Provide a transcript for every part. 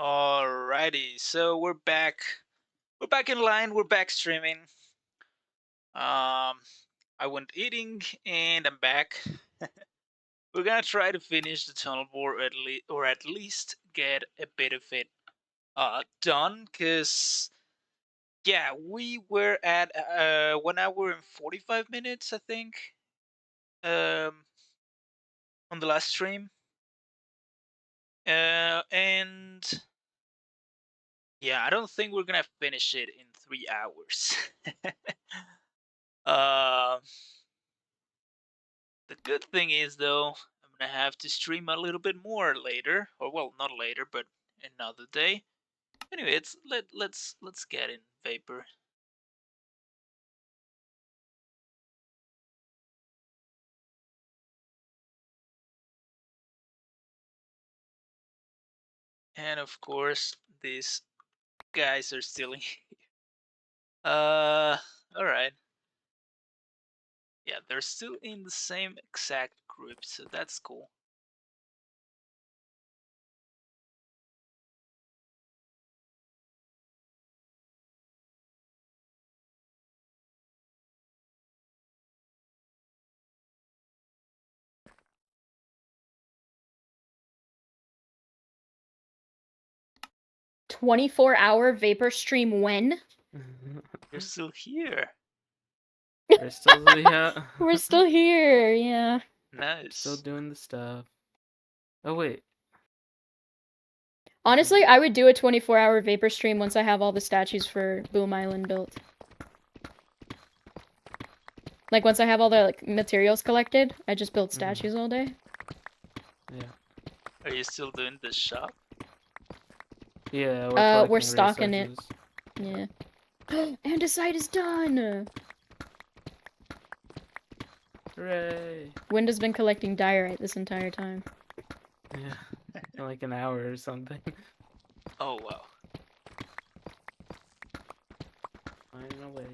Alrighty, so we're back. We're back in line. We're back streaming. I went eating and I'm back. We're gonna try to finish the tunnel board or at least get a bit of it done. Cause yeah, we were at 1 hour and 45 minutes, I think. Um, on the last stream. And yeah, I don't think we're gonna finish it in 3 hours. Uh, the good thing is, though, I'm gonna have to stream a little bit more later, or well, not later, but another day. Anyway, let's get in Vapor. And of course, these guys are still in. All right. Yeah, they're still in the same exact group, so that's cool. "24-hour Vapor stream when?" You're still here. We're still, yeah. We're still here, yeah. Nice. Still doing the stuff. Oh, wait. Honestly, I would do a 24-hour Vapor stream once I have all the statues for Boom Island built. Like, once I have all the materials collected, I just build statues all day. Yeah. Are you still doing the shop? Yeah, we're stocking it. resources. Yeah. Andesite is done! Hooray! Wind has been collecting diorite this entire time. Yeah. In like an hour or something. Oh, wow. Mining away.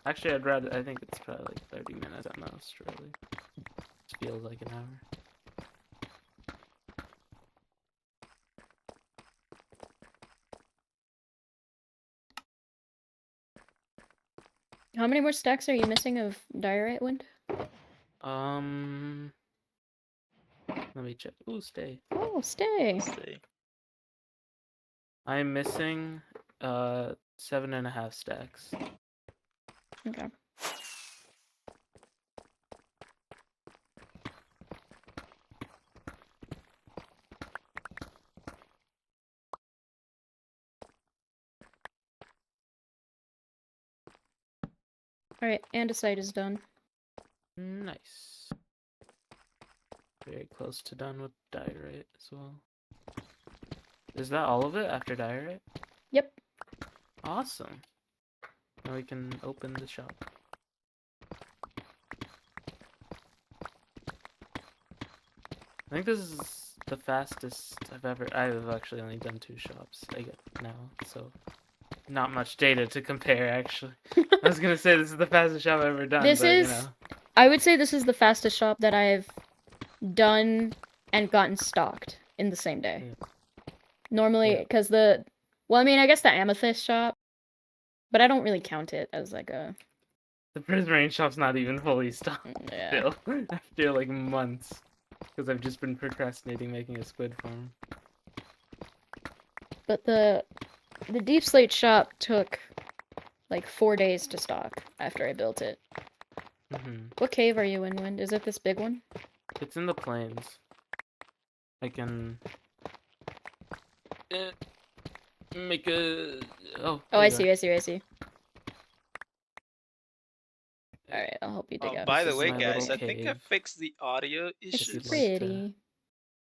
Actually, I think it's probably like 30 minutes at most, really. It feels like an hour. How many more stacks are you missing of diorite, Wind? Let me check. Ooh, stay. Oh, stay. Stay. I'm missing 7.5 stacks. Okay. Alright, andesite is done. Nice. Very close to done with diorite as well. Is that all of it after diorite? Yep. Awesome. Now we can open the shop. I think this is the fastest I've actually only done 2 shops now, so not much data to compare, actually. I was gonna say this is the fastest shop I've ever done, you know. I would say this is the fastest shop that I've done and gotten stocked in the same day. Yeah. Normally, because well, I mean, I guess the amethyst shop, but I don't really count it as like a... The prismarine shop's not even fully stocked still, after like months, because I've just been procrastinating making a squid farm. But the deep slate shop took like 4 days to stock after I built it. What cave are you in, Wind? Is it this big one? It's in the plains. I can make a... Oh, I see. Alright, I'll help you dig out. By This the is way, my guys, I little think I cave. fixed the audio issues. It's pretty.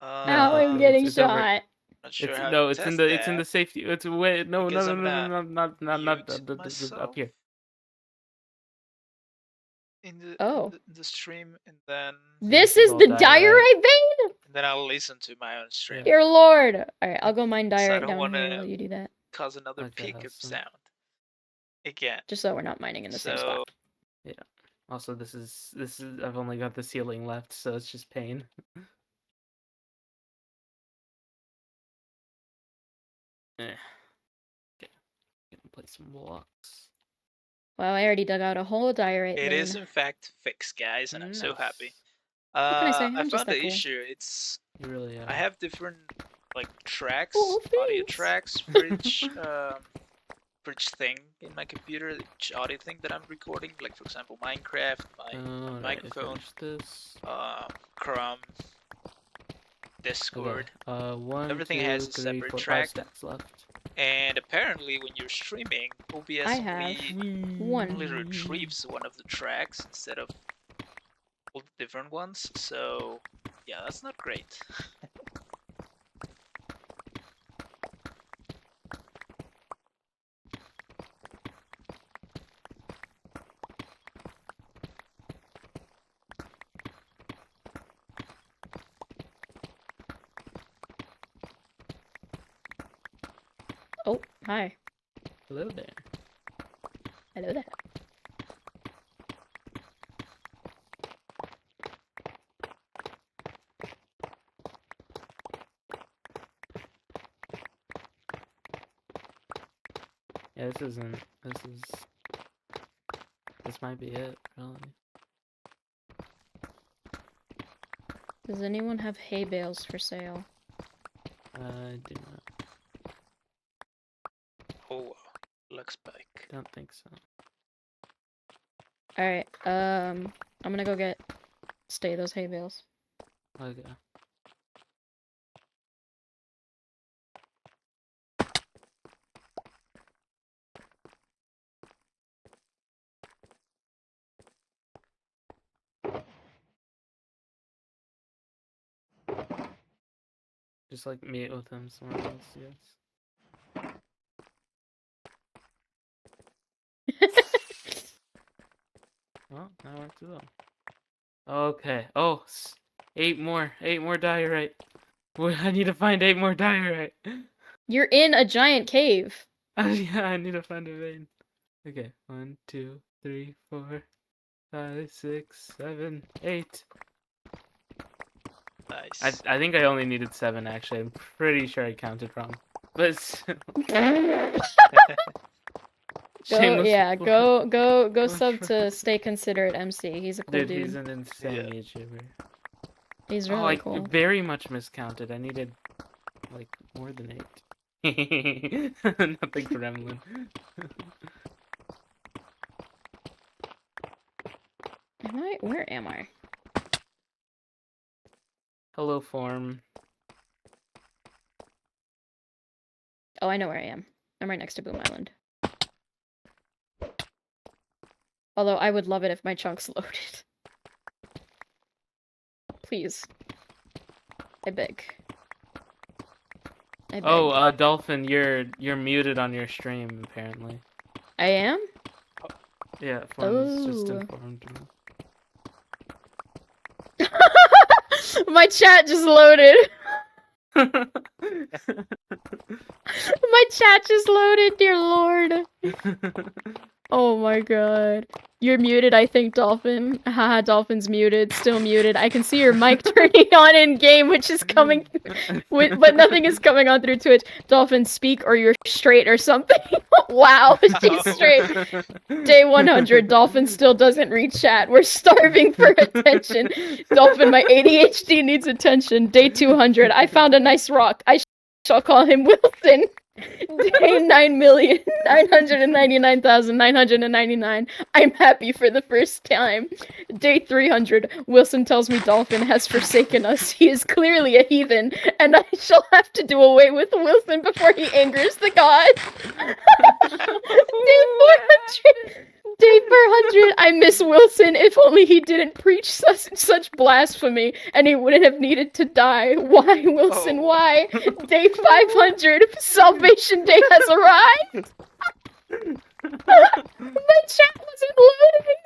No, Now I'm getting it's over. shot. Not sure It's how no, to it's in test the that, it's in the safety. It's way no because no I'm no no not not mute up here. in Oh. the stream, and then This is is all the diorite. diorite vein? and then I'll listen to my own stream. Dear Lord! Alright, I'll go mine So I diorite don't down wanna here while you do that. cause another Okay, pickup awesome. sound again. Just so we're not mining in the same spot. Yeah. Also, this is I've only got the ceiling left, so it's just pain. Okay. Gonna play some blocks. Wow, I already dug out a whole diorite It vein. is in fact fixed, guys, and I'm so happy. What can I say? I I'm just found that the cool. issue. It's You really are. I have different like tracks, Oh, audio thanks. tracks for each thing in my computer, each audio thing that I'm recording. Like for example, Minecraft, my Alright, microphone, finish this. Chrome, Discord. Okay. 1, Everything 2, has a 3, separate 4, 5 track. stacks left. And apparently, when you're streaming, OBS I have one. only retrieves one of the tracks instead of all the different ones. So, yeah, that's not great. Oh, hi. Hello there. Hello there. Yeah, this might be it, really. Does anyone have hay bales for sale? I do not. Oh, looks bike. Don't think so. Alright, I'm gonna go stay those hay bales. Okay. Just like meet with him somewhere else, yes. Well, that worked as well. Okay. Oh, 8 more diorite. Well, I need to find 8 more diorite. You're in a giant cave. Yeah, I need to find a vein. Okay, 1, 2, 3, 4, 5, 6, 7, 8. Nice. I think I only needed 7 actually. I'm pretty sure I counted wrong. But still. Go sub to Stay Considerate MC. He's a cool dude. He's an insane YouTuber. He's really cool. I very much miscounted. I needed like more than 8. Nothing gremlin. Where am I? Hello, form. Oh, I know where I am. I'm right next to Boom Island. Although I would love it if my chunks loaded. Please. I beg. Oh, Dolphin, you're muted on your stream apparently. I am? Yeah, Forms just informed me. My chat just loaded. My chat just loaded, dear lord. Oh my god. You're muted, I think, Dolphin. Haha, Dolphin's muted. Still muted. I can see your mic turning on in game, which is coming but nothing is coming on through Twitch. Dolphin, speak or you're straight or something. Wow, she's straight. Day 100, Dolphin still doesn't read chat. We're starving for attention. Dolphin, my ADHD needs attention. Day 200, I found a nice rock. I shall call him Wilson. Day 9,999,999. I'm happy for the first time. Day 300. Wilson tells me Dolphin has forsaken us. He is clearly a heathen, and I shall have to do away with Wilson before he angers the gods. Day 400. Day 400, I miss Wilson. If only he didn't preach such blasphemy, and he wouldn't have needed to die. Why, Wilson, why? Day 500, Salvation Day has arrived! My chat wasn't loading!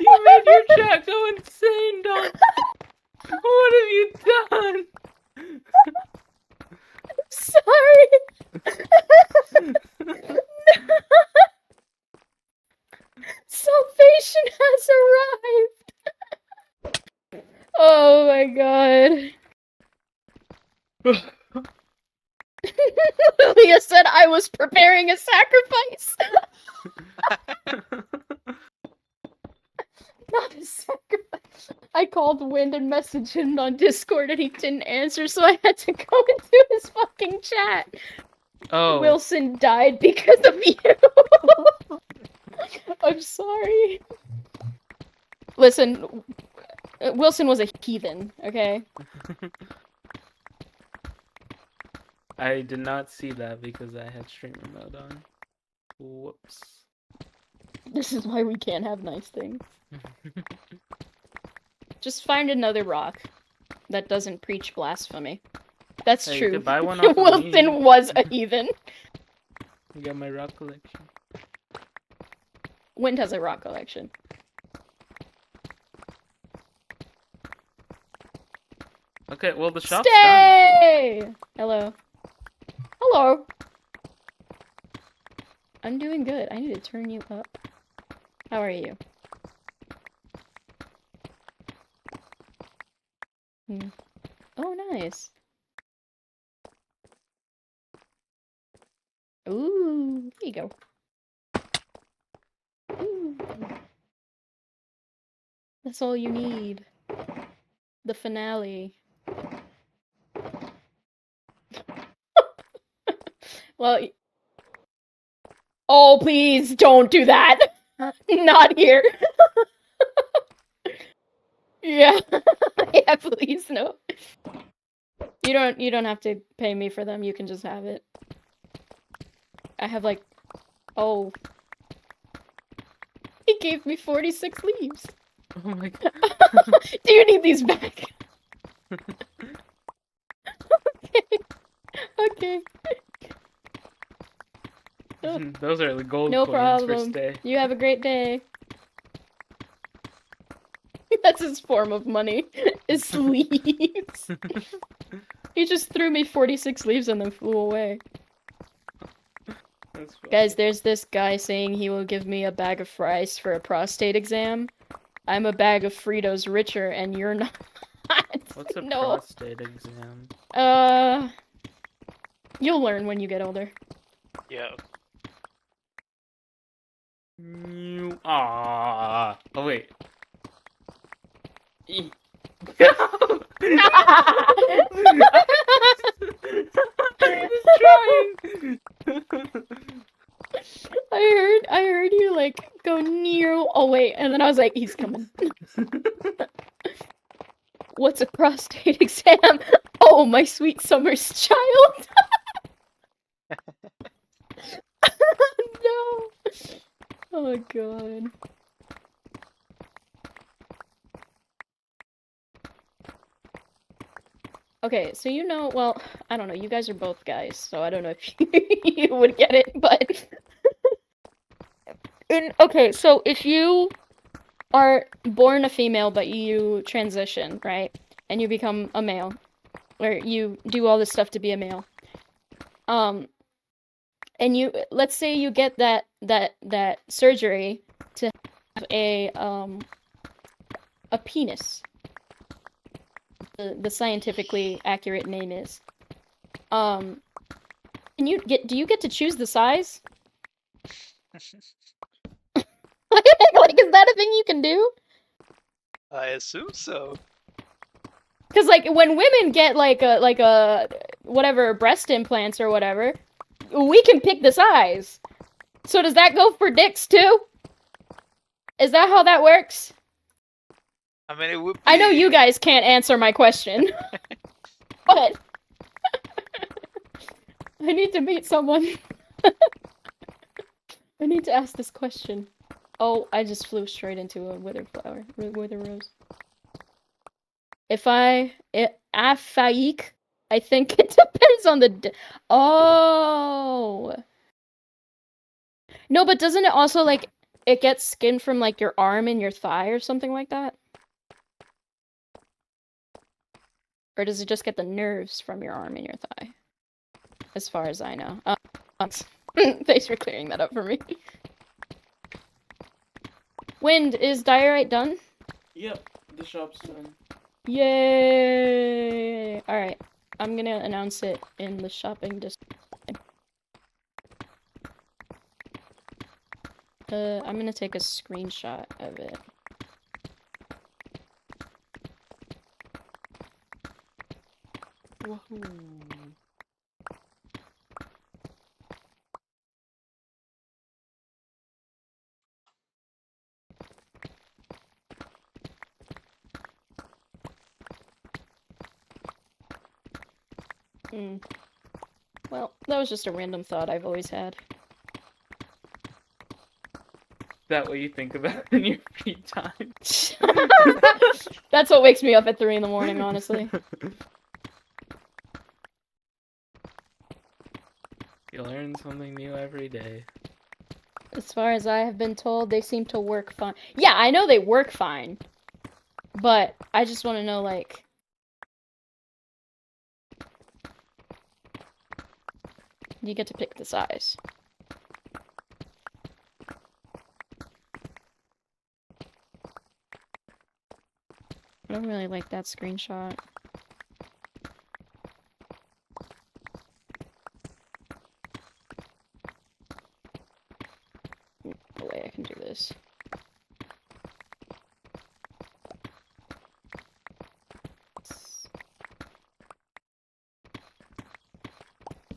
You made your chat go insane, dog! What have you done? I'm sorry! Salvation has arrived! Oh my god. Leah said I was preparing a sacrifice. Not a sacrifice. I called Wind and messaged him on Discord and he didn't answer, so I had to go into his fucking chat. Oh. Wilson died because of you. I'm sorry. Listen, Wilson was a heathen, okay? I did not see that because I had streamer mode on. Whoops. This is why we can't have nice things. Just find another rock that doesn't preach blasphemy. That's Hey, you true. could buy one off of Wilson me. was a heathen. You got my rock collection. Wind has a rock collection. Okay, well the shop's done. Stay! Hello. Hello. I'm doing good. I need to turn you up. How are you? Oh, nice. Ooh, here you go. Ooh. That's all you need. The finale. Well, oh, please don't do that. Not here. Yeah. Yeah, please no. You don't have to pay me for them. You can just have it. I have like, oh. He gave me 46 leaves. Oh my god. Do you need these back? Okay. Okay. Those are the gold No coins for problem. stay. You have a great day. That's his form of money. Is leaves. He just threw me 46 leaves and then flew away. That's funny. Guys, there's this guy saying he will give me a bag of fries for a prostate exam. I'm a bag of Fritos richer and you're not. What's a No. prostate exam? You'll learn when you get older. Yeah. Ah. Oh wait. I heard you like go near. Oh wait, and then I was like, he's coming. What's a prostate exam? Oh, my sweet summer's child. No. Oh god. Okay, so you know, well, I don't know, you guys are both guys, so I don't know if you would get it, but okay, so if you are born a female but you transition, right? And you become a male, or you do all this stuff to be a male. And you, let's say you get that surgery to have a penis. The scientifically accurate name is. Do you get to choose the size? Like, is that a thing you can do? I assume so. Because like when women get like a whatever breast implants or whatever, we can pick the size. So does that go for dicks too? Is that how that works? I mean, it would be... I know you guys can't answer my question. But I need to meet someone. I need to ask this question. Oh, I just flew straight into a wither rose. I think it depends on the oh. No, but doesn't it also like it gets skin from like your arm and your thigh or something like that? Or does it just get the nerves from your arm and your thigh? As far as I know. Thanks for clearing that up for me. Wind, is Diorite done? Yep, the shop's done. Yay! Alright, I'm gonna announce it in the shopping district. I'm gonna take a screenshot of it. Woohoo. Mm. Well, that was just a random thought I've always had. That what you think about in your free time? That's what wakes me up at 3 in the morning, honestly. You learn something new every day. As far as I have been told, they seem to work fine. Yeah, I know they work fine. But I just want to know, like... You get to pick the size. I don't really like that screenshot. No way I can do this.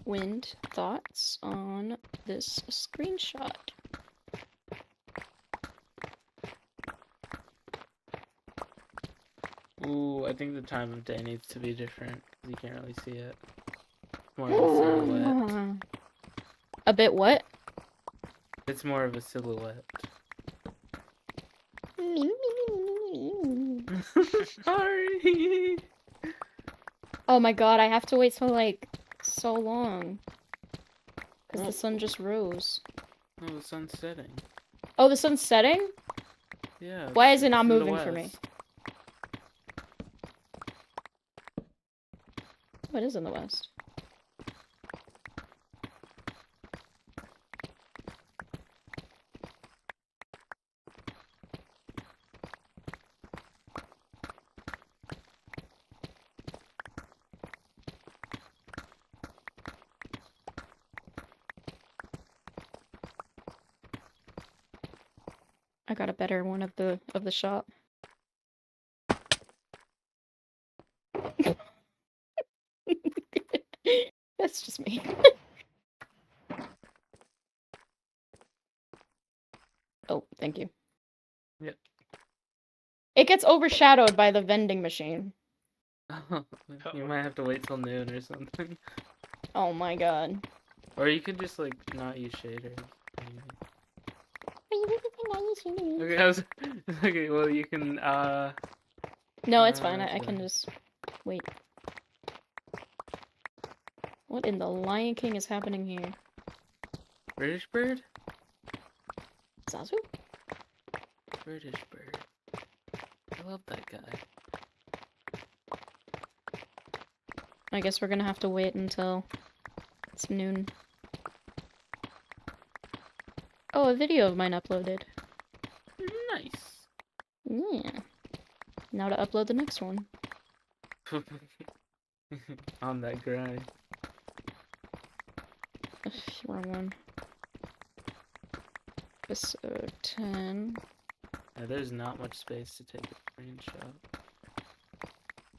Wind thoughts on this screenshot. Ooh, I think the time of day needs to be different. You can't really see it. More of a silhouette. A bit what? It's more of a silhouette. Sorry. Oh my god, I have to wait till like so long. Because the sun just rose. Oh, the sun's setting. Oh, the sun's setting? Yeah. Why is it not it's in the moving for me? west. What is in the west? I got a better one of the shop. That's just me. Oh, thank you. Yep. It gets overshadowed by the vending machine. You might have to wait till noon or something. Oh my god. Or you could just like not use shaders. Okay, okay, well you can No, it's fine. I that's can fine. just wait. What in the Lion King is happening here? British bird? Zazu? British bird. I love that guy. I guess we're gonna have to wait until it's noon. Oh, a video of mine uploaded. Nice. Yeah. Now to upload the next one. On that grind. Ugh, wrong one. Episode 10. Yeah, there's not much space to take a screenshot.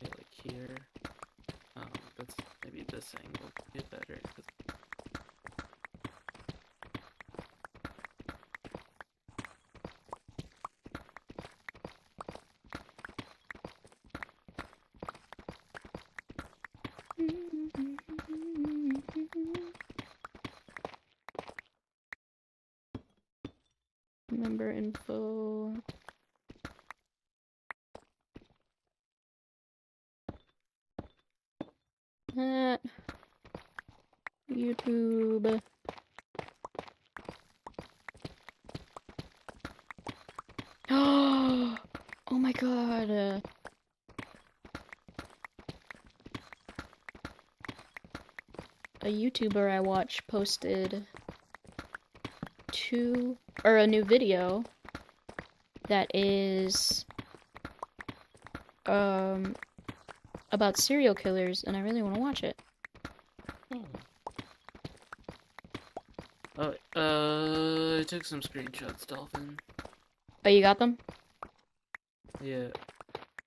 Maybe like here. That's maybe this angle would be better. Member info. At YouTube. Oh my god. A YouTuber I watch posted a new video that is about serial killers, and I really want to watch it. Oh. Oh, I took some screenshots, Dolphin. Oh, you got them? Yeah.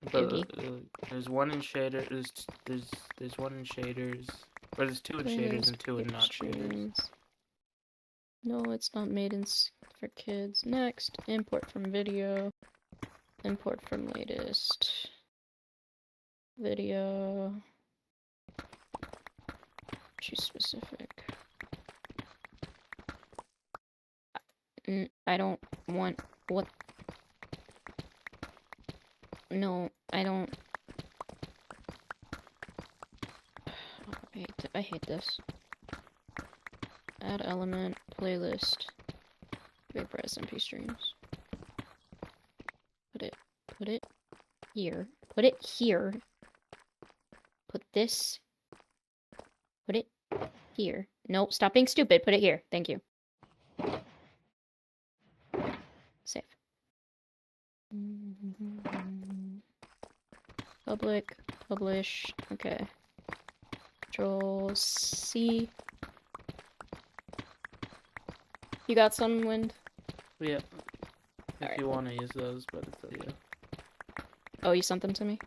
Doogie. But there's one in shader. There's one in shaders. Or there's two in shaders and two in not shaders. Streams. No, it's not made in for kids. Next, import from video. Import from latest. Video. Choose specific. I don't want what. No, I don't. I hate this. Add element, playlist, Vapor SMP streams. Put it here. Put it here. Put this. Put it here. Nope, stop being stupid. Put it here. Thank you. Save. Public, publish. Okay. Control C. You got some, Wind? Yeah. If Alright, you cool. want to use those, but it's up to you. Oh, you sent them to me?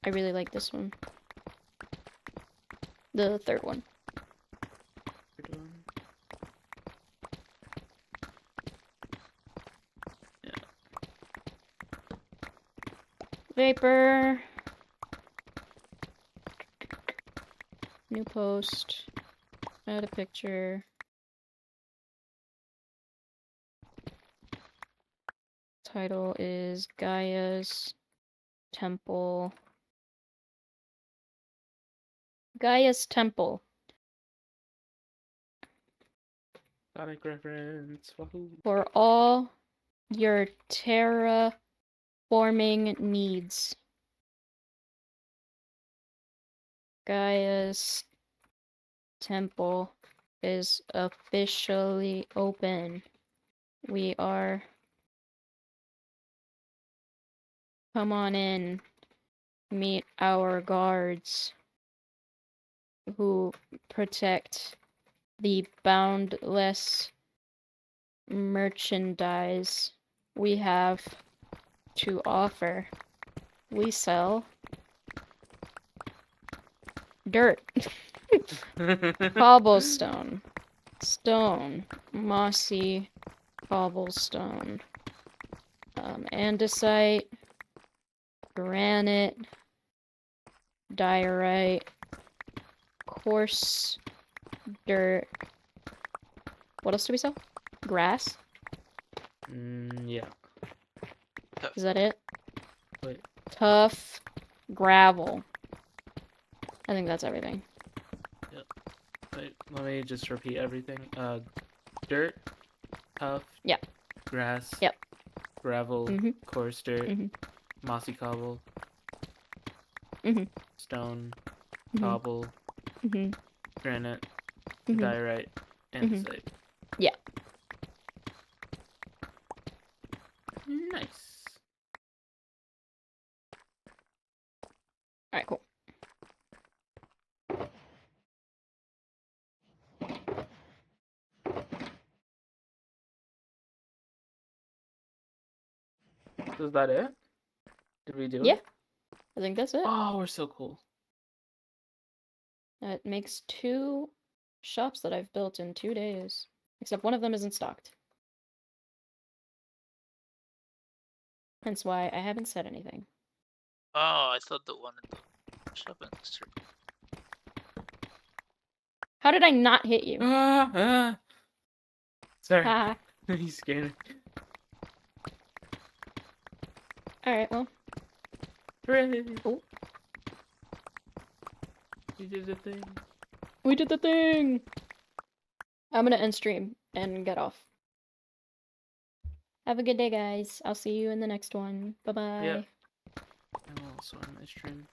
I really like this one. The third one. Third one. Vapor. New post. Add a picture. Title is Gaia's Temple. Gaia's Temple. Sonic reference. Wahoo. For all your terraforming needs. Gaia's Temple is officially open. We are... Come on in. Meet our guards who protect the boundless merchandise we have to offer. We sell dirt, cobblestone, stone, mossy cobblestone, andesite, granite, diorite, coarse dirt. What else do we sell? Grass? Yeah. Is that it? Wait. Tough gravel. I think that's everything. Wait, let me just repeat everything. Dirt, tough. Yep. Grass. Yep. Gravel. Mhm. Coarse dirt. Mhm. Mossy cobble. Mhm. Stone. Mhm. Cobble. Mhm. Granite. Mhm. Diorite. Andesite. Yeah. Nice. Alright, cool. Is that it? Did we do Yeah. it? I think that's it. Oh, we're so cool. That makes 2 shops that I've built in 2 days. Except one of them isn't stocked. Hence why I haven't said anything. Oh, I thought the one in the shopping street. How did I not hit you? Sorry. Ha. You scared me. Alright, well. Hooray! Oh. You did the thing. We did the thing! I'm gonna end stream and get off. Have a good day, guys. I'll see you in the next one. Bye-bye. Yeah. I will also end my stream.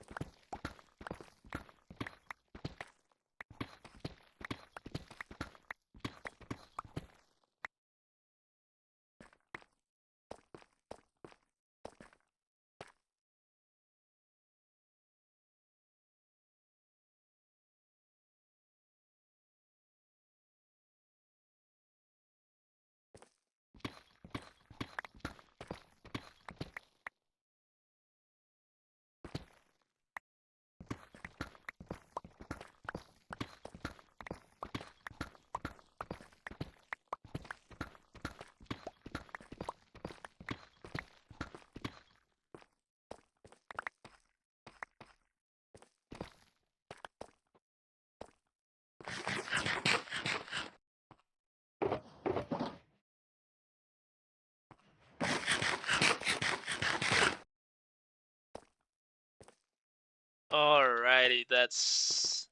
Alrighty, that's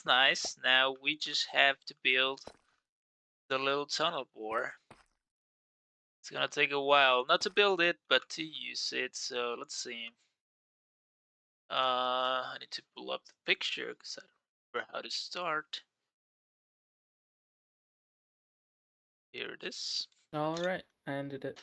nice. Now we just have to build the little tunnel bore. It's gonna take a while, not to build it, but to use it. So let's see. I need to pull up the picture because I don't remember how to start. Here it is. All right, I ended it.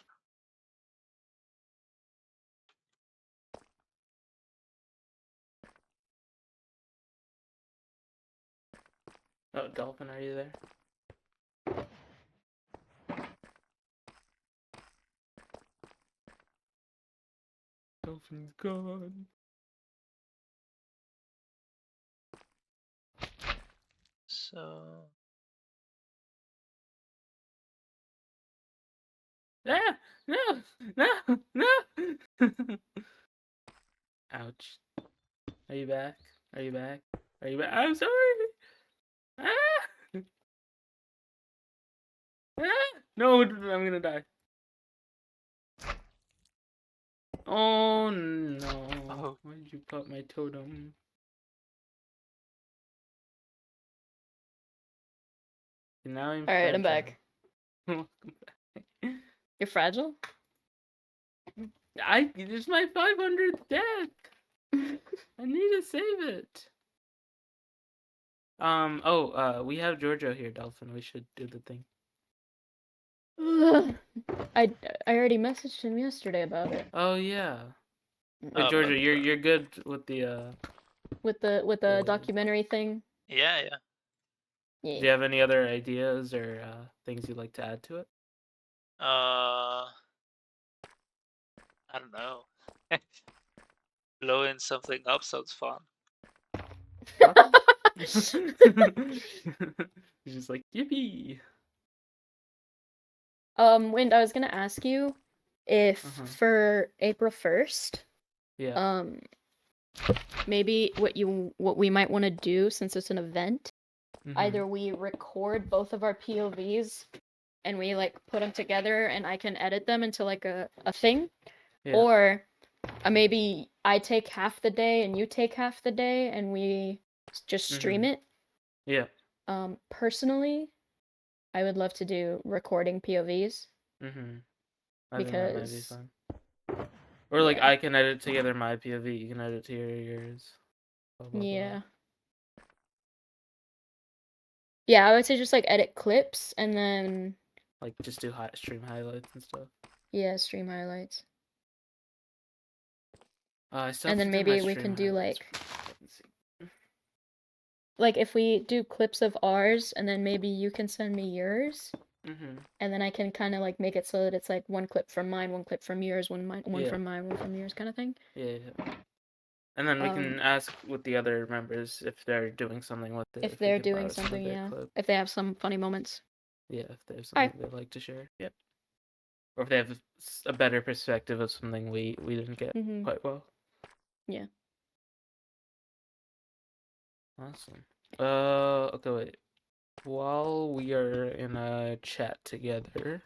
Oh, Dolphin, are you there? Dolphin's gone. So Ah! No! No! No! Ouch. Are you back? Are you back? Are you back? I'm sorry! Ah! Ah! No, I'm gonna die. Oh no. Oh. Why did you pop my totem? And now I'm Alright, I'm fragile. back. Welcome back. You're fragile? It's my 500th death! I need to save it. We have Giorgio here, Dolphin. We should do the thing. I already messaged him yesterday about it. Oh yeah. but- Giorgio, you're good with the With the Yeah. documentary thing. yeah. Do Yeah. you have any other ideas or things you'd like to add to it? I don't know. Blowing something up sounds fun. He's just like, yippee! Wind, I was gonna ask you if Uh-huh. for April 1st, Yeah. maybe what we might want to do since it's an event, Mhm. either we record both of our POVs and we like put them together and I can edit them into like a thing, Yeah. or maybe I take half the day and you take half the day and we just stream it. Yeah. Personally, I would love to do recording POVs. Mhm. I think that might be Because- fun. Or like yeah. I can edit together my POV, you can edit to yours. Blah, blah, blah. Yeah. Yeah, I would say just like edit clips and then Like just do stream highlights and stuff. yeah, stream highlights. I still And have then to do my maybe we stream can do highlights. like if we do clips of ours and then maybe you can send me yours Mhm. and then I can kind of like make it so that it's like one clip from mine, one clip from yours, one Yeah. from mine, one from yours kind of thing. Yeah. And then we can ask with the other members if they're doing something with it. If we they're can borrow doing some of something, their yeah. clip. If they have some funny moments. Yeah, if they have Alright. something they'd like to share. Yep. Or if they have a better perspective of something we didn't get Mhm. quite well. Yeah. Awesome. Okay, wait. While we are in a chat together,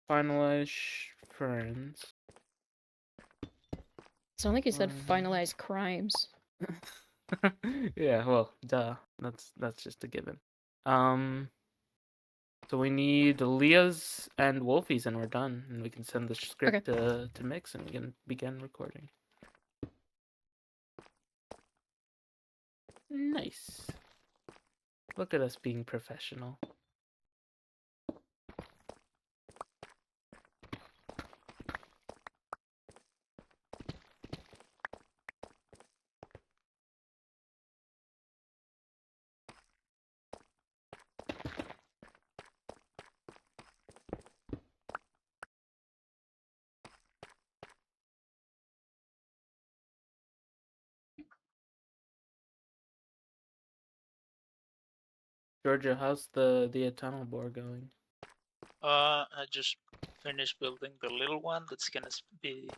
finalize friends. Sound like you said Mhm. finalize crimes. Yeah, well, duh. That's just a given. So we need Leah's and Wolfie's, and we're done. And we can send the script to Mix, and we can begin recording. Nice. Look at us being professional. Georgia, how's the tunnel bore going? I just finished building the little one that's gonna be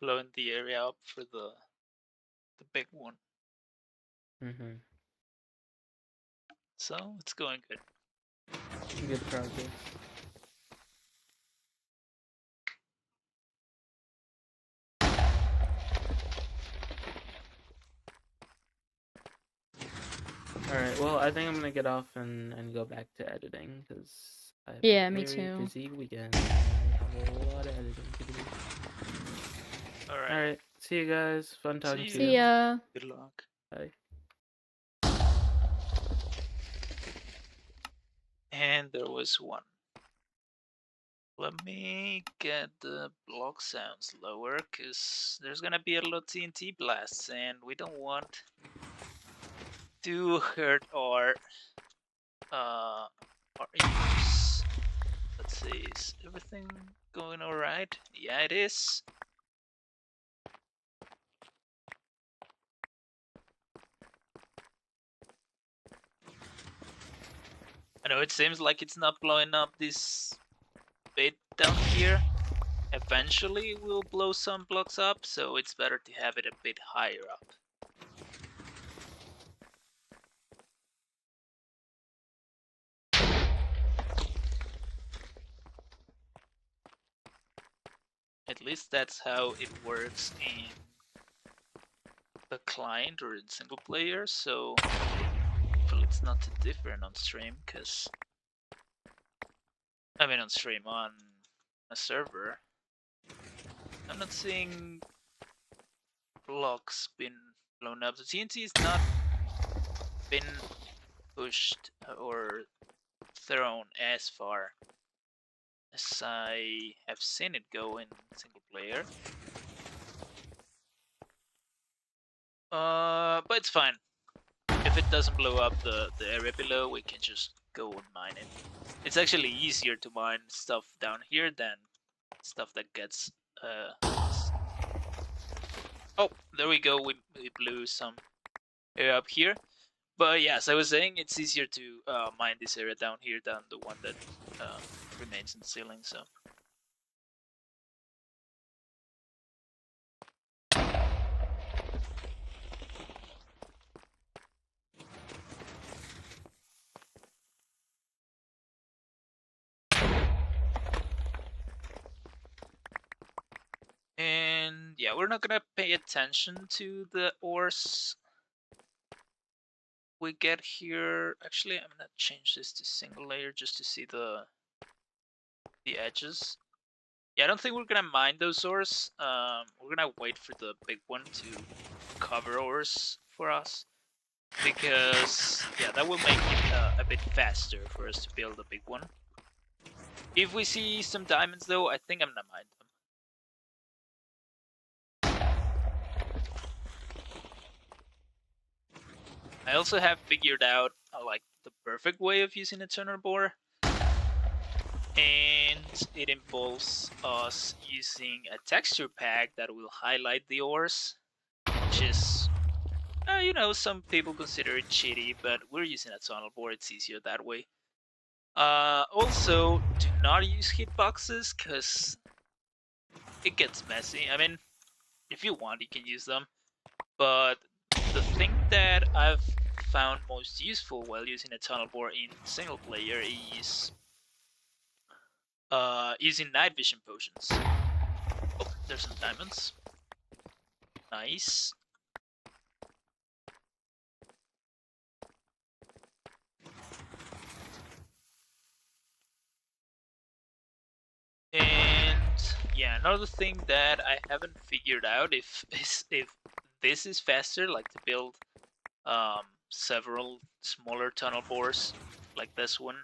blowing the area up for the big one. Mm-hmm. So it's going good. Good progress. Alright, well, I think I'm gonna get off and go back to editing, because I have Yeah, a me very too. busy weekend. And I have a lot of editing to do. All right. Alright, see you guys. Fun talking See to See you. ya. Good luck. Bye. And there was one. Let me get the block sounds lower, cause there's gonna be a lot of TNT blasts, and we don't want to hurt our ears. Let's see, is everything going alright? Yeah, it is. I know it seems like it's not blowing up this bit down here. Eventually we'll blow some blocks up, so it's better to have it a bit higher up. At least that's how it works in the client or in single player, so hopefully it's not too different on stream, cause I mean on stream, on a server. I'm not seeing blocks been blown up. The TNT is not been pushed or thrown as far as I have seen it go in single player. But it's fine. If it doesn't blow up the area below, we can just go and mine it. It's actually easier to mine stuff down here than stuff that gets oh, there we go, we blew some area up here. But yeah, as I was saying, it's easier to mine this area down here than the one that remains in the ceiling, so. And yeah, we're not gonna pay attention to the ores we get here. Actually, I'm gonna change this to single layer just to see the edges. Yeah, I don't think we're gonna mine those ores. We're gonna wait for the big one to cover ores for us, because yeah, that will make it a bit faster for us to build a big one. If we see some diamonds though, I think I'm gonna mine them. I also have figured out like the perfect way of using a tunnel bore, and it involves us using a texture pack that will highlight the ores, which is, you know, some people consider it cheaty, but we're using a tunnel bore, it's easier that way. Also, do not use hitboxes, because it gets messy. I mean, if you want, you can use them, but the thing that I've found most useful while using a tunnel bore in single player is using night vision potions. Oh, there's some diamonds. Nice. And yeah, another thing that I haven't figured out if this is faster, like to build several smaller tunnel bores like this one,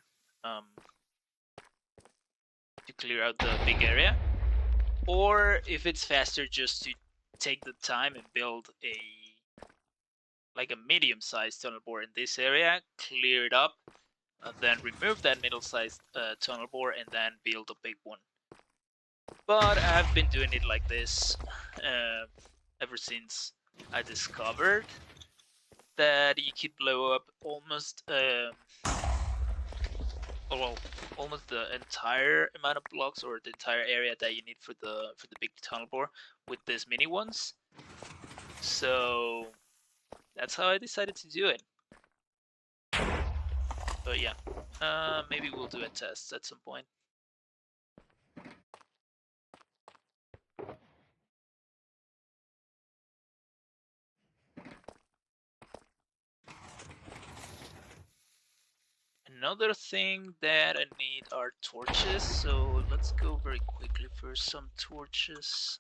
to clear out the big area, or if it's faster just to take the time and build a medium-sized tunnel bore in this area, clear it up, then remove that middle-sized tunnel bore, and then build a big one. But I've been doing it like this ever since I discovered that you could blow up almost almost the entire amount of blocks or the entire area that you need for the big tunnel bore with these mini ones. So that's how I decided to do it. But yeah, maybe we'll do a test at some point. another thing that I need are torches, so let's go very quickly for some torches.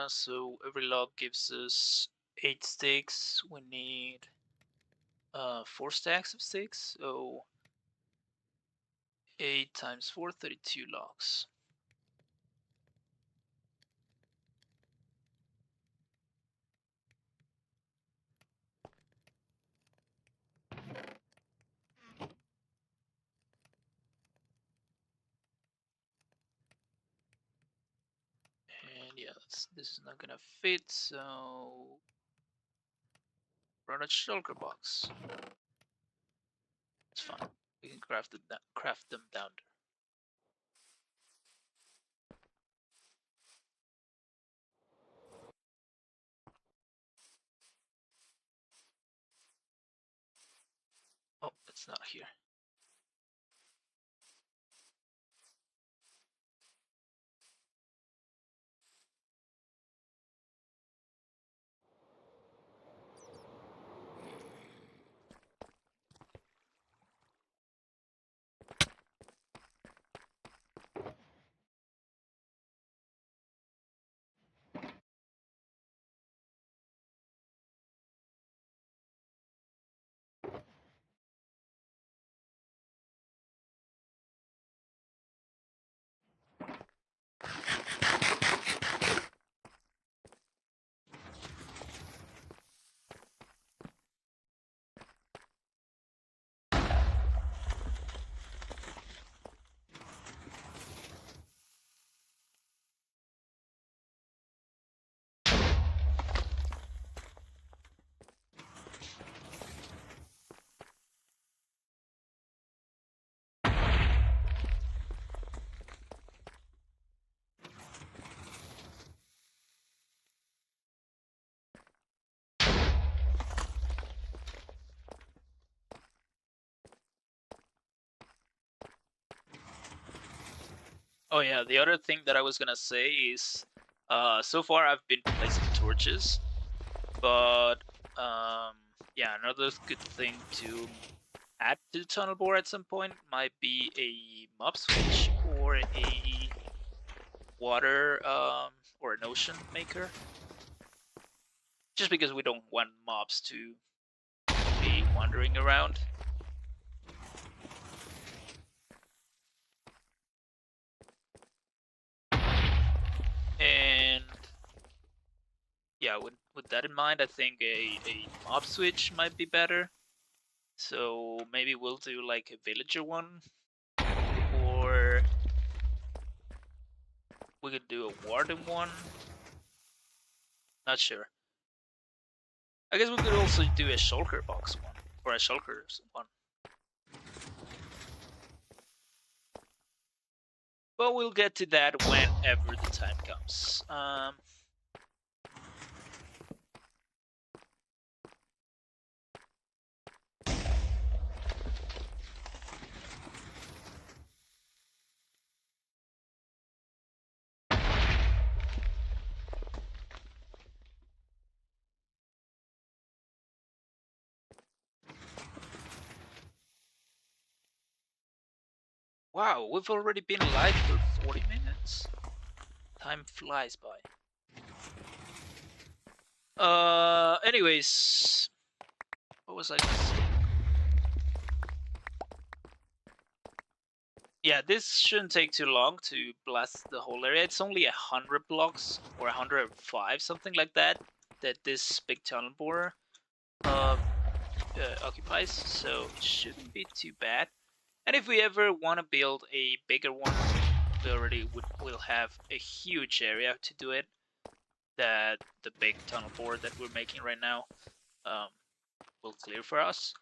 So every log gives us 8 sticks. We need 4 stacks of sticks, so 8 times 4, 32 logs. And yeah, this is not gonna fit, so run a shulker box. It's fine. We can craft them down there. Oh, it's not here. Oh yeah, the other thing that I was gonna say is, so far I've been placing torches, but yeah, another good thing to add to the tunnel bore at some point might be a mob switch or a water or an ocean maker. Just because we don't want mobs to be wandering around. And yeah, with that in mind, I think a mob switch might be better. So maybe we'll do like a villager one, or we could do a warden one. Not sure. I guess we could also do a shulker box one, or a shulker one. But we'll get to that whenever the time comes. Wow, we've already been live for 40 minutes. Time flies by. Anyways, what was I gonna say? yeah, this shouldn't take too long to blast the whole area. It's only 100 blocks or 105, something like that, that this big tunnel borer occupies, so it shouldn't be too bad. And if we ever want to build a bigger one, we already will have a huge area to do it. That the big tunnel borer that we're making right now will clear for us.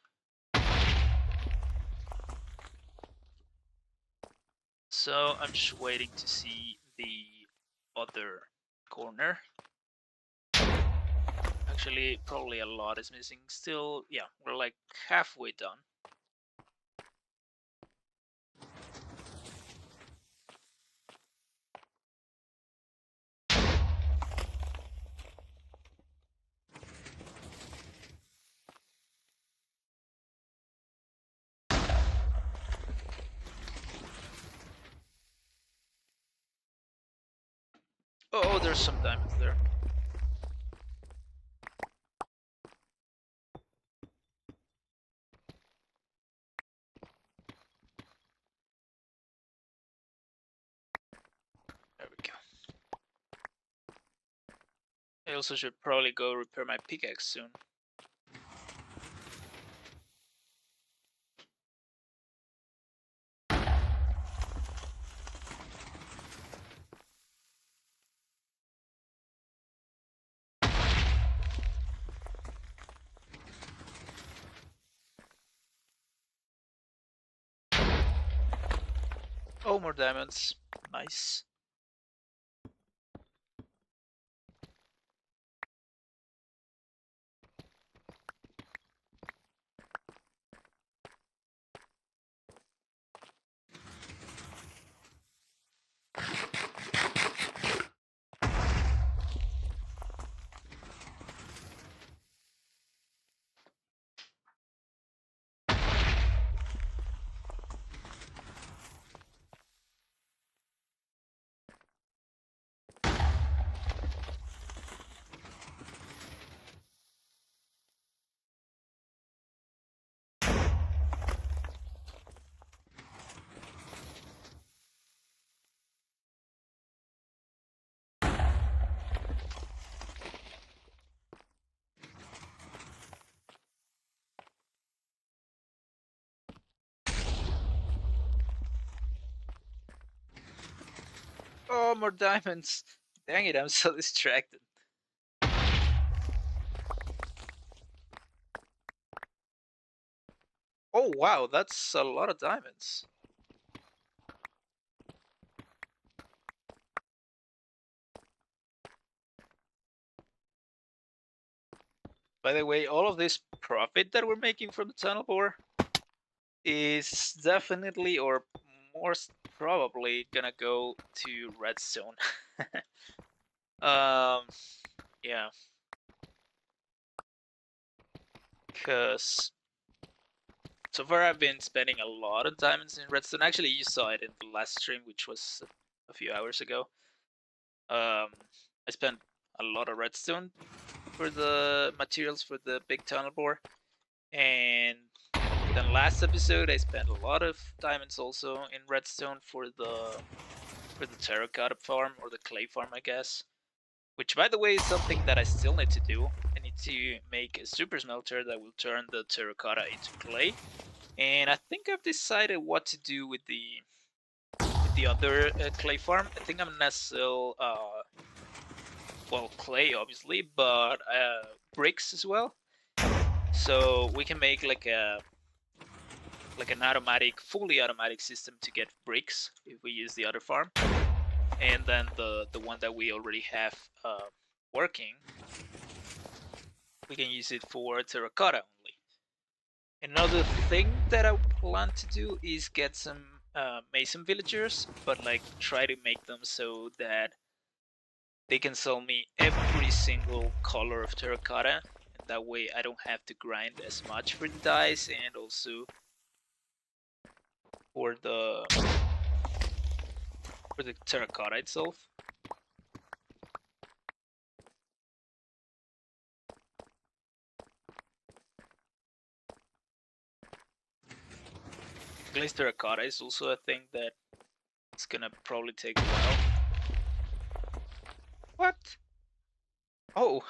So I'm just waiting to see the other corner. Actually, probably a lot is missing still. Yeah, we're like halfway done. Oh, there's some diamonds there. There we go. I also should probably go repair my pickaxe soon. Oh, more diamonds. Nice. Oh, more diamonds. Dang it, I'm so distracted. Oh, wow, that's a lot of diamonds. By the way, all of this profit that we're making from the tunnel bore is definitely, or most probably, gonna go to redstone. Yeah. Because so far I've been spending a lot of diamonds in redstone. Actually, you saw it in the last stream, which was a few hours ago. I spent a lot of redstone for the materials for the big tunnel bore, and then last episode I spent a lot of diamonds also in redstone for the terracotta farm, or the clay farm, I guess. Which, by the way, is something that I still need to do. I need to make a super smelter that will turn the terracotta into clay. And I think I've decided what to do with the other clay farm. I think I'm gonna sell, well, clay obviously, but bricks as well. So we can make like an automatic, fully automatic system to get bricks if we use the other farm. And then the one that we already have working, we can use it for terracotta only. Another thing that I plan to do is get some mason villagers, but like try to make them so that they can sell me every single color of terracotta, and that way I don't have to grind as much for the dyes, and also for the terracotta itself. Glazed terracotta is also a thing that it's gonna probably take a while. What? Oh,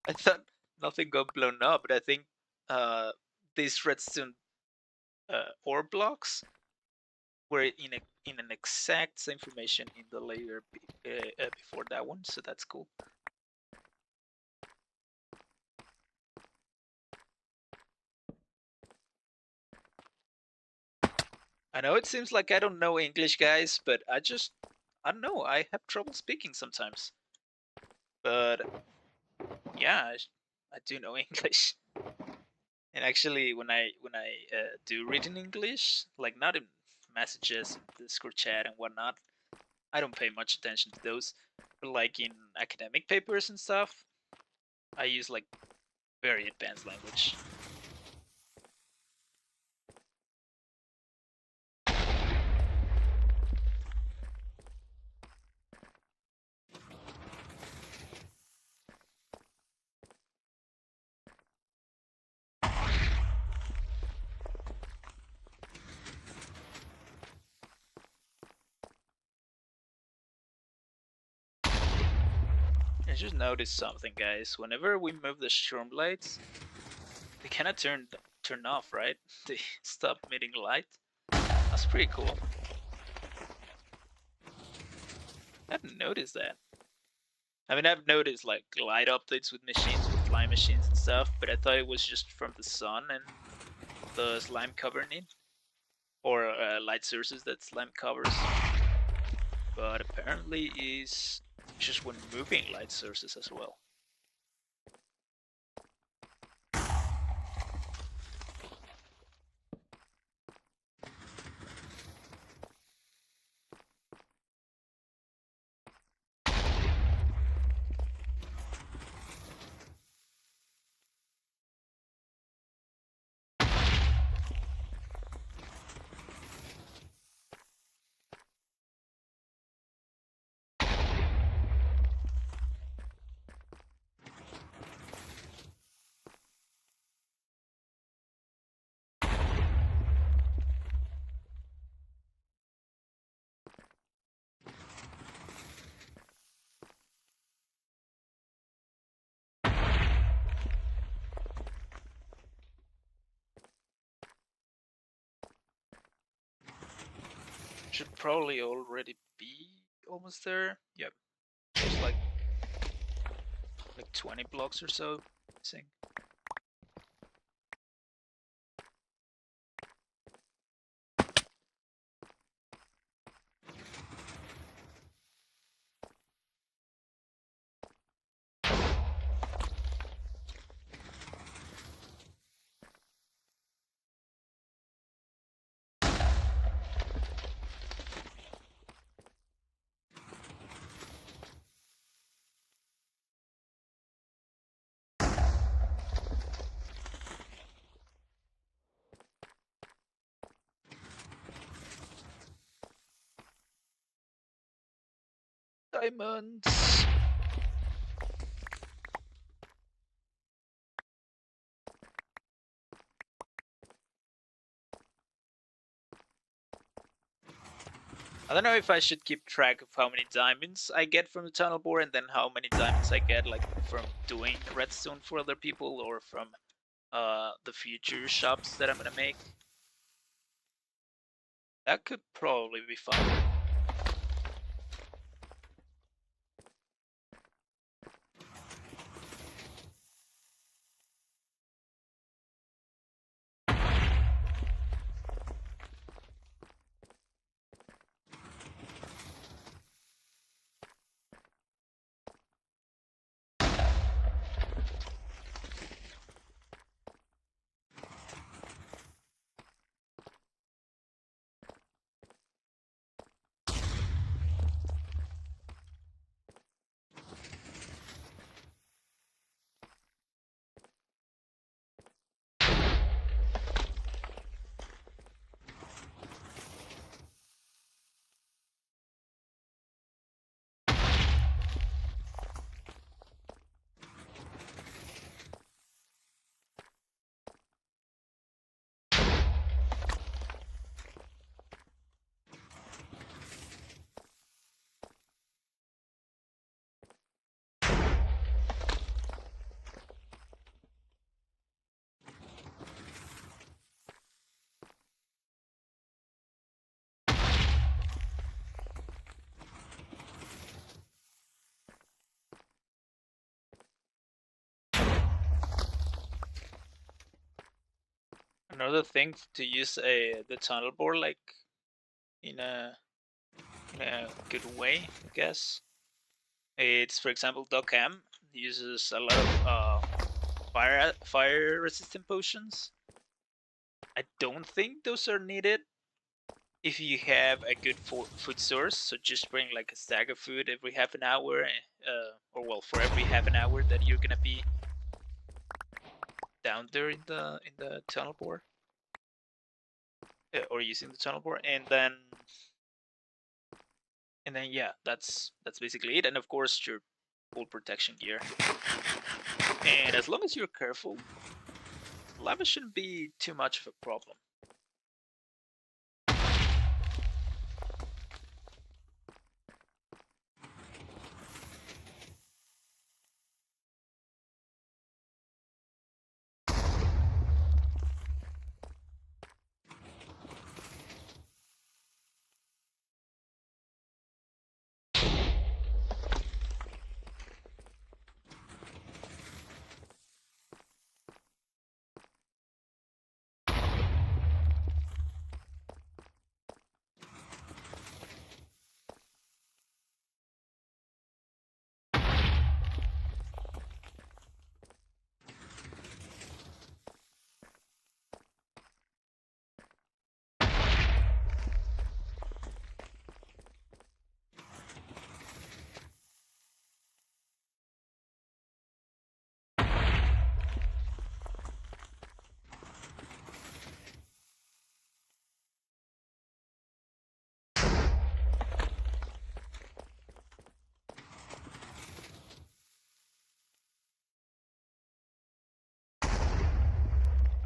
I thought nothing got blown up, but I think these redstone ore blocks were in an exact same formation in the layer before that one, so that's cool. I know it seems like I don't know English, guys, but I don't know, I have trouble speaking sometimes. But yeah, I do know English. And actually, when I do read in English, like not in messages, Discord chat and whatnot, I don't pay much attention to those. But like in academic papers and stuff, I use like very advanced language. I just noticed something, guys. Whenever we move the storm lights, they kind of turn off, right? They stop emitting light. That's pretty cool. I hadn't noticed that. I mean, I've noticed like light updates with machines, with slime machines and stuff, but I thought it was just from the sun and the slime covering it, or light sources that slime covers. But apparently is just when moving light sources as well. Should probably already be almost there. Yep. Just like 20 blocks or so, I think. Diamonds! I don't know if I should keep track of how many diamonds I get from the tunnel bore and then how many diamonds I get like from doing redstone for other people or from the future shops that I'm gonna make. That could probably be fun. Another thing to use the tunnel board like in a good way, I guess. It's, for example, Dokkan uses a lot of fire resistant potions. I don't think those are needed if you have a good food source. So just bring like a stack of food every half an hour, or well, for every half an hour that you're gonna be down there in the tunnel board, or using the tunnel board, and then yeah, that's basically it. And of course your full protection gear. And as long as you're careful, lava shouldn't be too much of a problem.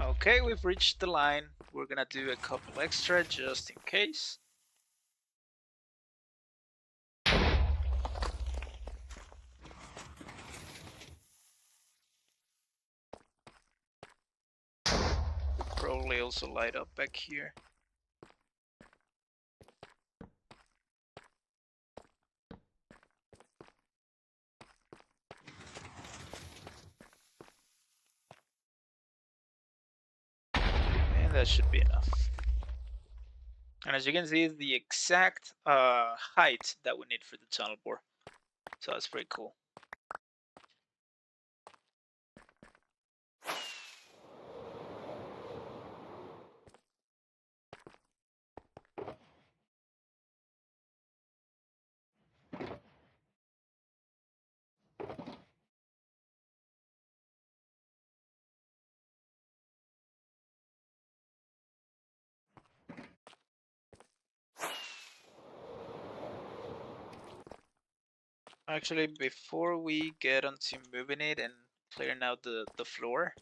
Okay, we've reached the line. We're gonna do a couple extra just in case. Probably also light up back here. And that should be enough. And as you can see, it's the exact height that we need for the tunnel bore. So that's pretty cool. Actually, before we get onto moving it and clearing out the floor,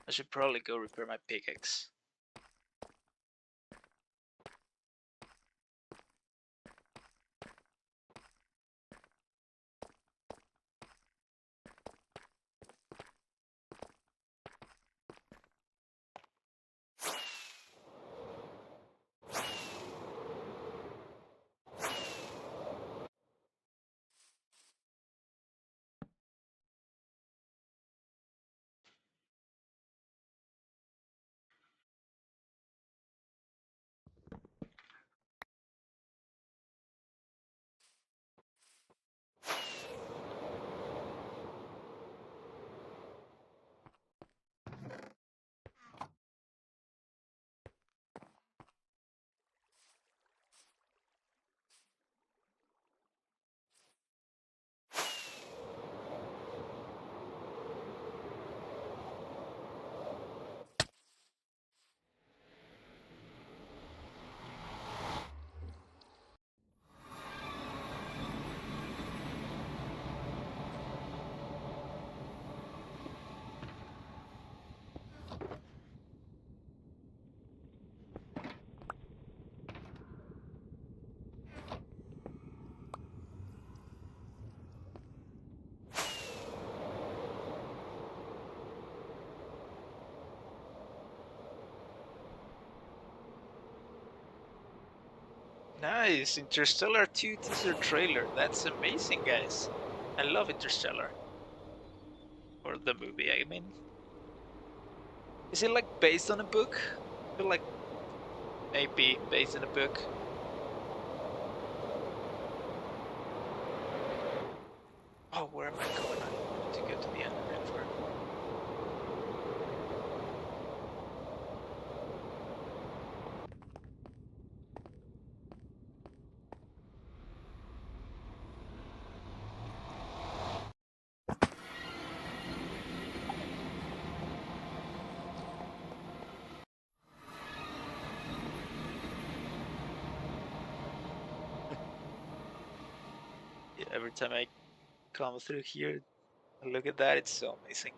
I should probably go repair my pickaxe. Nice, Interstellar 2 teaser trailer. That's amazing, guys. I love Interstellar. Or the movie, I mean. Is it like based on a book? I feel like maybe based on a book. Oh, where am I going? I need to go to the end river. Yeah, every time I come through here, look at that, it's so amazing.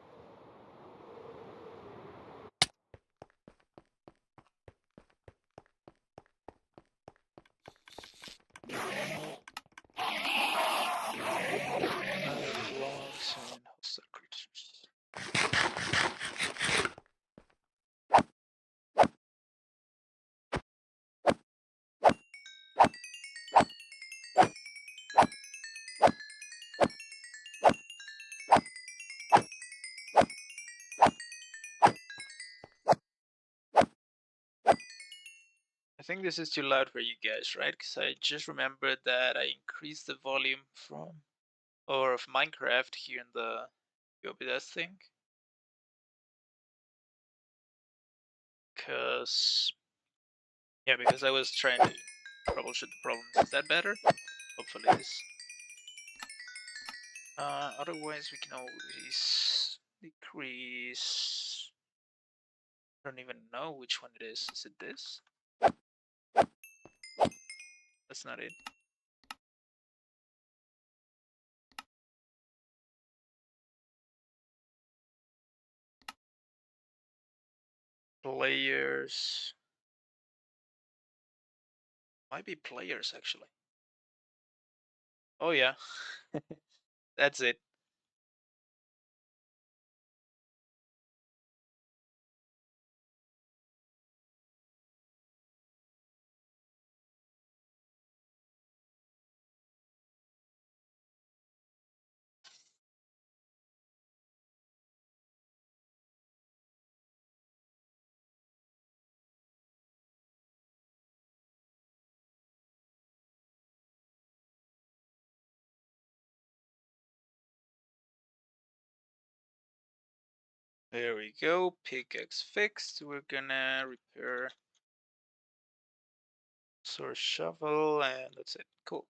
Logs and hostile creatures. I think this is too loud for you guys, right? Because I just remembered that I increased the volume of Minecraft here in the OBS thing. Because I was trying to troubleshoot the problem. Is that better? Hopefully it is. Otherwise we can always decrease. I don't even know which one it is. Is it this? That's not it. Players. Might be players actually. Oh yeah. That's it. There we go. Pickaxe fixed. We're gonna repair sword shovel and that's it. Cool.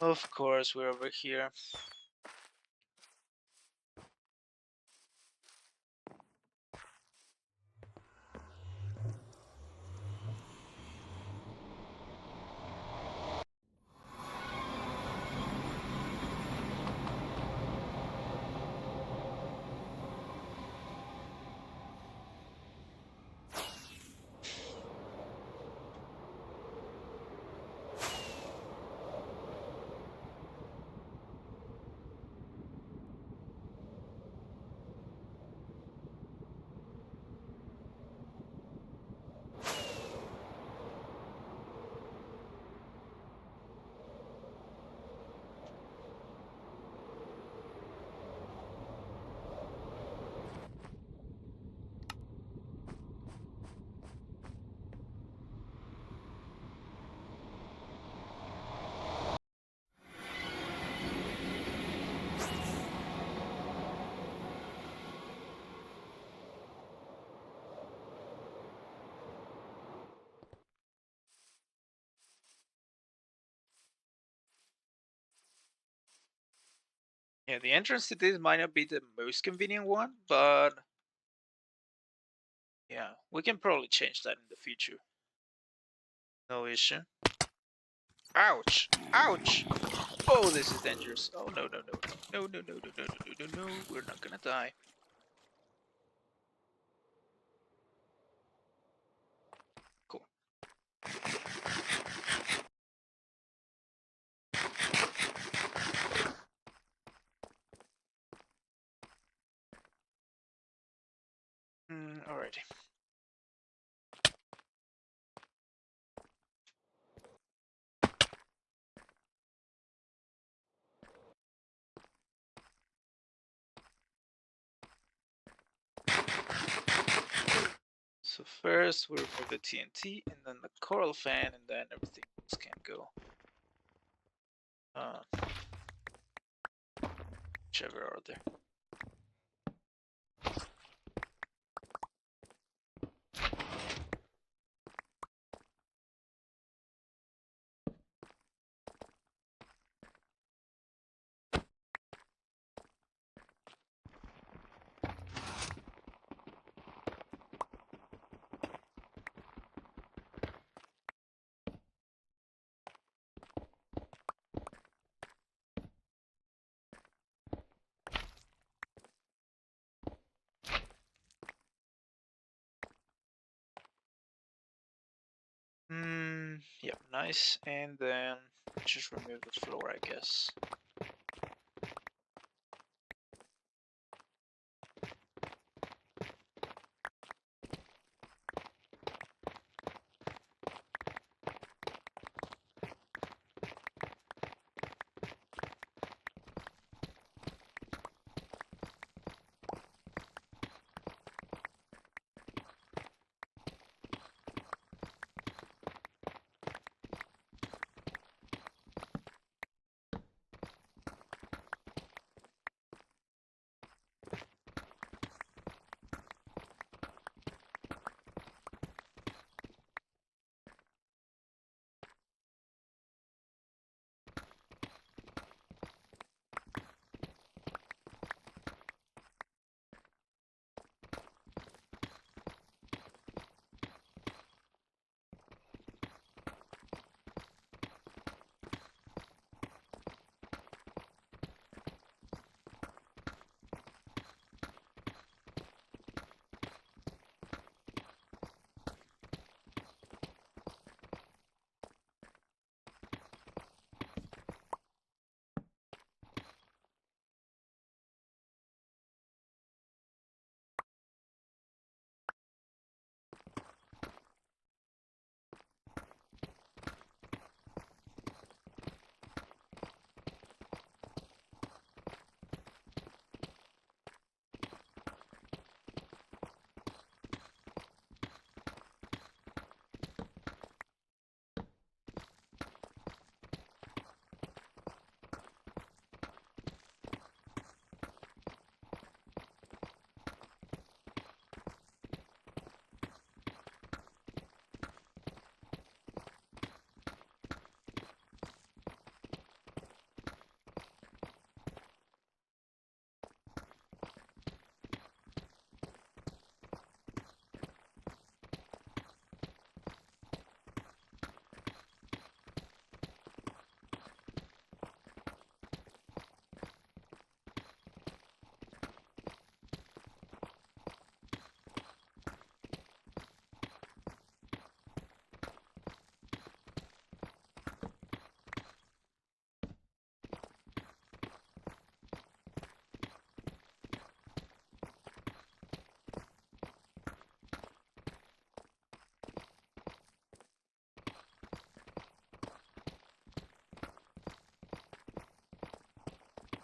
Of course, we're over here. Yeah, the entrance to this might not be the most convenient one, but yeah, we can probably change that in the future. No issue. Ouch! Ouch! Oh, this is dangerous. Oh, no, no, no, no, no, no, no, no, no, no, no, no. We're not gonna die. Cool. Alrighty. So first we remove the TNT, and then the coral fan, and then everything else can go. Whichever order. Yep, nice. And then just remove the floor, I guess.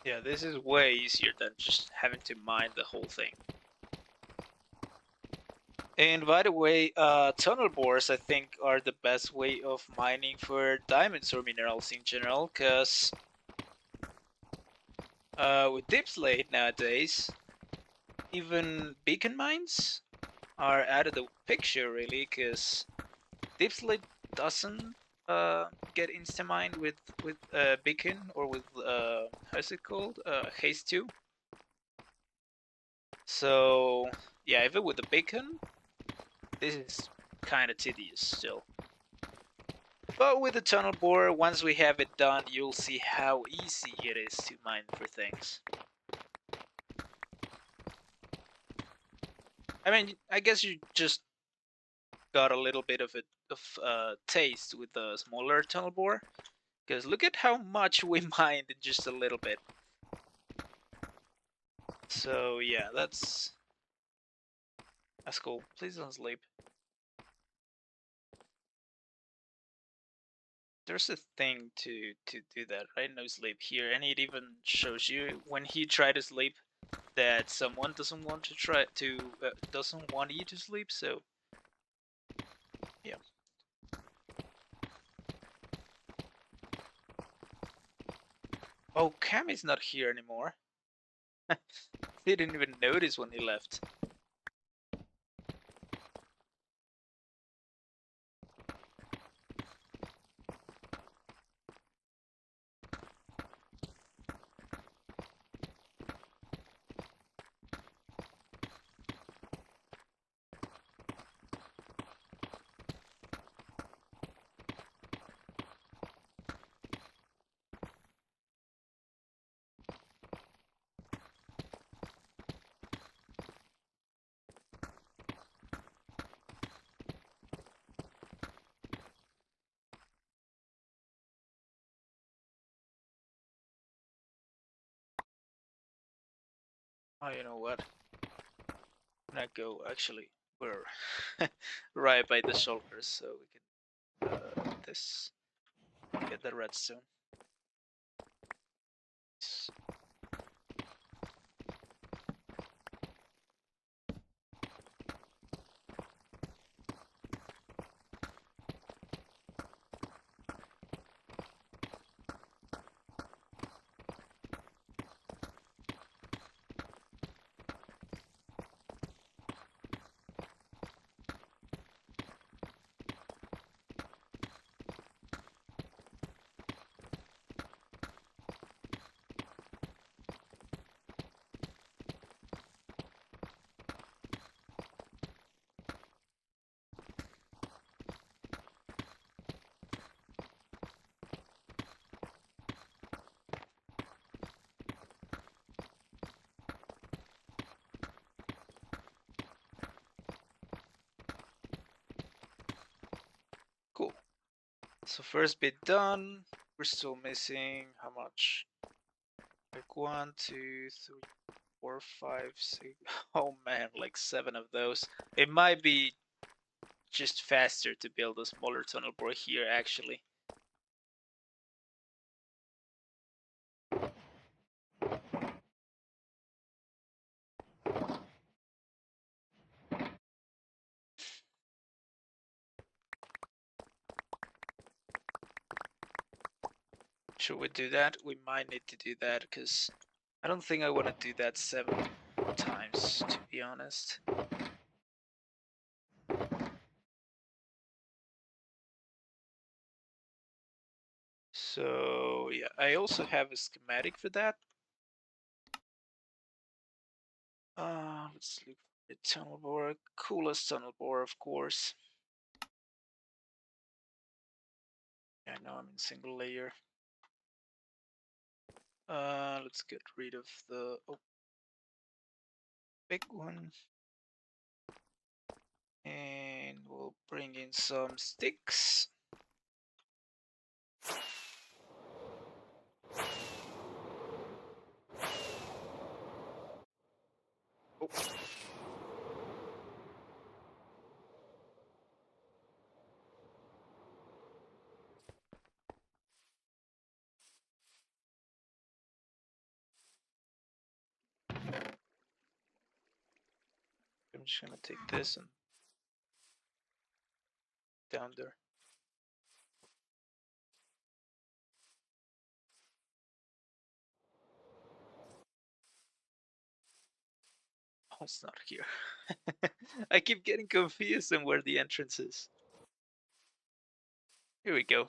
Yeah, this is way easier than just having to mine the whole thing. And by the way, tunnel bores I think are the best way of mining for diamonds or minerals in general, because with Deepslate nowadays, even beacon mines are out of the picture really, because Deepslate doesn't get insta-mined with beacon or with how's it called, haste 2. So yeah, even with the beacon, this is kind of tedious still. But with the tunnel borer, once we have it done, you'll see how easy it is to mine for things. I mean, I guess you just got a little bit of taste with the smaller tunnel borer, because look at how much we mined in just a little bit. So yeah, that's cool. Please don't sleep. There's a thing to do that, right? No sleep here, and it even shows you when he tried to sleep that someone doesn't want doesn't want you to sleep. So yeah. Oh, Cammy's not here anymore. Didn't even notice when he left. Oh, you know what? I'm gonna go. Actually, we're right by the shoulders, so we can this get the redstone. Cool. So first bit done. We're still missing how much? Like 1, 2, 3, 4, 5, 6. Oh man, like 7 of those. It might be just faster to build a smaller tunnel bore here, actually. Should we do that? We might need to do that, because I don't think I want to do that 7 times, to be honest. So yeah, I also have a schematic for that. Let's look for the tunnel bore. Coolest tunnel bore, of course. Yeah, I know I'm in single layer. Let's get rid of the big one. And we'll bring in some sticks. Oh. I'm just gonna take this and down there. Oh, it's not here. I keep getting confused on where the entrance is. Here we go.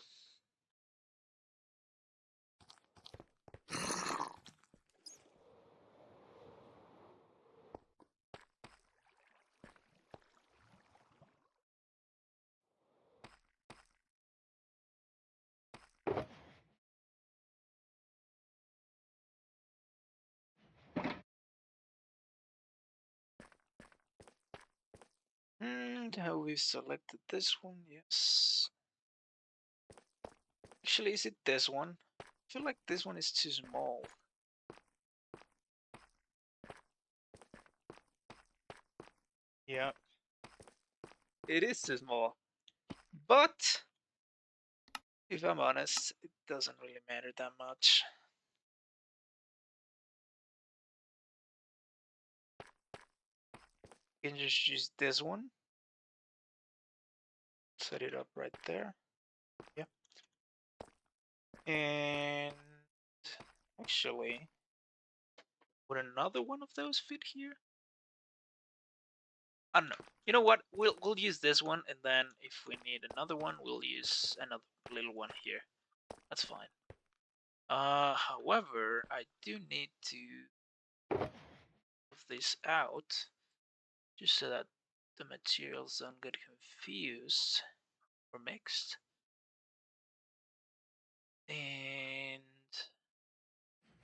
And how we selected this one, yes. Actually, is it this one? I feel like this one is too small. Yeah. It is too small. But, if I'm honest, it doesn't really matter that much. You can just use this one. Set it up right there. Yeah. And actually, would another one of those fit here? I don't know. You know what? We'll use this one, and then if we need another one, we'll use another little one here. That's fine. However, I do need to move this out just so that the materials don't get confused or mixed. And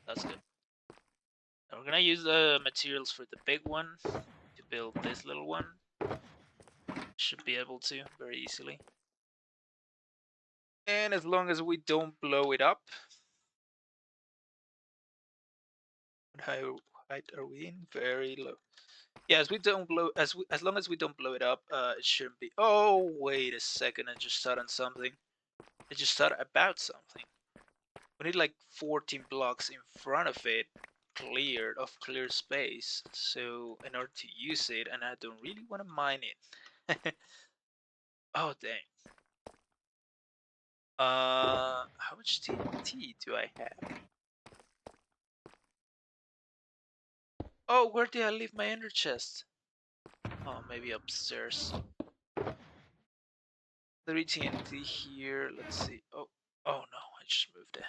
that's good. Now we're gonna use the materials for the big one to build this little one. Should be able to very easily. And as long as we don't blow it up. How height are we in? Very low. Yeah, as long as we don't blow it up, it shouldn't be. Oh, wait a second! I just thought on something. I just thought about something. We need like 14 blocks in front of it, clear space. So in order to use it, and I don't really want to mine it. Oh dang. How much TNT do I have? Oh, where did I leave my ender chest? Oh, maybe upstairs. 3 TNT here. Let's see. Oh no, I just moved it.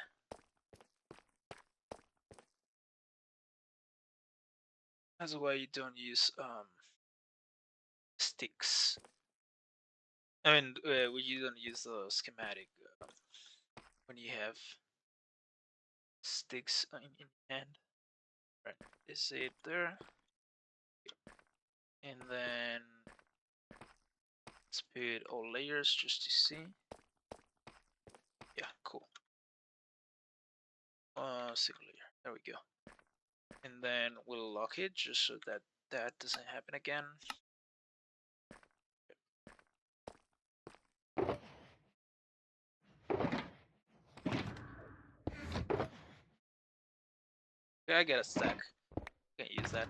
That's why you don't use sticks. I mean, you don't use the schematic when you have sticks in hand. Right, is it there? And then let's put all layers just to see. Yeah, cool. Single layer. There we go. And then we'll lock it just so that that doesn't happen again. Yeah, I got a stack. Can't use that.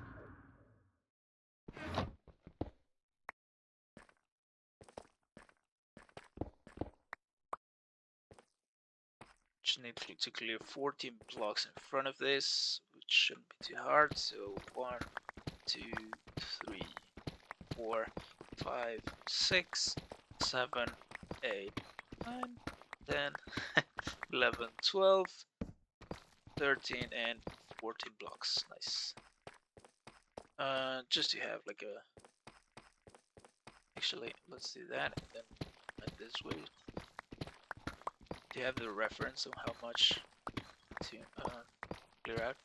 Just need to clear 14 blocks in front of this, which shouldn't be too hard. So 1, 2, 3, 4, 5, 6, 7, 8, 9, 10, 11, 12, 13, and 14 blocks. Nice. Just to have like a. Actually, let's do that, and then like this way. Do you have the reference of how much to clear out?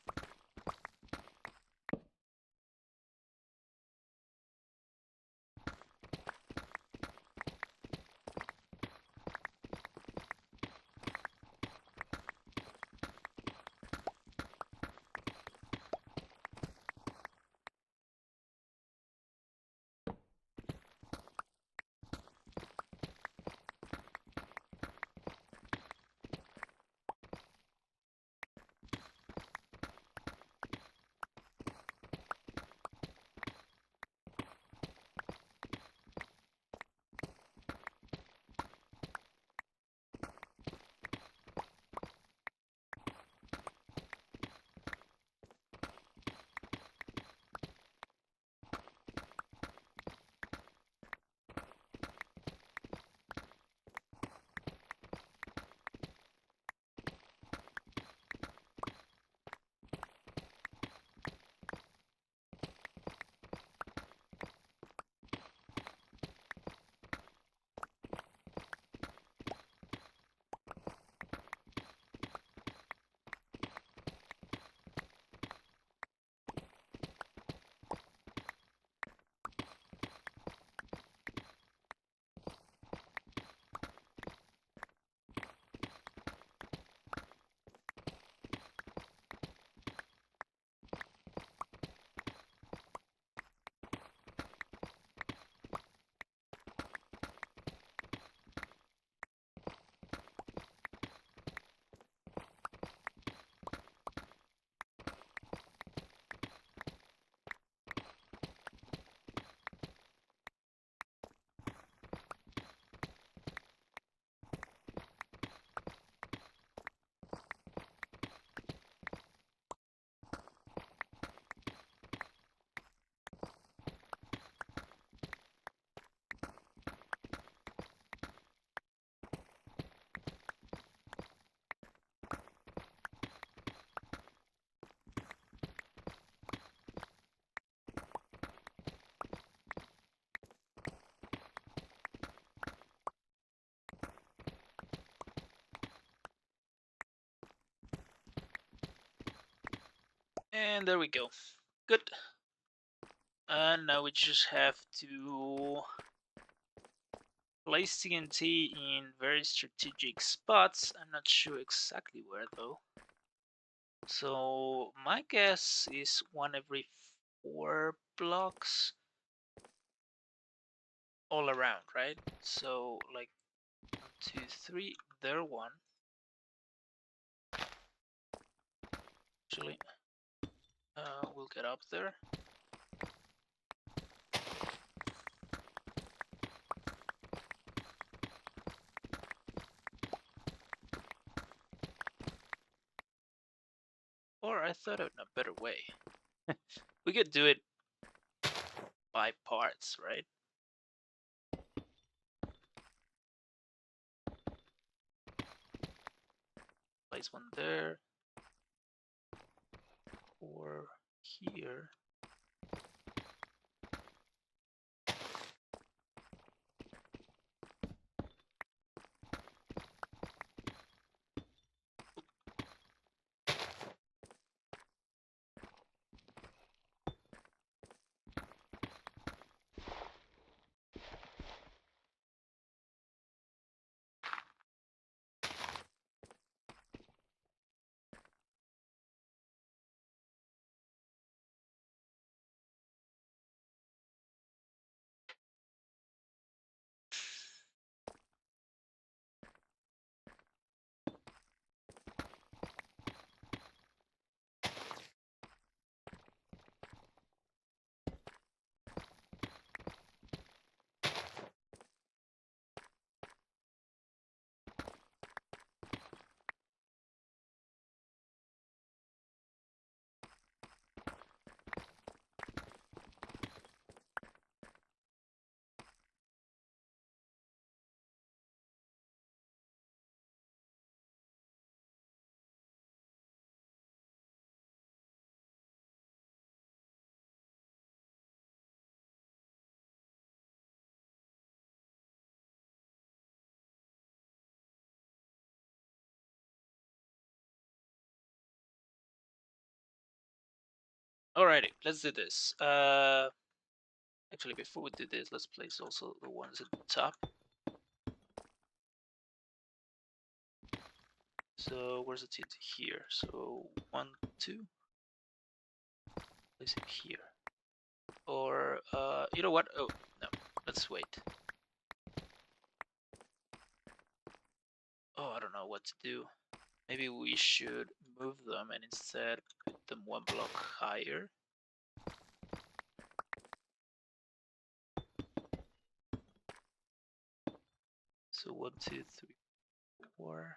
And there we go. Good. And now we just have to place TNT in very strategic spots. I'm not sure exactly where though. So my guess is 1 every 4 blocks all around, right? So like 1, 2, 3, there 1. Actually, we'll get up there. Or I thought of a better way. We could do it by parts, right? Place 1 there. Or here. Alrighty, let's do this. Actually, before we do this, let's place also the ones at the top. So where's the TNT? Here. So 1, 2. Place it here. Or you know what? Oh no, let's wait. Oh, I don't know what to do. Maybe we should move them and instead put them 1 block higher. So 1, 2, 3, 4.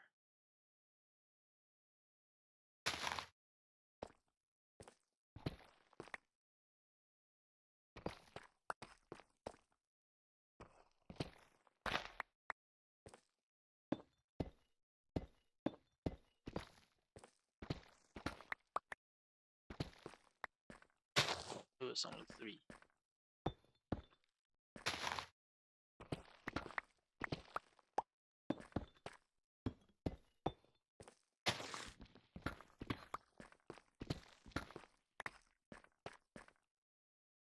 It was only 3.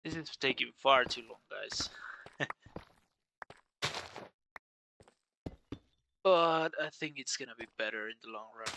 This is taking far too long, guys. But I think it's gonna be better in the long run.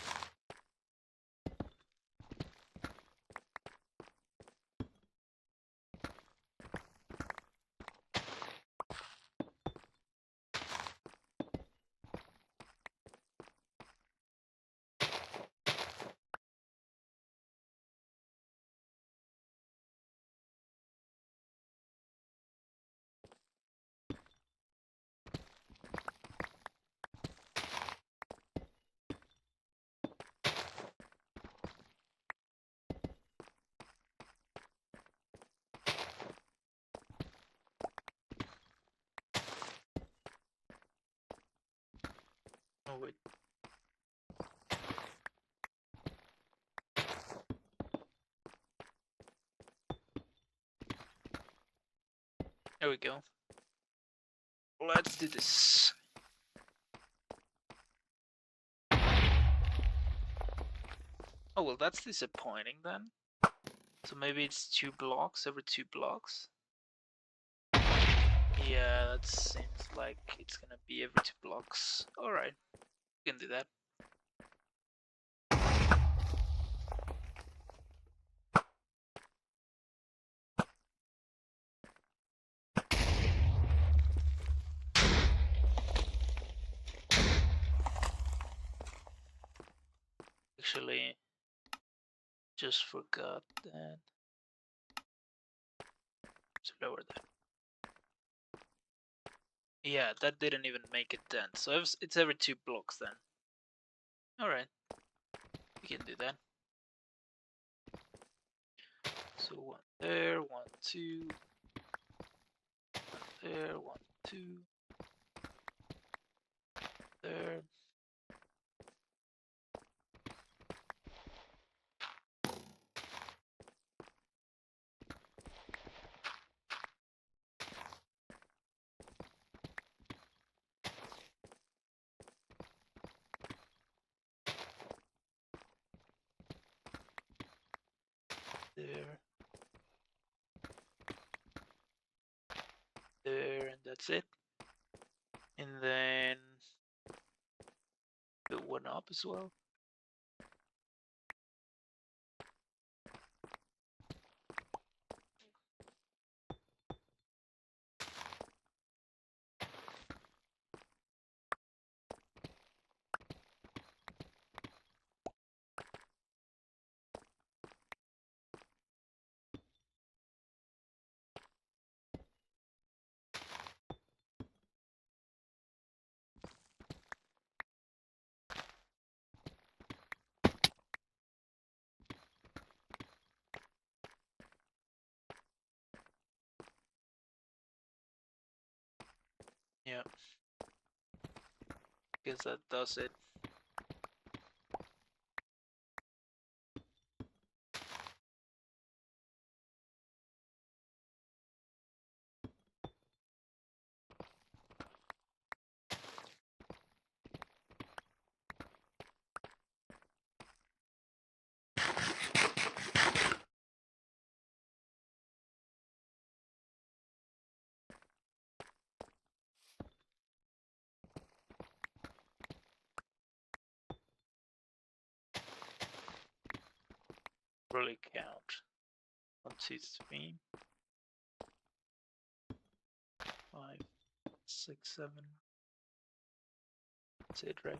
Oh wait. There we go. Let's do this. Oh well, that's disappointing then. So maybe it's 2 blocks, every 2 blocks. Yeah, that seems like it's gonna be every 2 blocks. Alright, we can do that. Actually, just forgot that. So lower that. Yeah, that didn't even make it then. So it's every 2 blocks then. Alright, we can do that. So 1 there, 1, 2. 1 there, 1, 2. There. There. There, and that's it. And then put 1 up as well. Yeah. Guess that does it. Really count. 1, 2, 3, 5, 6, 7. That's it, right?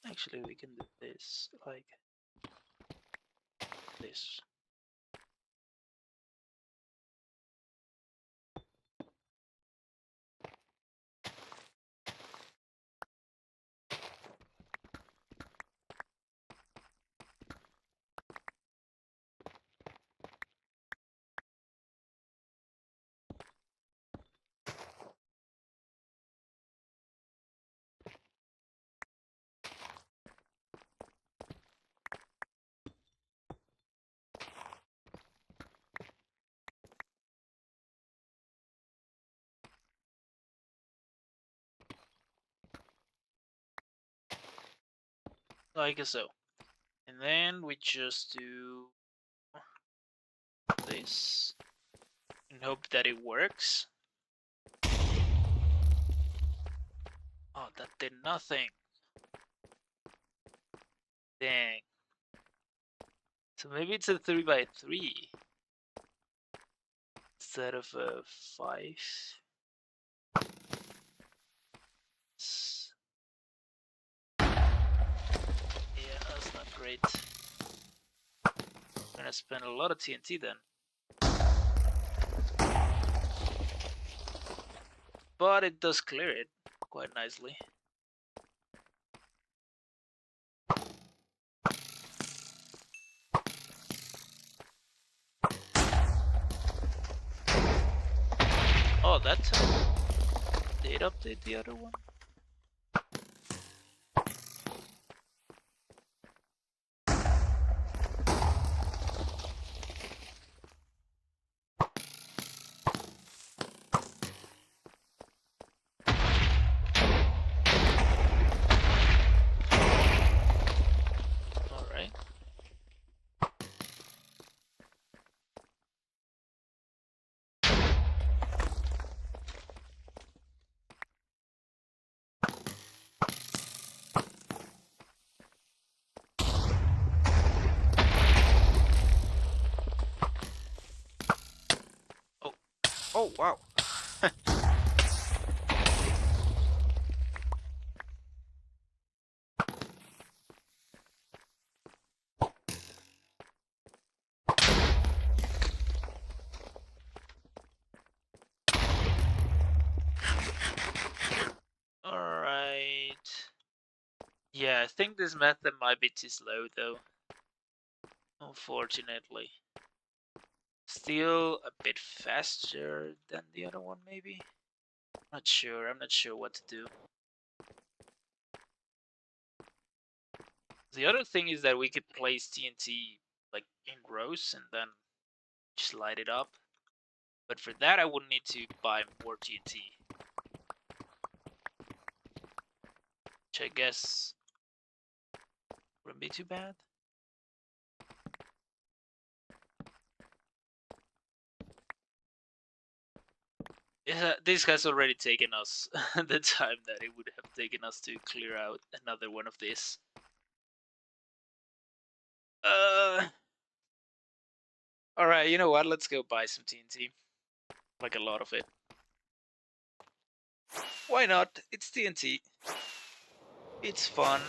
Actually, we can do this like this. Like so. And then we just do this. and hope that it works. Oh, that did nothing. Dang. So maybe it's a 3x3 instead of a 5. Yeah, that's not great. I'm gonna spend a lot of TNT then. But it does clear it quite nicely. Oh, that did update the other one. Alright. Oh, wow. Alright. Yeah, I think this method might be too slow though. Unfortunately. Still a bit faster than the other one, maybe? Not sure, I'm not sure what to do. The other thing is that we could place TNT like in rows and then just light it up. But for that I would need to buy more TNT. Which I guess wouldn't be too bad. Yeah, this has already taken us the time that it would have taken us to clear out another one of these. Alright, you know what? Let's go buy some TNT. Like a lot of it. Why not? It's TNT. It's fun.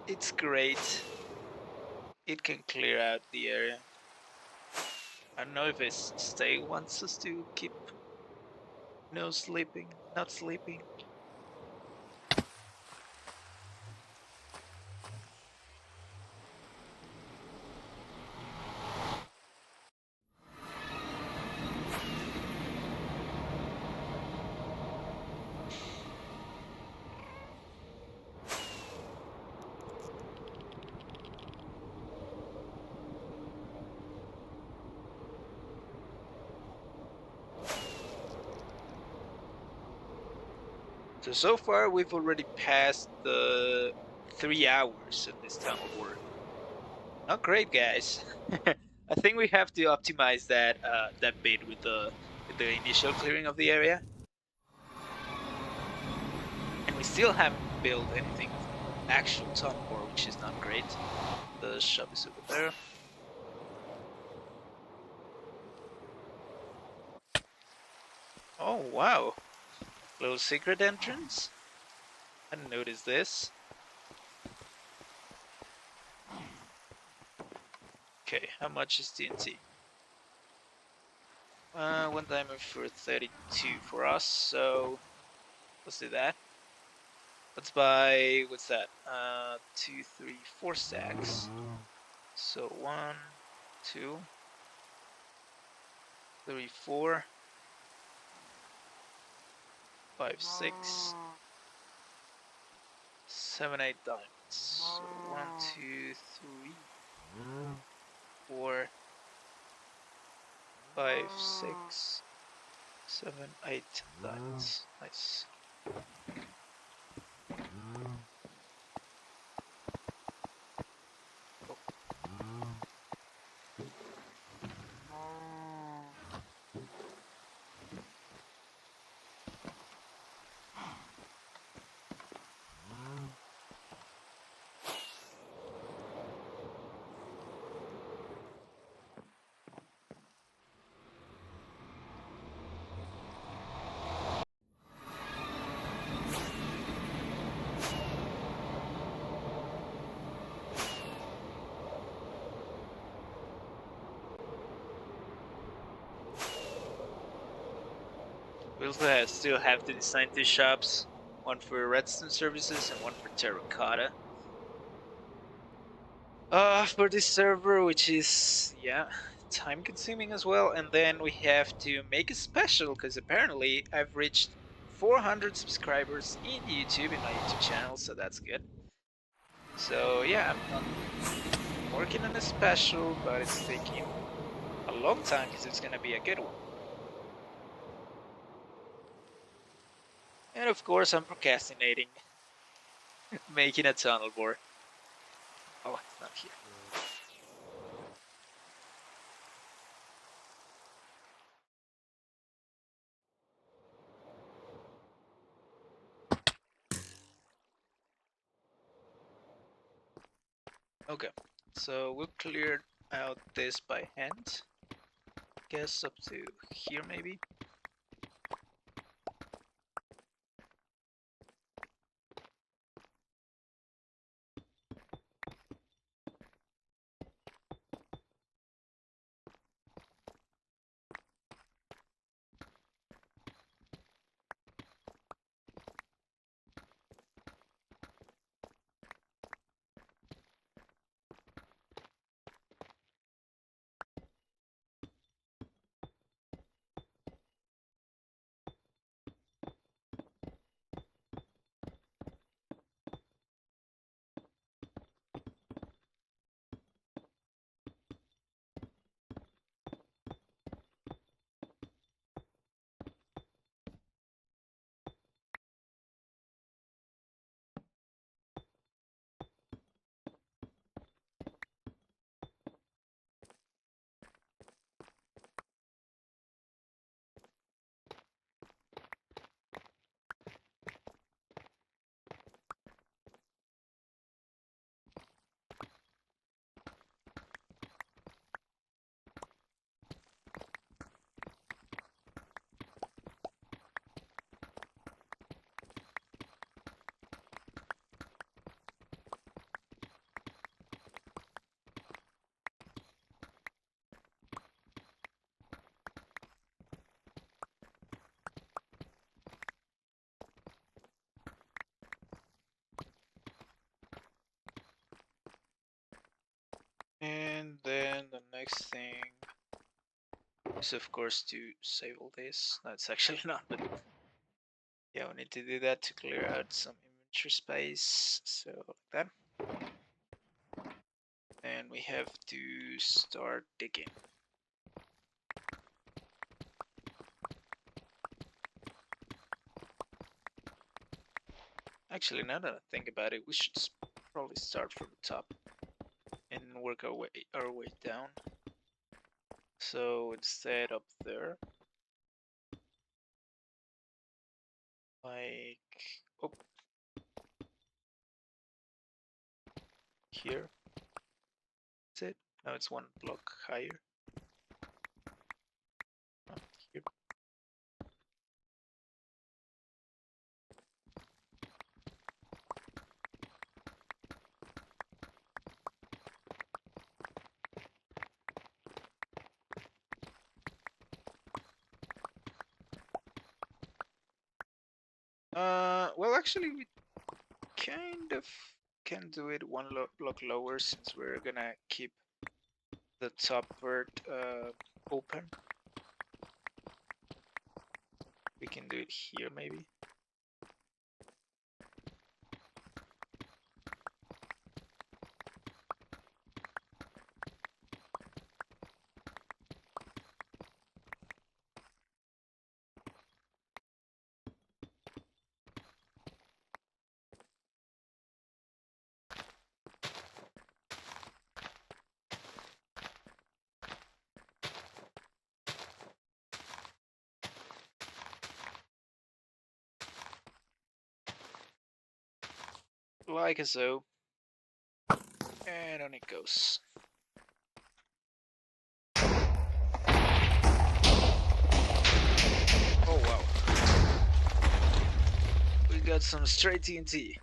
It's great. It can clear out the area. I don't know if his stay wants us to keep not sleeping. So far we've already passed the 3 hours of this tunnel war. Not great, guys. I think we have to optimize that that bit with the initial clearing of the area. And we still haven't built anything of actual tunnel war, which is not great. The shop is over there. Oh wow, little secret entrance. I didn't notice this. Okay, how much is TNT? 1 diamond for 32 for us, so let's do that. Let's buy, what's that? 2, 3, 4 stacks. So 1, 2, 3, 4, 5, 6, 7, 8 diamonds. So 1, 2, 3, 4, 5, 6, 7, 8 diamonds. Nice. We also still have to design 2 shops, one for redstone services and one for terracotta. For this server, which is, yeah, time consuming as well. And then we have to make a special, because apparently I've reached 400 subscribers in YouTube, in my YouTube channel, so that's good. So yeah, I'm working on a special, but it's taking a long time because it's gonna be a good one. And of course, I'm procrastinating making a tunnel bore. Oh, it's not here. Okay, so we'll clear out this by hand. Guess up to here maybe. And then the next thing is of course to save all this. No, it's actually not, but yeah, we need to do that to clear out some inventory space. So like that. And we have to start digging. Actually, now that I think about it, we should probably start from the top and work our way down. So instead up there, like, oh, here. That's it. Now it's one block higher. Here. Well, actually, we kind of can do it one block lower since we're gonna keep the top part open. We can do it here maybe. Like so. And on it goes. Oh wow. We got some straight TNT.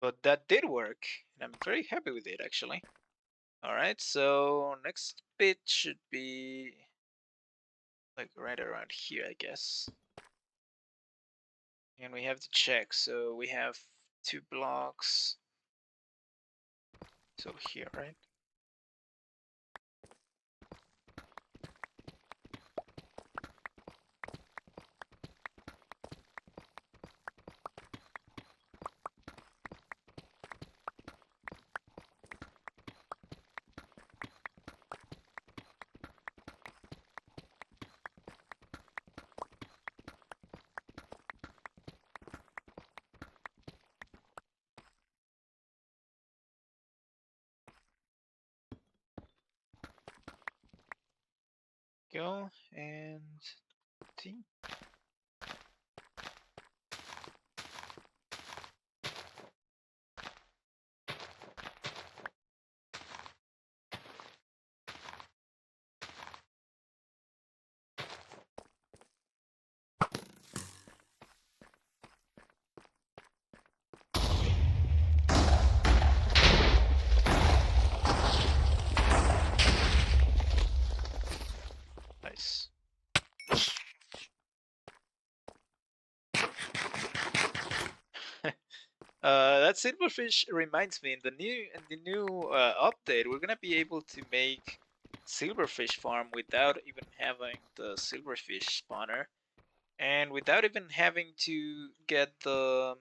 But that did work, and I'm very happy with it actually. Alright, so next bit should be like right around here, I guess. And we have to check, so we have 2 blocks. So here, right? Go and T. Nice. That silverfish reminds me, in the new update, we're gonna be able to make silverfish farm without even having the silverfish spawner, and without even having to get the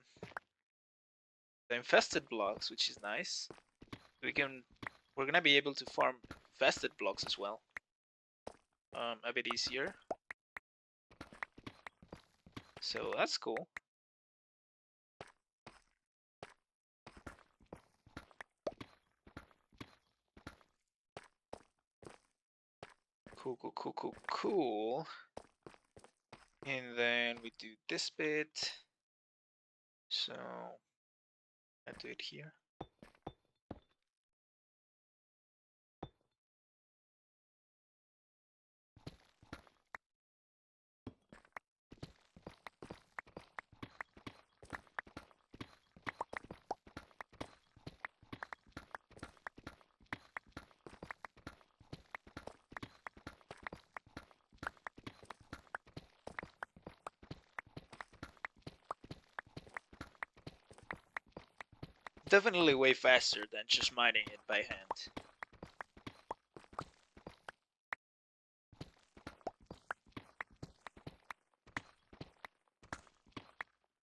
infested blocks, which is nice. We're gonna be able to farm infested blocks as well. A bit easier. So that's cool. Cool. And then we do this bit. So I do it here. Definitely way faster than just mining it by hand.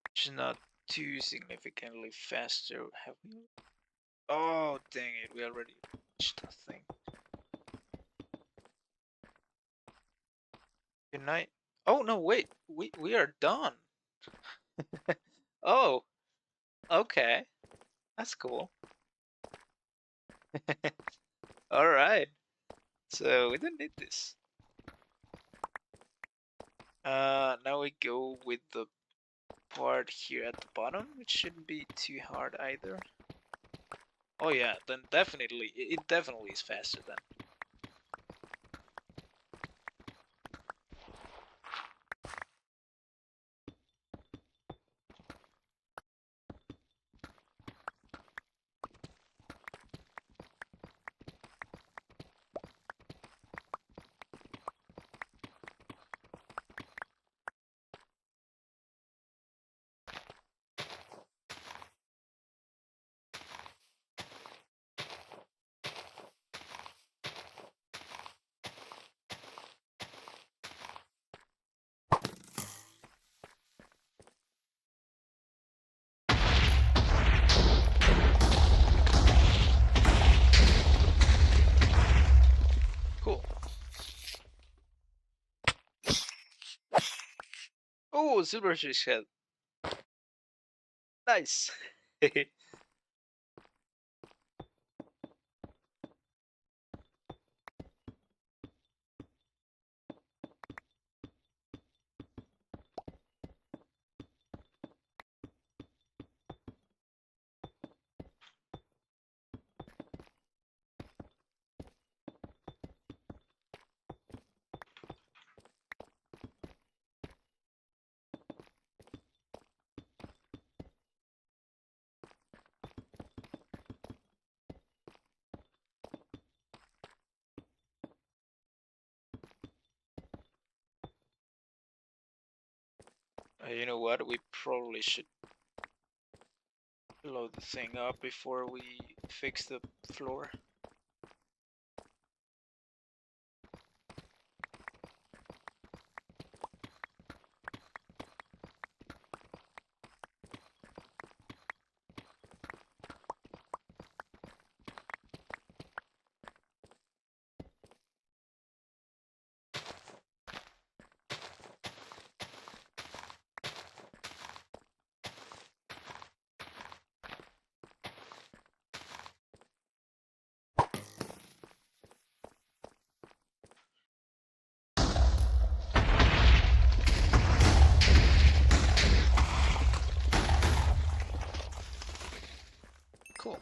Which is not too significantly faster. Have we? Oh, dang it, we already reached the thing. Good night. Oh, no, wait, we are done. Oh, okay. That's cool. Alright. So we don't need this. Now we go with the part here at the bottom, which shouldn't be too hard either. Oh yeah, then definitely, it definitely is faster then. Cool. Oh, silverfish head. Nice. You know what? We probably should load the thing up before we fix the floor. Cool.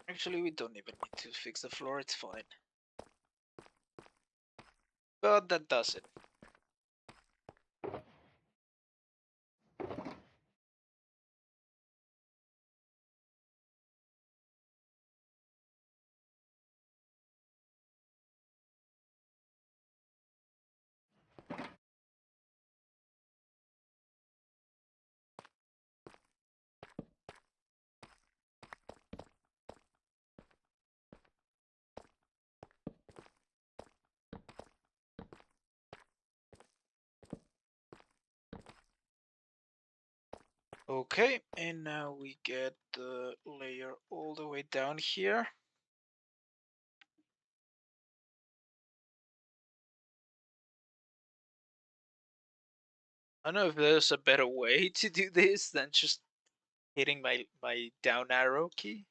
Actually, we don't even need to fix the floor, it's fine. But that does it. Okay, and now we get the layer all the way down here. I don't know if there's a better way to do this than just hitting my down arrow key.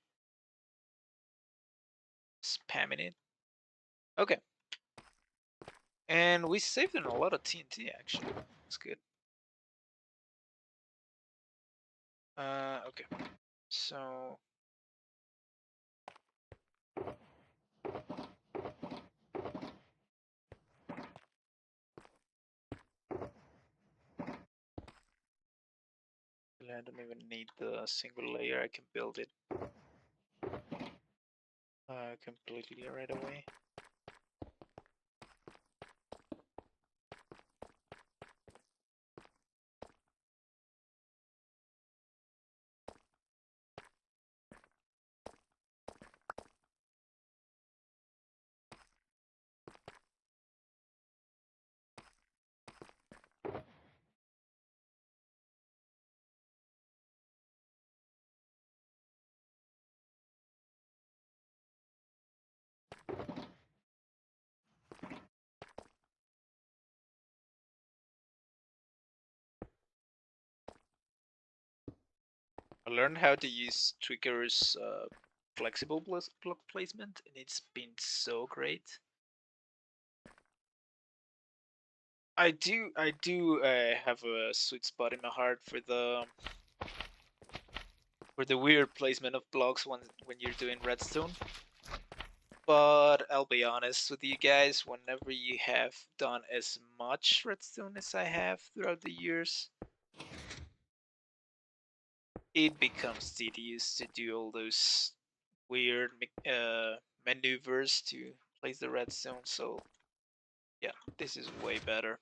Spamming it. Okay. And we saved in a lot of TNT actually. That's good. Okay. So I don't even need the single layer, I can build it completely right away. I learned how to use Trigger's flexible block placement, and it's been so great. I do have a sweet spot in my heart for the weird placement of blocks when you're doing redstone. But I'll be honest with you guys, whenever you have done as much redstone as I have throughout the years, it becomes tedious to do all those weird maneuvers to place the redstone. So yeah, this is way better.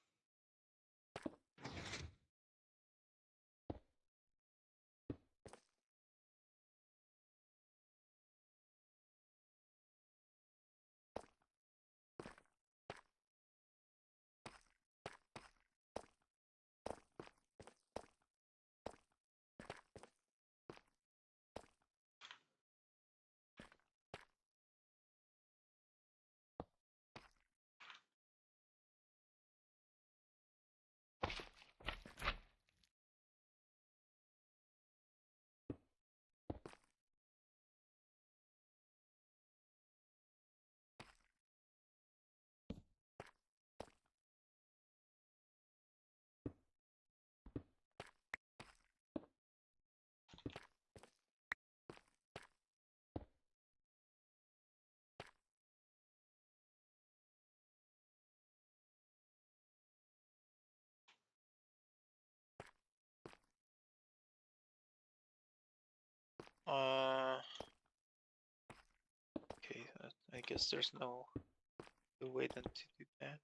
I guess there's no way than to do that.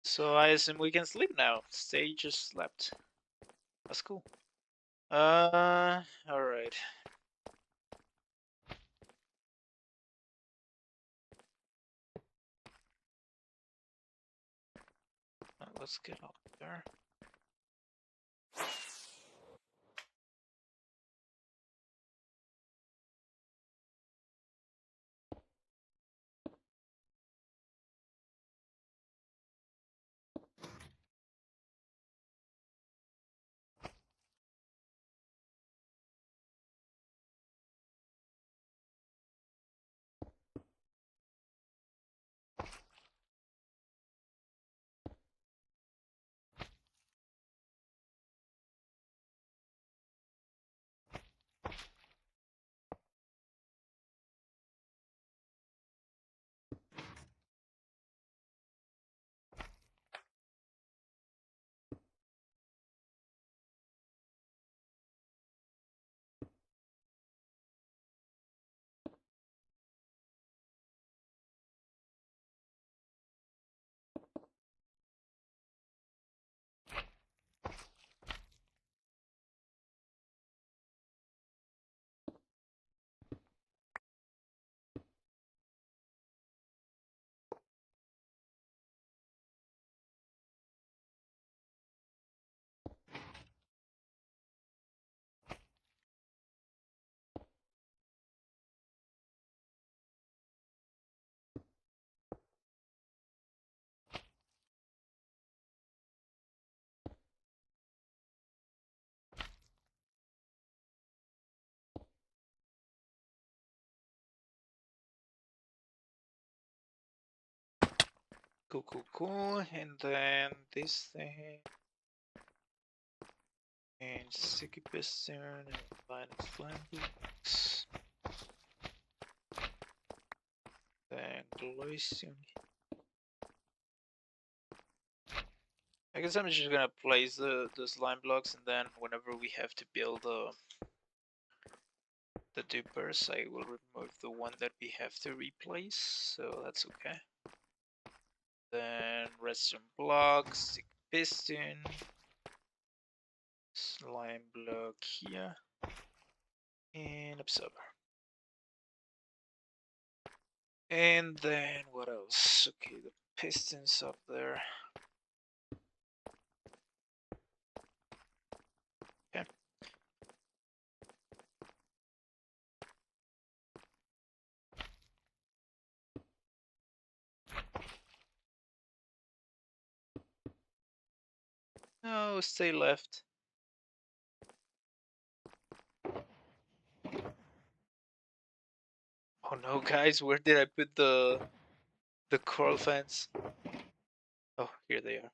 So I assume we can sleep now. Stay just slept. That's cool. Alright. Let's get up there. Cool. And then this thing. And sticky piston and minus line blocks. Then glowstone. I guess I'm just gonna place the slime blocks, and then whenever we have to build the dupers, I will remove the one that we have to replace, so that's okay. Then redstone blocks, stick piston, slime block here, and absorber. And then what else? Okay, the pistons up there. Okay. No, stay left. Oh no, guys, where did I put the coral fence? Oh, here they are.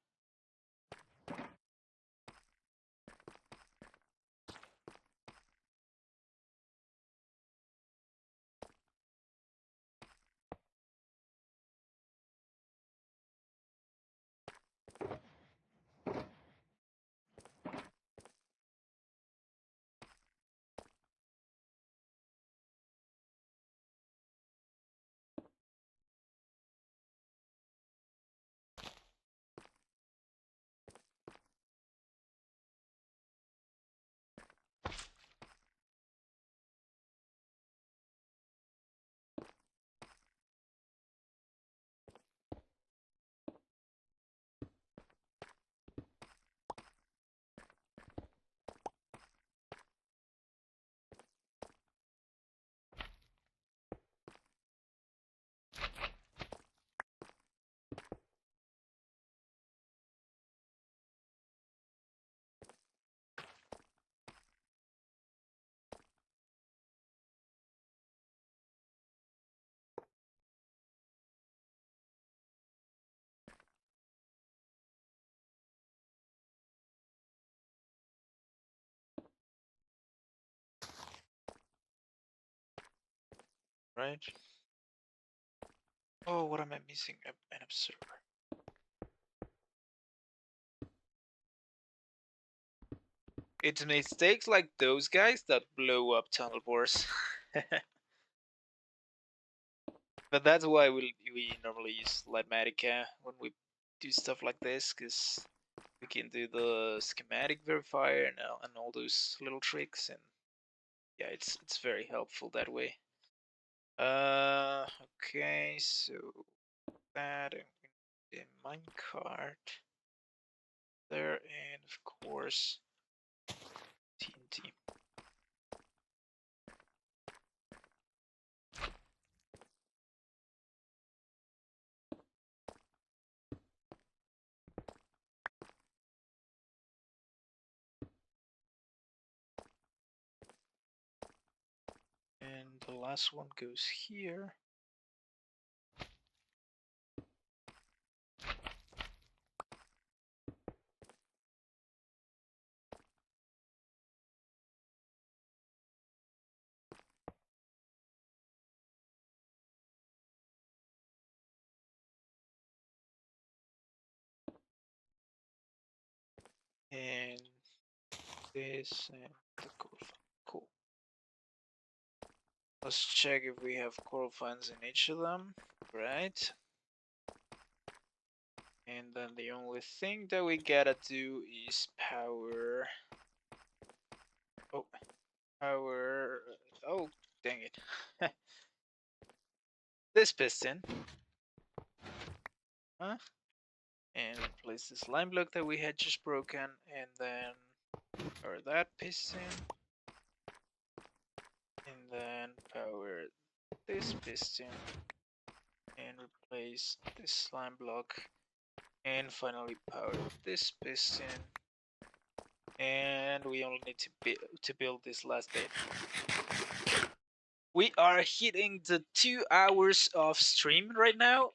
Right? Oh, what am I missing? An observer. It's mistakes like those guys that blow up tunnel bores. But that's why we normally use Lightmatica when we do stuff like this, because we can do the schematic verifier and all those little tricks, and yeah, it's very helpful that way. Okay, so that and the minecart there, and of course TNT. And the last one goes here. And this and the coral fan. Cool. Let's check if we have coral fans in each of them. Right. And then the only thing that we gotta do is power. Oh, power. Oh, dang it. This piston. Huh? And replace the slime block that we had just broken, and then power that piston. And then power this piston. And replace this slime block. And finally power this piston. And we only need to build this last bit. We are hitting the 2 hours of stream right now,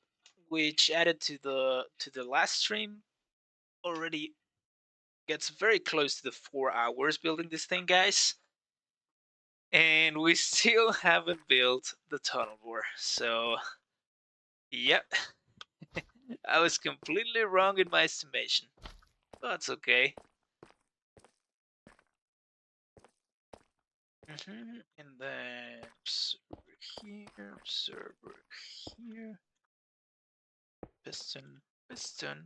which added to the last stream already gets very close to the 4 hours building this thing, guys. And we still haven't built the tunnel bore. So, yep. I was completely wrong in my estimation. That's okay. And then observer here, piston, piston.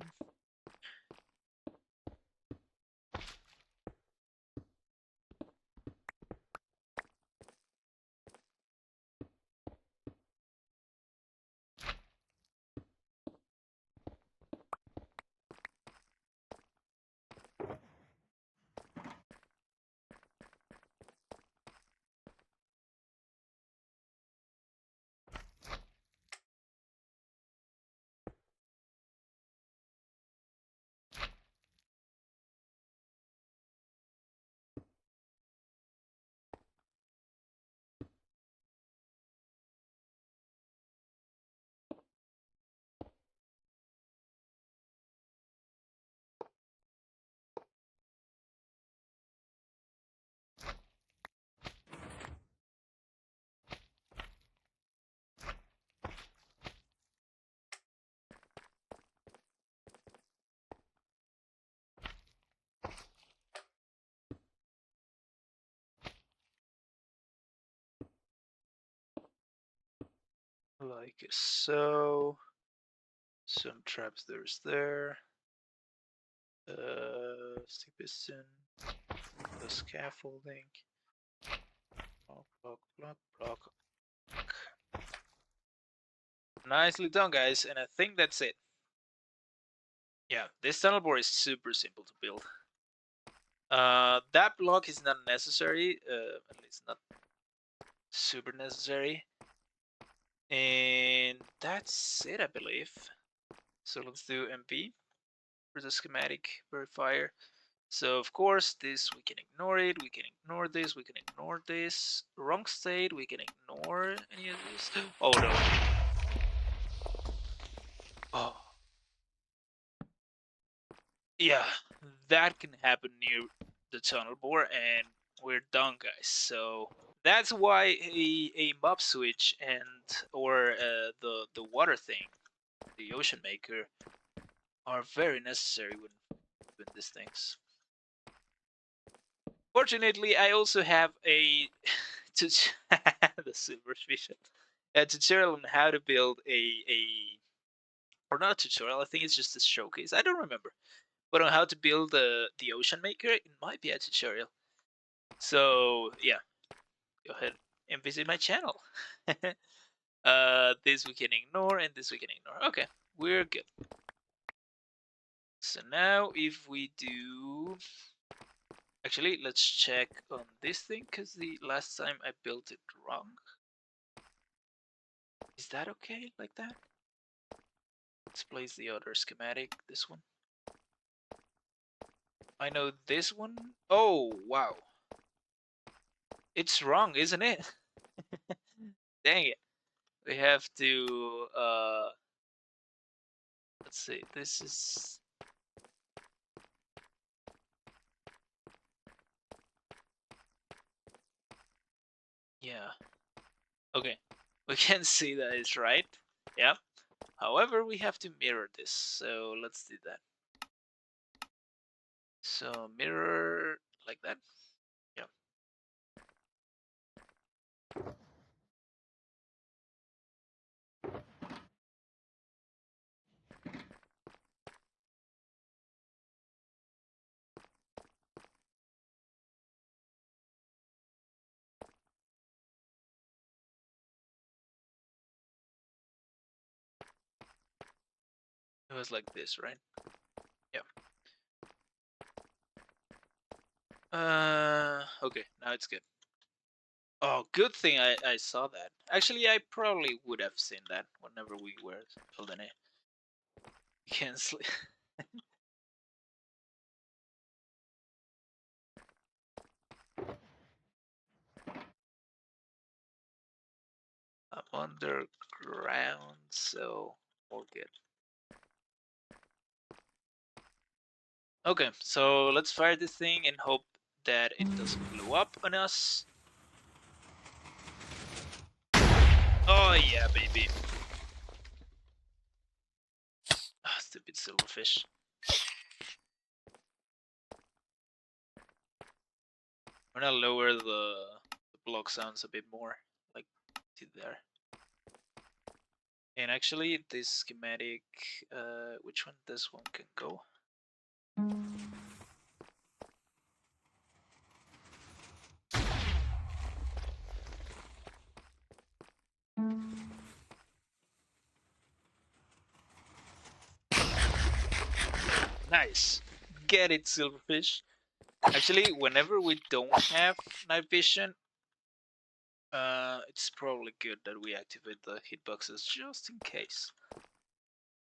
like so. Some traps there. Stick piston. The scaffolding. Block, block, block, block. Nicely done, guys, and I think that's it. Yeah, this tunnel bore is super simple to build. That block is not necessary, at least not super necessary. And that's it, I believe. So let's do MP for the schematic verifier. So of course, this we can ignore it, we can ignore this, we can ignore this. Wrong state, we can ignore any of this. Oh no. Oh. Yeah, that can happen near the tunnel bore and we're done, guys. So that's why a mob switch and or the water thing, the ocean maker, are very necessary when these things. Fortunately, I also have a the silverfish, a tutorial on how to build or not a tutorial. I think it's just a showcase. I don't remember, but on how to build the ocean maker. It might be a tutorial. So yeah, go ahead and visit my channel. This we can ignore, and this we can ignore. Okay, we're good. So now if we do... Actually, let's check on this thing, because the last time I built it wrong. Is that okay, like that? Let's place the other schematic, this one. I know this one. Oh, wow. It's wrong, isn't it? Dang it. We have to, let's see, this is... Yeah. Okay. We can see that it's right. Yeah. However, we have to mirror this, so let's do that. So mirror like that. Yeah. It was like this, right? Yeah. Okay, now it's good. Oh, good thing I saw that. Actually, I probably would have seen that whenever we were building it. Can't sleep. I'm underground, so all good. Okay, so let's fire this thing and hope that it doesn't blow up on us. Oh yeah, baby. Ah, stupid silverfish. I'm gonna lower the block sounds a bit more, like to there. And actually, this schematic, which one? This one can go. Nice. Get it, silverfish. Actually, whenever we don't have night vision, it's probably good that we activate the hitboxes just in case.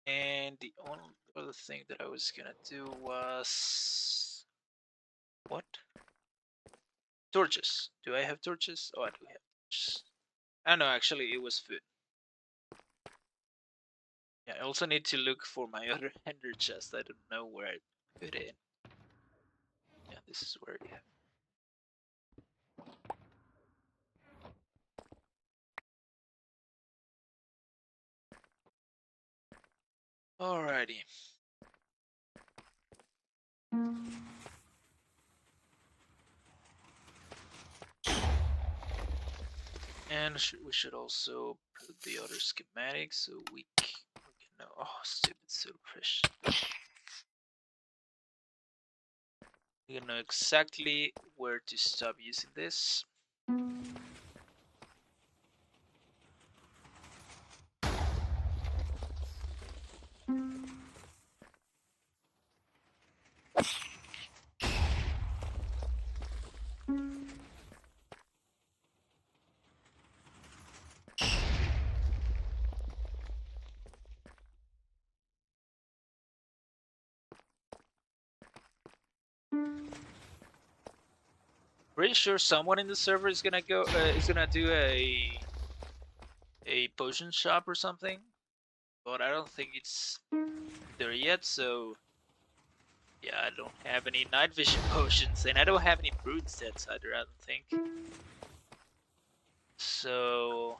And the only other thing that I was gonna do was... What? Torches. Do I have torches? Oh, I do have torches. Oh no, actually it was food. Yeah, I also need to look for my other ender chest. I don't know where I put it. Yeah, this is where I have. Alrighty. And we should also put the other schematic so we can know. Oh, stupid silverfish. We can know exactly where to stop using this. Pretty sure someone in the server is gonna do a potion shop or something, but I don't think it's there yet. So yeah, I don't have any night vision potions, and I don't have any brood sets either. I don't think. So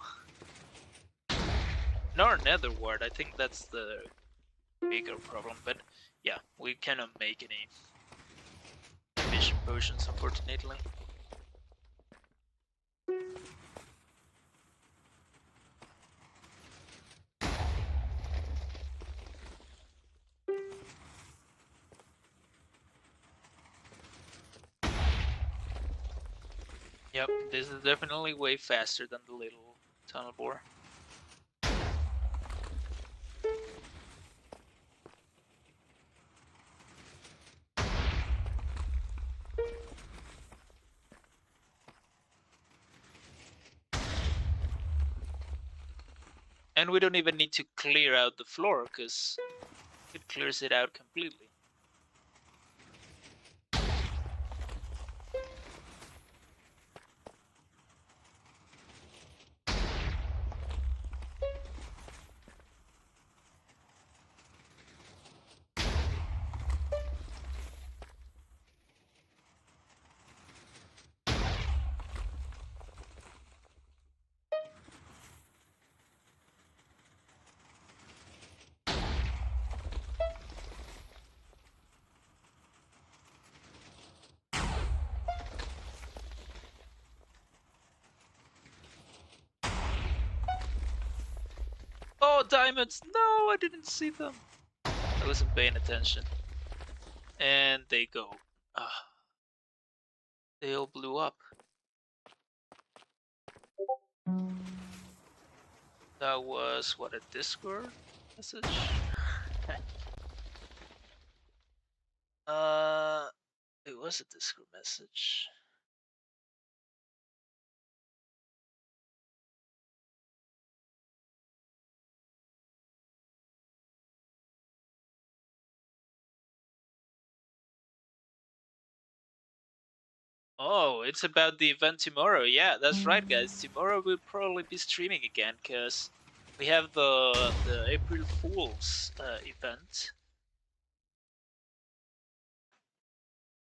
nor nether wart. I think that's the bigger problem. But yeah, we cannot make any vision potions, unfortunately. Yep, this is definitely way faster than the little tunnel bore. And we don't even need to clear out the floor, because it clears it out completely. Oh, diamonds! No, I didn't see them. I wasn't paying attention. And they go. They all blew up. That was, what, a Discord message? It was a Discord message. Oh, it's about the event tomorrow. Yeah, that's right, guys. Tomorrow we'll probably be streaming again, because we have the April Fool's event.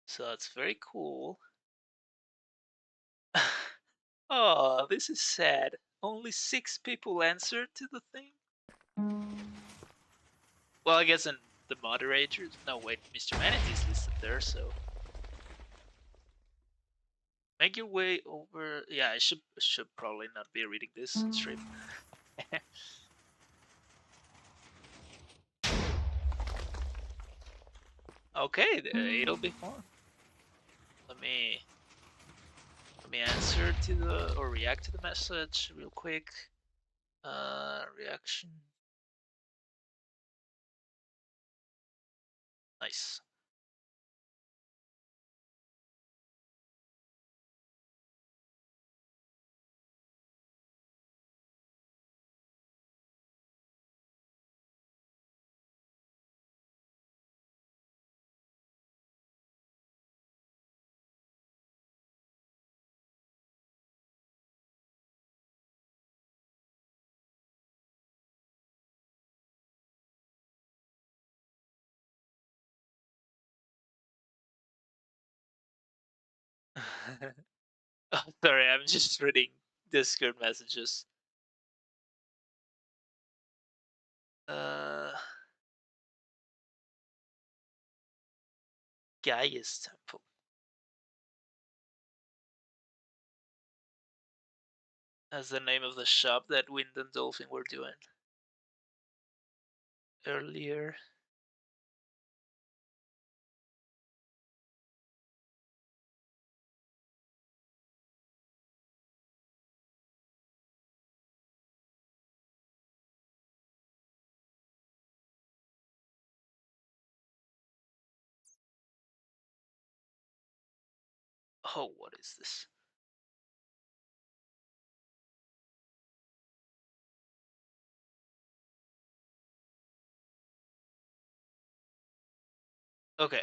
So that's very cool. Oh, this is sad. Only 6 people answered to the thing. Well, I guess in the moderators. No, wait, Mr. Manatee is listed there, so make your way over. Yeah, I should probably not be reading this in stream. Okay, it'll be fun. Let me answer to the, or react to the message real quick. Reaction. Nice. Oh, sorry, I'm just reading Discord messages. Gaia's Temple. That's the name of the shop that Wind and Dolphin were doing earlier. Oh, what is this? Okay.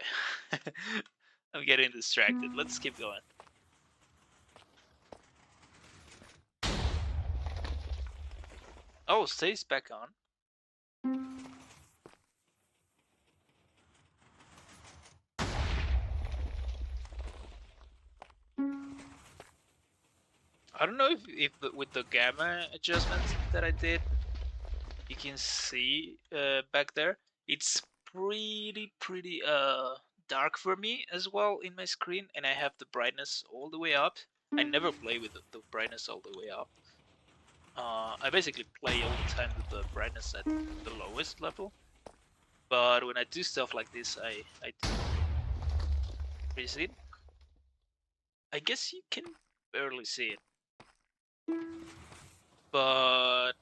I'm getting distracted. Let's keep going. Oh, stays back on. I don't know if with the gamma adjustments that I did, you can see back there, it's pretty dark for me as well in my screen, and I have the brightness all the way up. I never play with the brightness all the way up. I basically play all the time with the brightness at the lowest level. But when I do stuff like this, I do increase it. I guess you can barely see it, but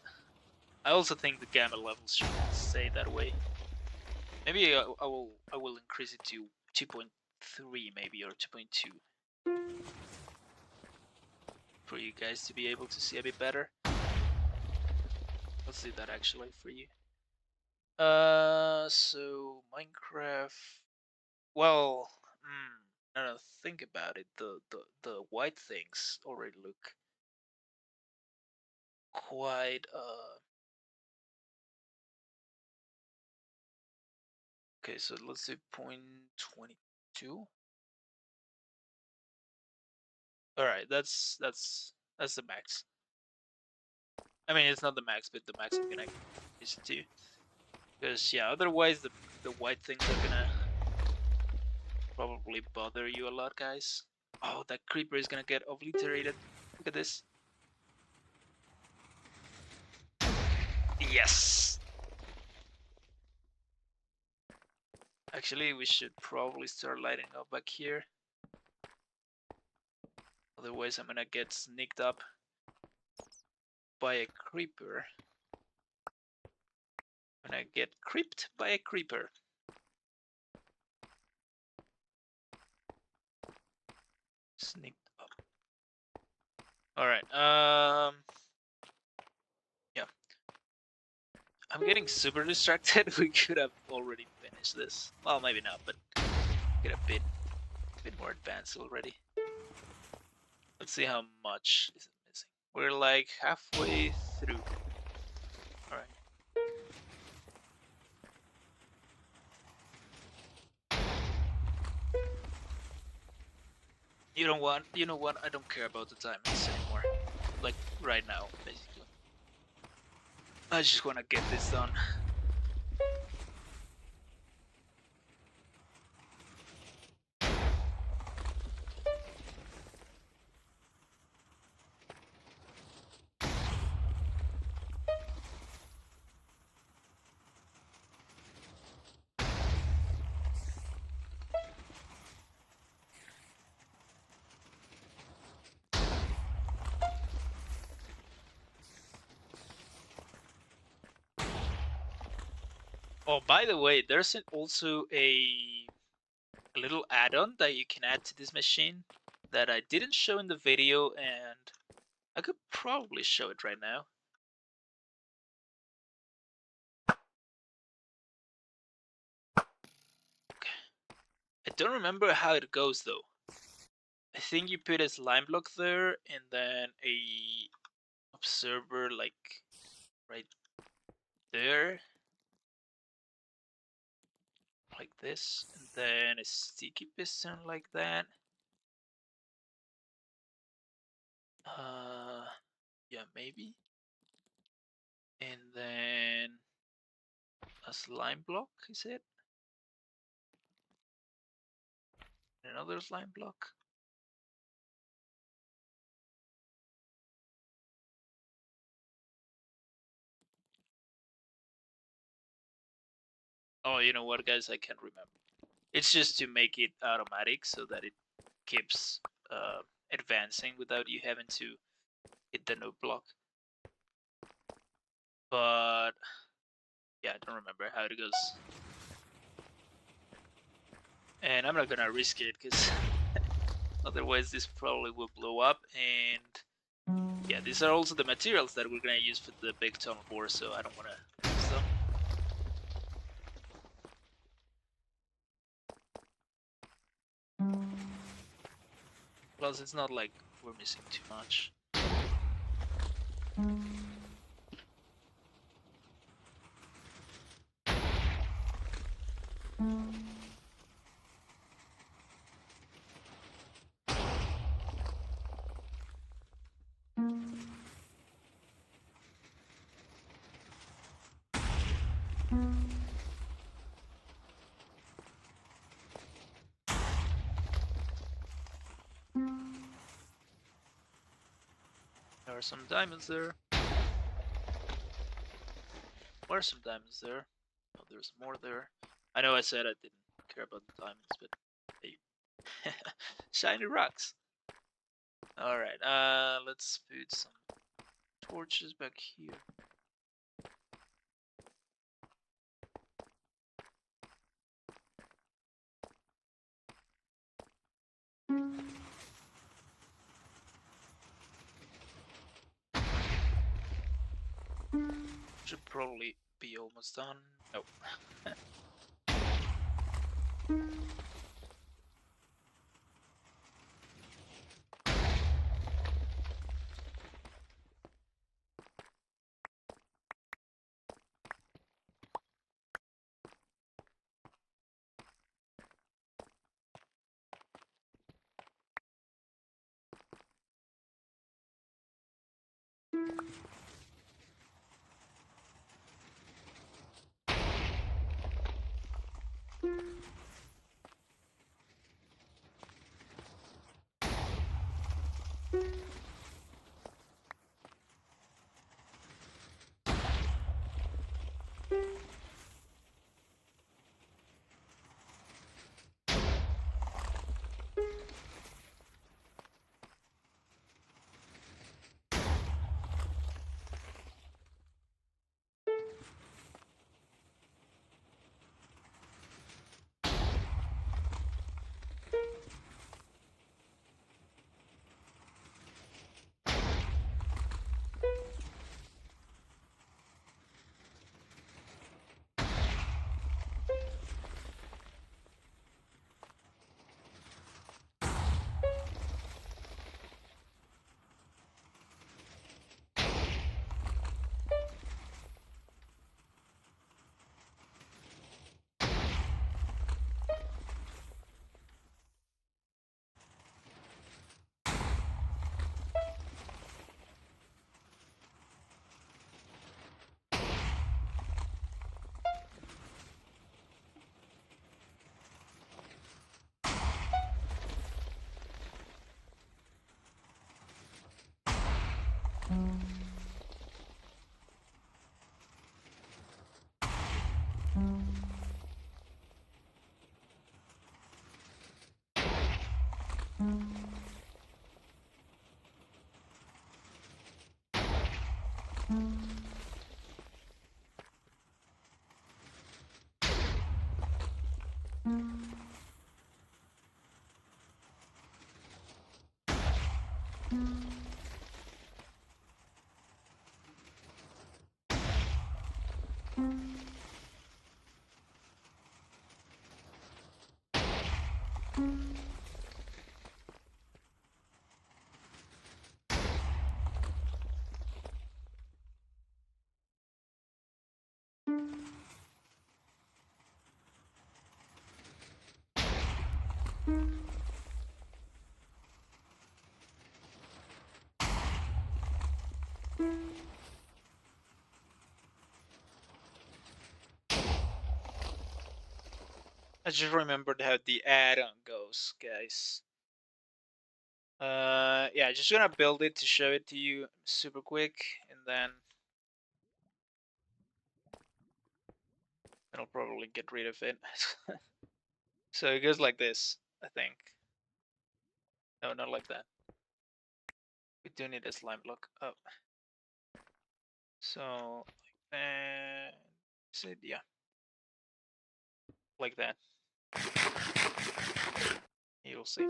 I also think the gamma levels should stay that way. Maybe I will increase it to 2.3 maybe, or 2.2 for you guys to be able to see a bit better. Let's do that actually for you. So Minecraft. Well, I don't know, think about it. The white things already look quite Okay, so let's say 0.22. All right, that's the max. I mean, it's not the max, but the max I'm gonna use it to. Because yeah, otherwise the white things are gonna probably bother you a lot, guys. Oh, that creeper is gonna get obliterated. Look at this. Yes. Actually, we should probably start lighting up back here. Otherwise, I'm gonna get sneaked up by a creeper. I'm gonna get creeped by a creeper. Sneaked up. Alright, yeah. I'm getting super distracted. We could have already finished this. Well, maybe not, but get a bit more advanced already. Let's see how much is it missing. We're like halfway through. Alright. You know what? I don't care about the timings anymore. Like right now, basically. I just wanna get this done. Oh, by the way, there's also a little add-on that you can add to this machine that I didn't show in the video, and I could probably show it right now. Okay. I don't remember how it goes though. I think you put a slime block there and then a observer like right there, like this, and then a sticky piston like that. Yeah, maybe. And then a slime block, is it? Another slime block. Oh, you know what, guys? I can't remember. It's just to make it automatic so that it keeps advancing without you having to hit the note block. But yeah, I don't remember how it goes. And I'm not gonna risk it because otherwise this probably will blow up. And yeah, these are also the materials that we're gonna use for the big tunnel bore, so I don't wanna use them. Plus, it's not like we're missing too much. There are some diamonds there. There are some diamonds there. Oh, there's more there. I know I said I didn't care about the diamonds, but hey. Shiny rocks. Alright, let's put some torches back here. Should probably be almost done. Nope. I just remembered how the add-on goes, guys. Yeah, just gonna build it to show it to you super quick, and then and I'll probably get rid of it. So it goes like this, I think. No, not like that. We do need a slime block. Oh. So, like that. Is it? Yeah. Like that. You'll see.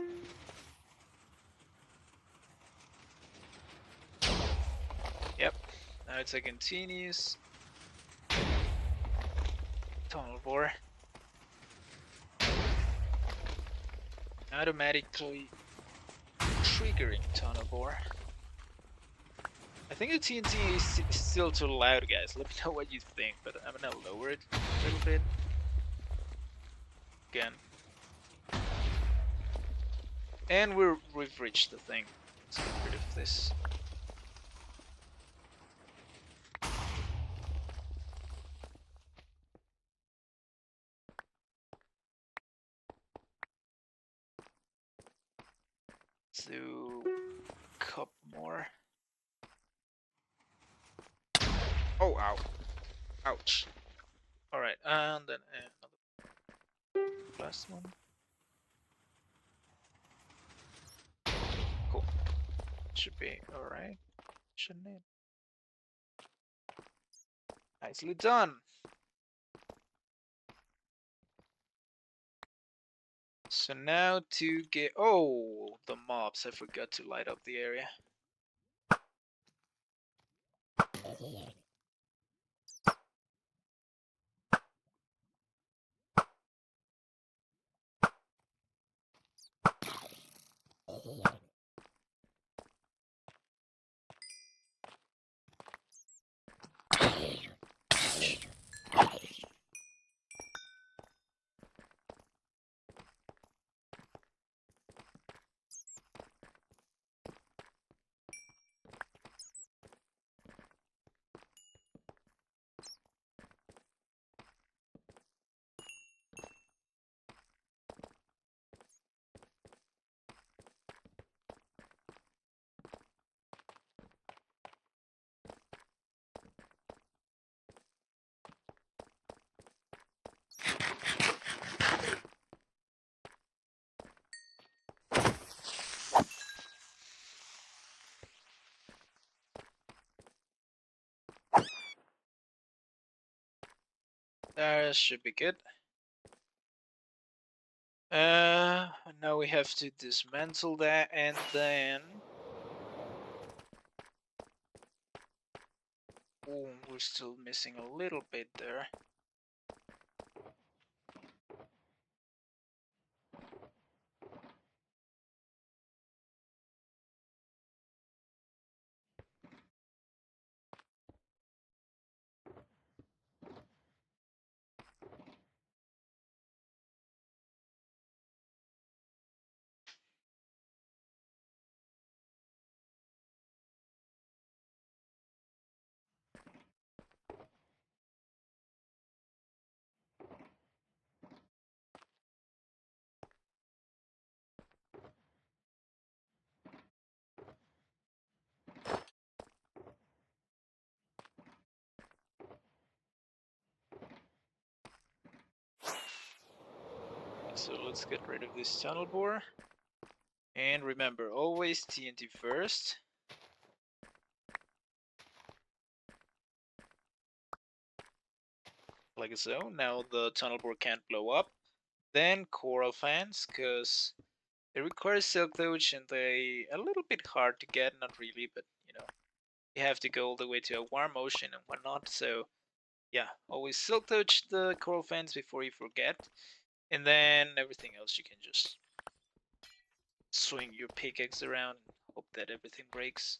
Yep. Now it's a continuous tunnel bore. Automatically triggering tunnel bore. I think the TNT is still too loud, guys. Let me know what you think, but I'm gonna lower it a little bit. Again. And we've reached the thing. Let's get rid of this. Let's do a couple more. Oh, ow. Ouch. Alright, and then another last one. Cool. Should be alright, shouldn't it? Nicely done. So now to get... Oh, the mobs. I forgot to light up the area. That should be good. Now we have to dismantle that and then... Oh, we're still missing a little bit there. So let's get rid of this tunnel bore. And remember, always TNT first. Like so. Now the tunnel bore can't blow up. Then coral fans, because they require silk touch and they a little bit hard to get, not really, but you know, you have to go all the way to a warm ocean and whatnot, so yeah, always silk touch the coral fans before you forget. And then everything else you can just swing your pickaxe around and hope that everything breaks.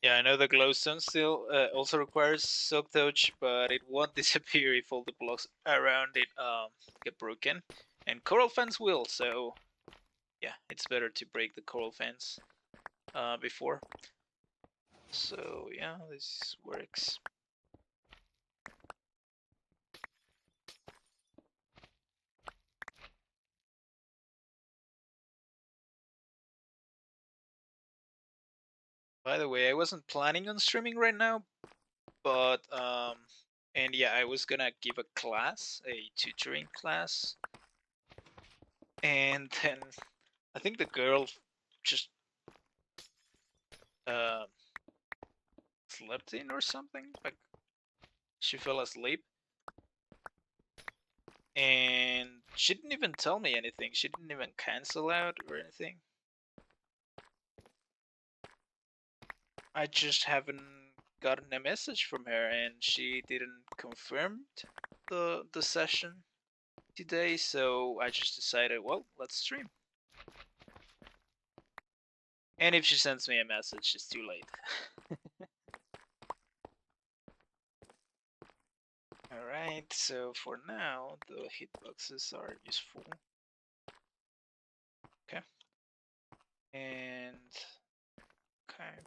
Yeah, I know the glowstone still also requires soak touch, but it won't disappear if all the blocks around it get broken. And coral fence will, so yeah, it's better to break the coral fence before. So yeah, this works. By the way, I wasn't planning on streaming right now, but and yeah, I was gonna give a class, a tutoring class, and then I think the girl just uh, slept in or something. Like she fell asleep, and she didn't even tell me anything. She didn't even cancel out or anything. I just haven't gotten a message from her, and she didn't confirm the session today. So I just decided, well, let's stream. And if she sends me a message, it's too late. Alright, so for now, the hitboxes are useful. Okay. And... okay.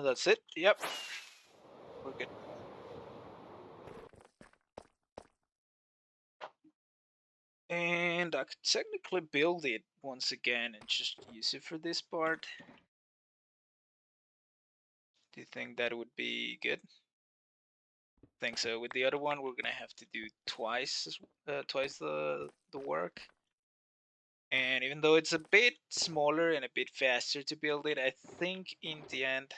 That's it. Yep. We're good. And I could technically build it once again and just use it for this part. Do you think that would be good? Think so. With the other one, we're gonna have to do twice the work. And even though it's a bit smaller and a bit faster to build it, I think in the end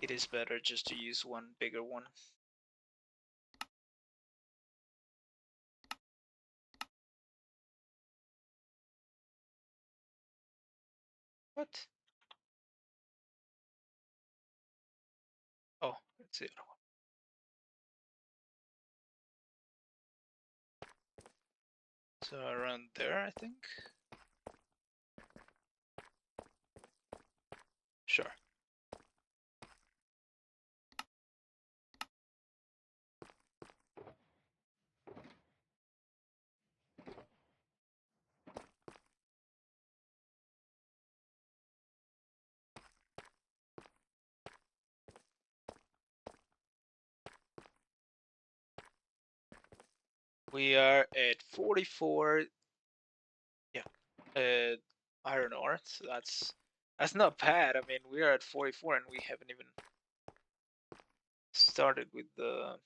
it is better just to use one bigger one. What? Oh, it's the other one. So around there, I think. Sure. We are at 44. Yeah. Iron ore. So that's not bad. I mean, we are at 44 and we haven't even started with the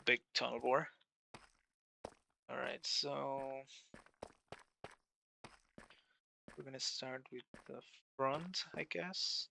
big tunnel bore. All right, so we're gonna start with the front, I guess.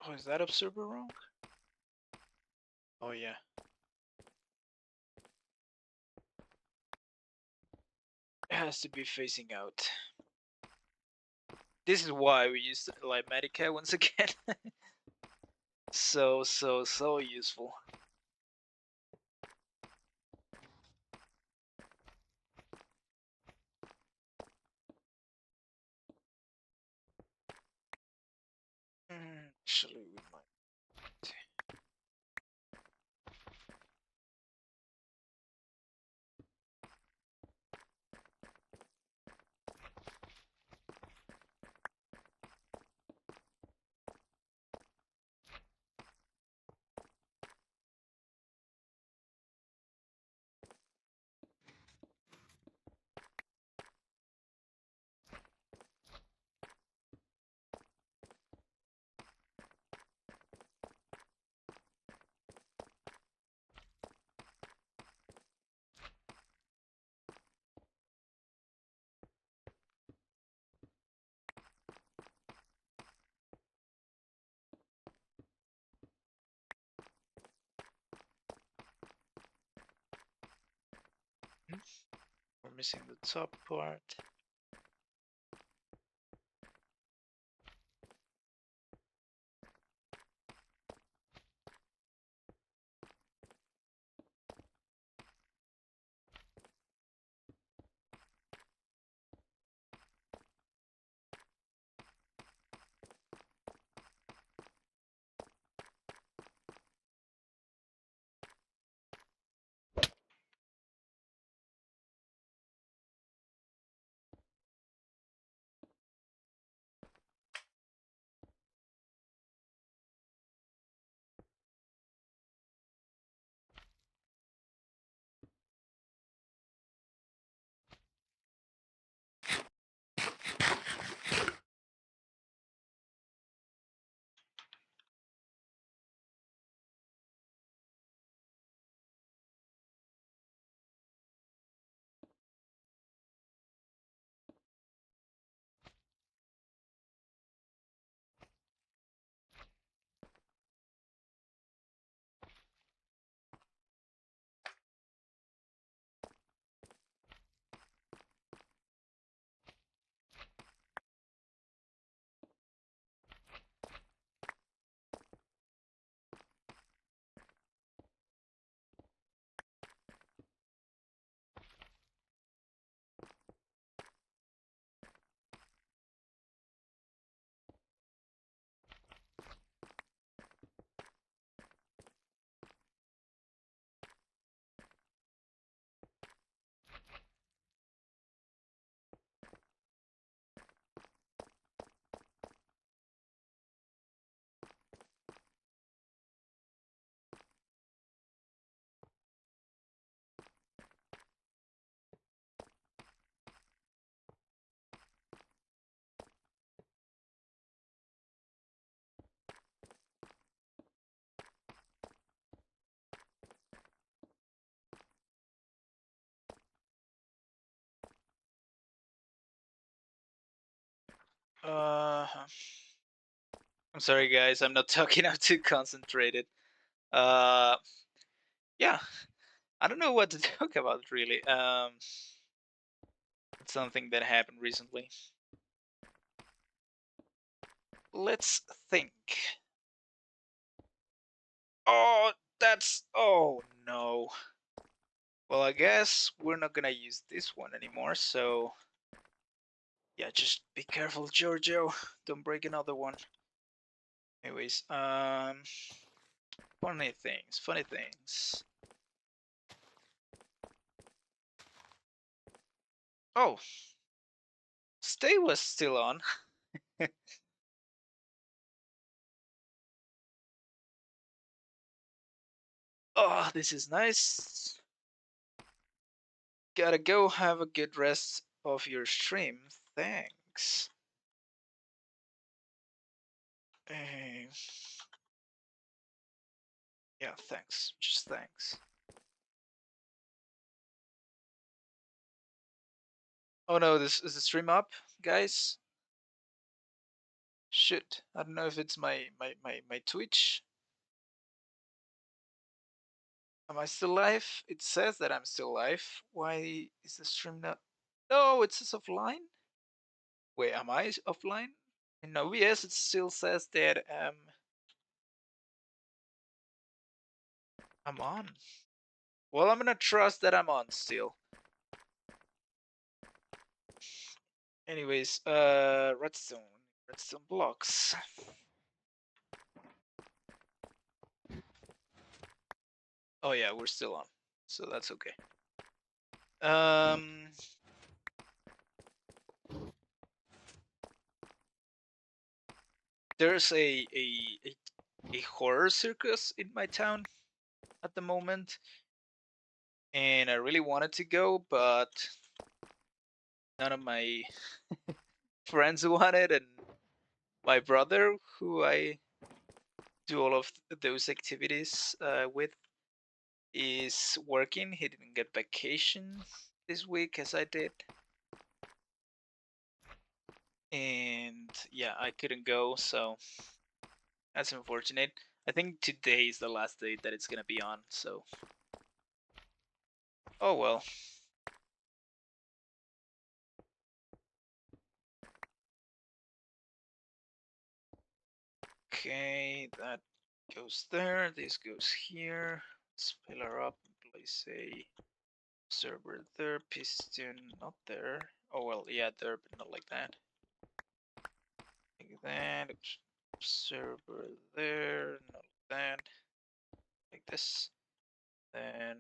Oh, is that observer wrong? Oh yeah. It has to be facing out. This is why we use Lighmatica once again. So useful. Actually, we might. We're missing the top part. I'm sorry guys, I'm not talking. I'm too concentrated. Yeah, I don't know what to talk about really. It's something that happened recently. Let's think. Oh, oh no. Well, I guess we're not gonna use this one anymore, so yeah, just be careful, Giorgio. Don't break another one. Anyways, funny things, funny things. Oh, stay was still on. Oh, this is nice. Gotta go have a good rest of your stream. Thanks. Eh, yeah, thanks. Just thanks. Oh no, this is the stream up, guys. Shit, I don't know if it's my Twitch. Am I still live? It says that I'm still live. Why is the stream not? No, it says offline. Wait, am I offline? In OBS, it still says that I'm on. Well, I'm gonna trust that I'm on still. Anyways, redstone blocks. Oh yeah, we're still on, so that's okay. There's a horror circus in my town at the moment, and I really wanted to go, but none of my friends wanted, and my brother, who I do all of those activities with, is working. He didn't get vacation this week as I did, and yeah, I couldn't go, so that's unfortunate. I think today is the last day that it's gonna be on, so oh well. Okay, that goes there, this goes here. Let's pillar up and place a server there, piston not there. Oh well, yeah, there, but not like that. Like that, server there, not like that. Like this. Then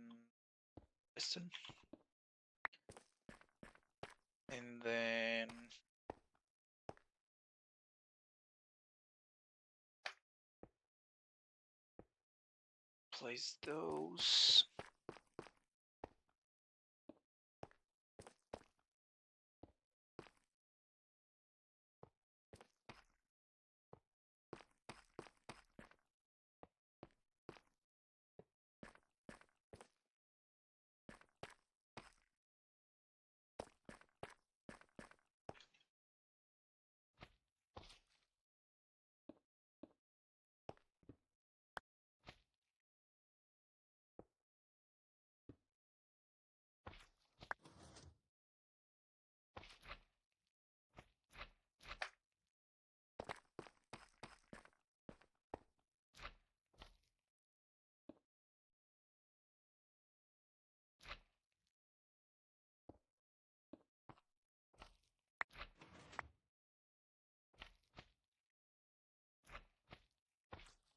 piston. And then place those.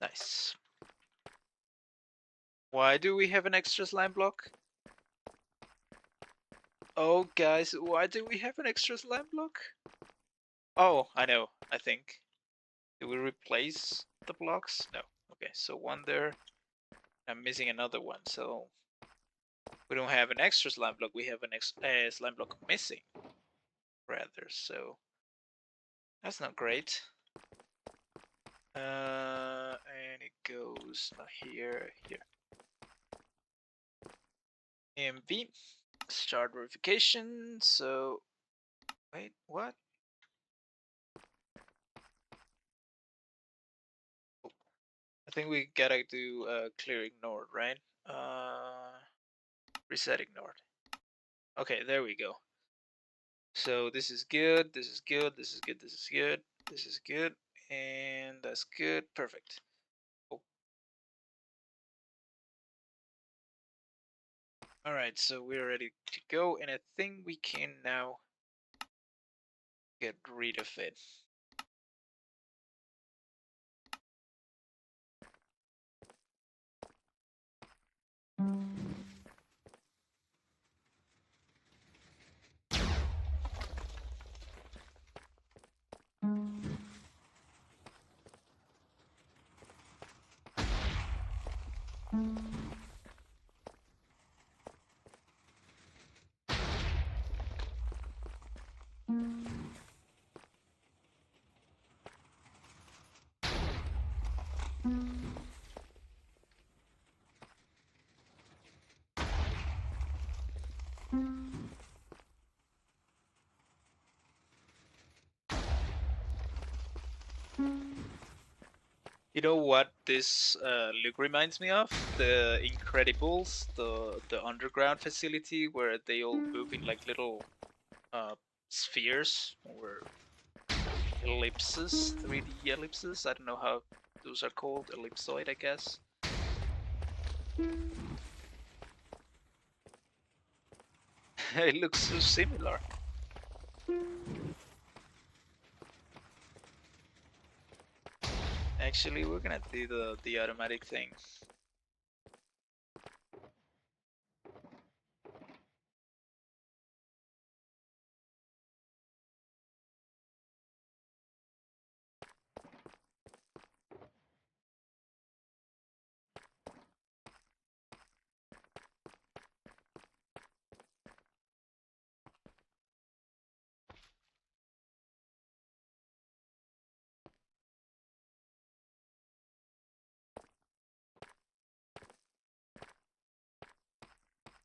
Nice. Why do we have an extra slime block? Oh, guys, why do we have an extra slime block? Oh, I know, I think. Do we replace the blocks? No. Okay, so one there. I'm missing another one, so we don't have an extra slime block, we have an slime block missing, rather, so that's not great. And it goes here, here. MV, start verification, so, wait, what? Oh, I think we gotta do clearing node, right? Resetting node. Okay, there we go. So this is good, this is good, this is good, this is good, this is good, and that's good, perfect. Oh. Alright, so we're ready to go, and I think we can now get rid of it. You know what this look reminds me of? The Incredibles, the underground facility where they all move in like little uh, spheres or ellipses, 3D ellipses. I don't know how those are called. Ellipsoid, I guess. It looks so similar. Actually, we're gonna do the automatic thing.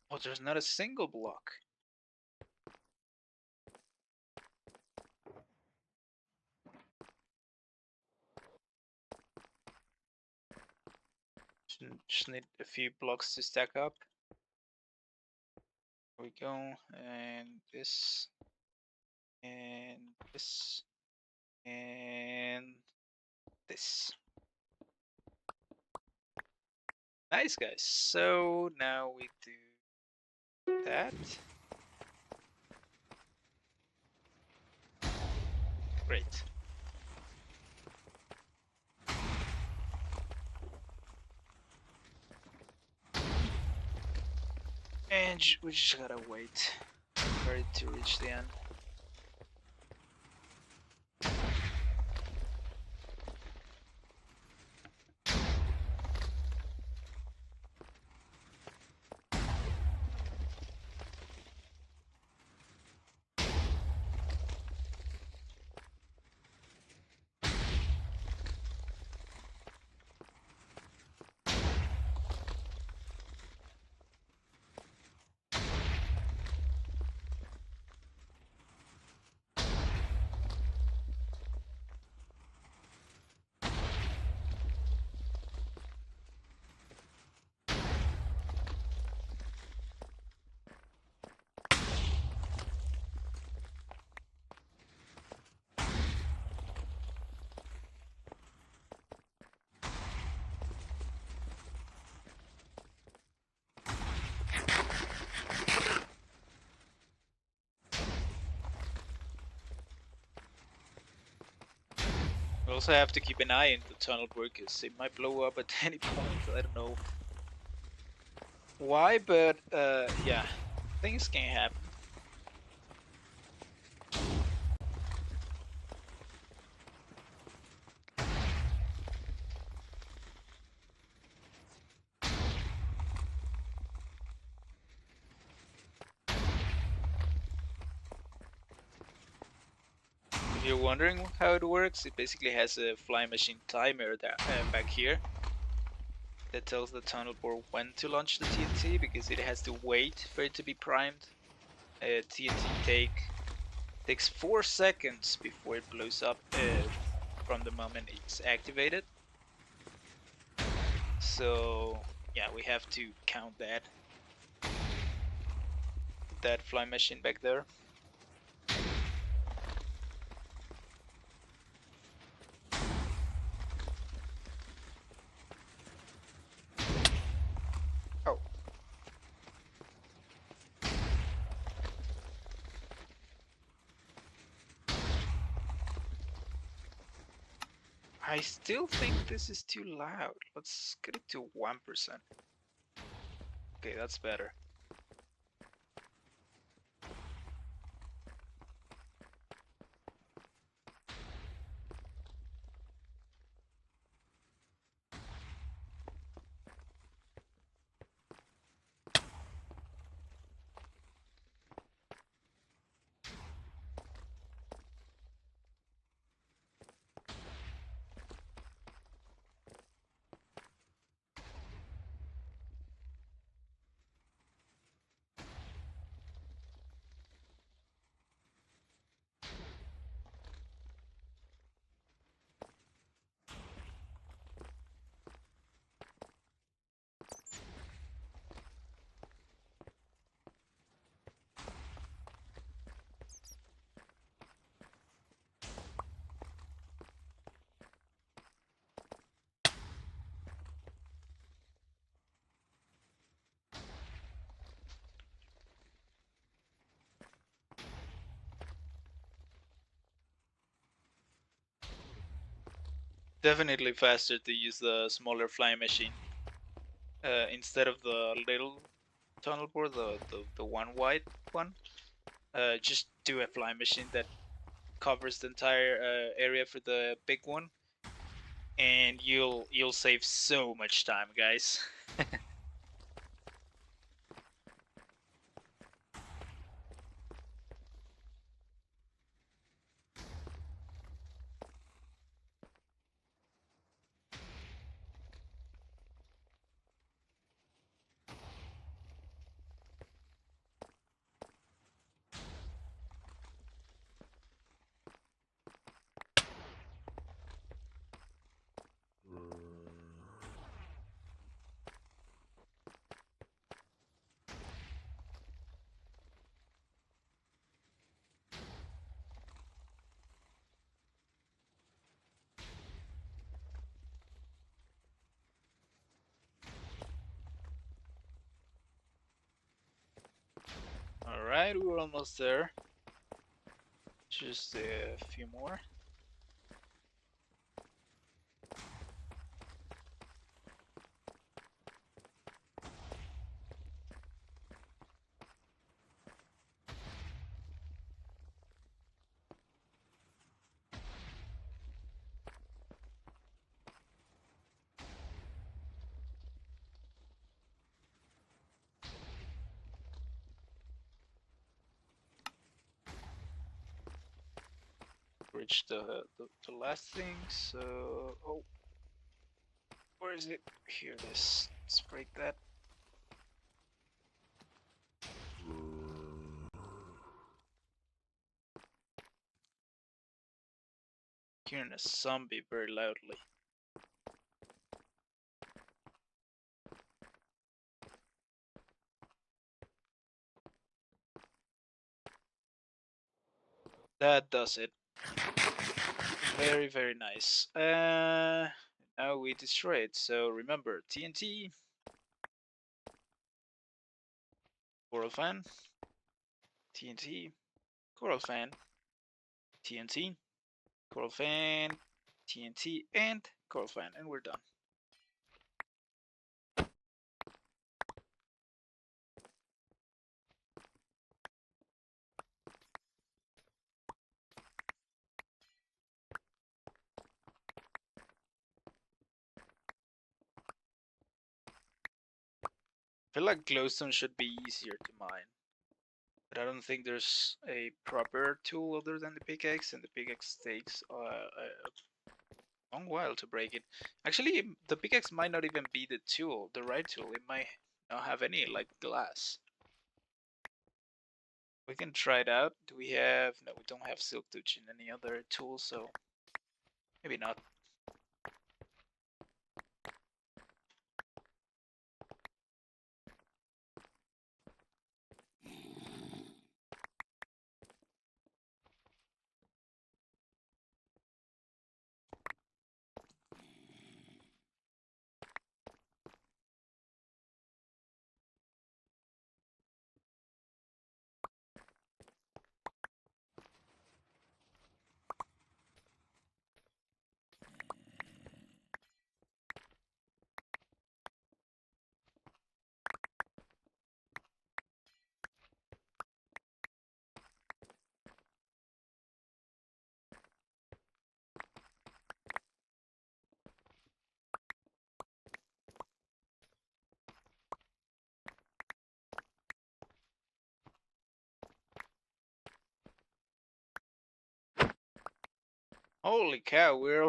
Oh, there's not a single block. Just need a few blocks to stack up. Here we go, and this, and this, and this. Nice, guys. So now we do that. Great. And we just gotta wait for it to reach the end. We also have to keep an eye on the tunnel because it might blow up at any point. I don't know why, but yeah, things can happen. If you're wondering how it works, it basically has a flying machine timer that, back here that tells the tunnel bore when to launch the TNT because it has to wait for it to be primed. TNT takes 4 seconds before it blows up from the moment it's activated. So yeah, we have to count that. That flying machine back there. Oh. I still think this is too loud. Let's get it to 1%. Okay, that's better. definitely faster to use the smaller flying machine instead of the little tunnel board, the one wide one. Just do a flying machine that covers the entire area for the big one, and you'll save so much time, guys. Alright, we're almost there. Just a few more. Reach the last thing, so... Oh. Where is it? Here it is. Let's break that. Hearing a zombie very loudly. That does it. Very, very nice. Now we destroy it. So remember, TNT, coral fan, TNT, coral fan, TNT, coral fan, TNT, and coral fan, and we're done. I feel like glowstone should be easier to mine, but I don't think there's a proper tool other than the pickaxe, and the pickaxe takes a long while to break it. Actually, the pickaxe might not even be the tool, the right tool. It might not have any, like glass. We can try it out. Do we have... No, we don't have silk touch in any other tool, so maybe not. Holy cow, we've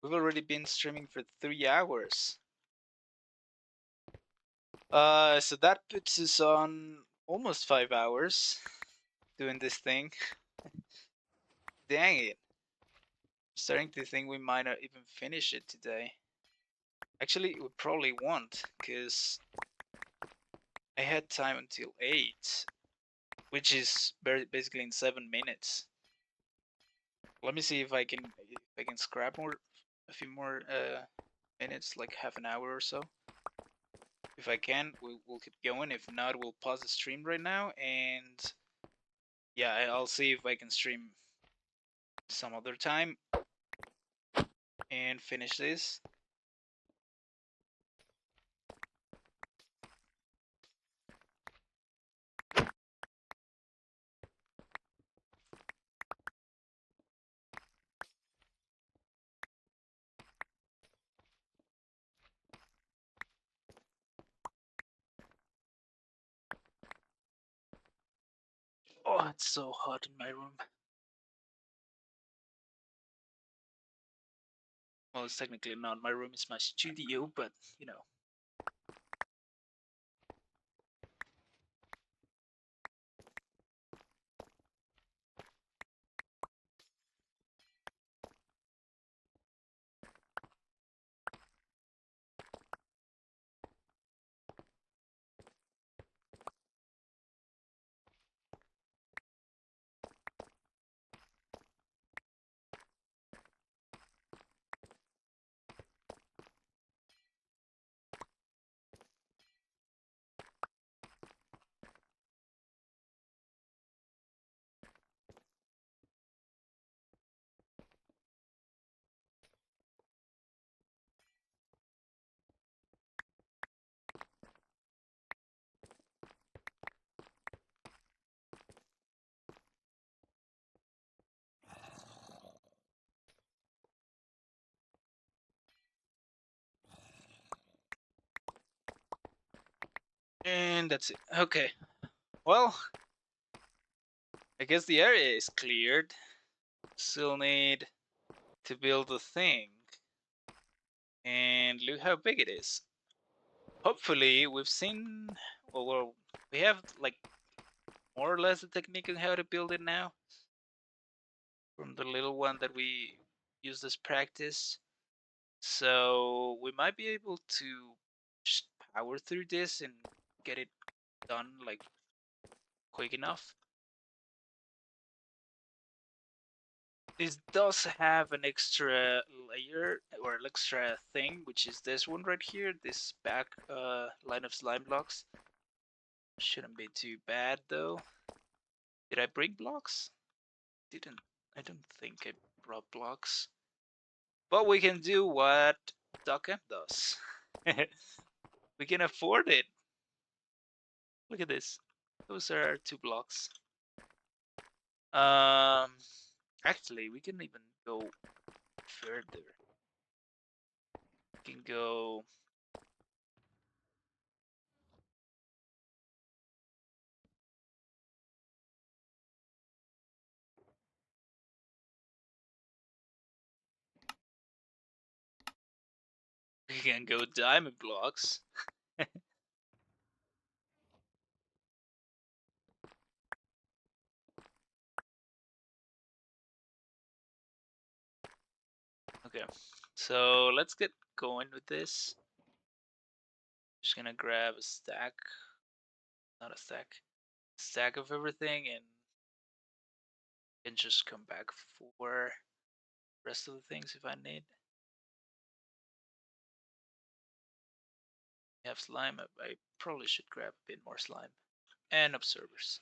already been streaming for 3 hours. So that puts us on almost 5 hours doing this thing. Dang it. Starting to think we might not even finish it today. Actually, we probably won't, because I had time until 8, which is basically in 7 minutes. Let me see if I can scrap a few more minutes, like half an hour or so. If I can, we'll keep going. If not, we'll pause the stream right now, and yeah, I'll see if I can stream some other time. and finish this. Oh, it's so hot in my room. Well, it's technically not my room, it's my studio, but you know. And that's it. Okay. Well, I guess the area is cleared. Still need to build a thing. And look how big it is. Hopefully we've seen, well, we have like more or less the technique on how to build it now. From the little one that we used as practice. So we might be able to just power through this and get it done like quick enough. This does have an extra layer or an extra thing, which is this one right here, this back line of slime blocks. Shouldn't be too bad though. Did I bring blocks? I don't think I brought blocks. But we can do what DocM does. We can afford it. Look at this. Those are 2 blocks. Actually, we can even go further. We can go. We can go diamond blocks. Okay, so let's get going with this. Just gonna grab a stack, not a stack of everything, and just come back for rest of the things if I need. We have slime. I probably should grab a bit more slime and observers.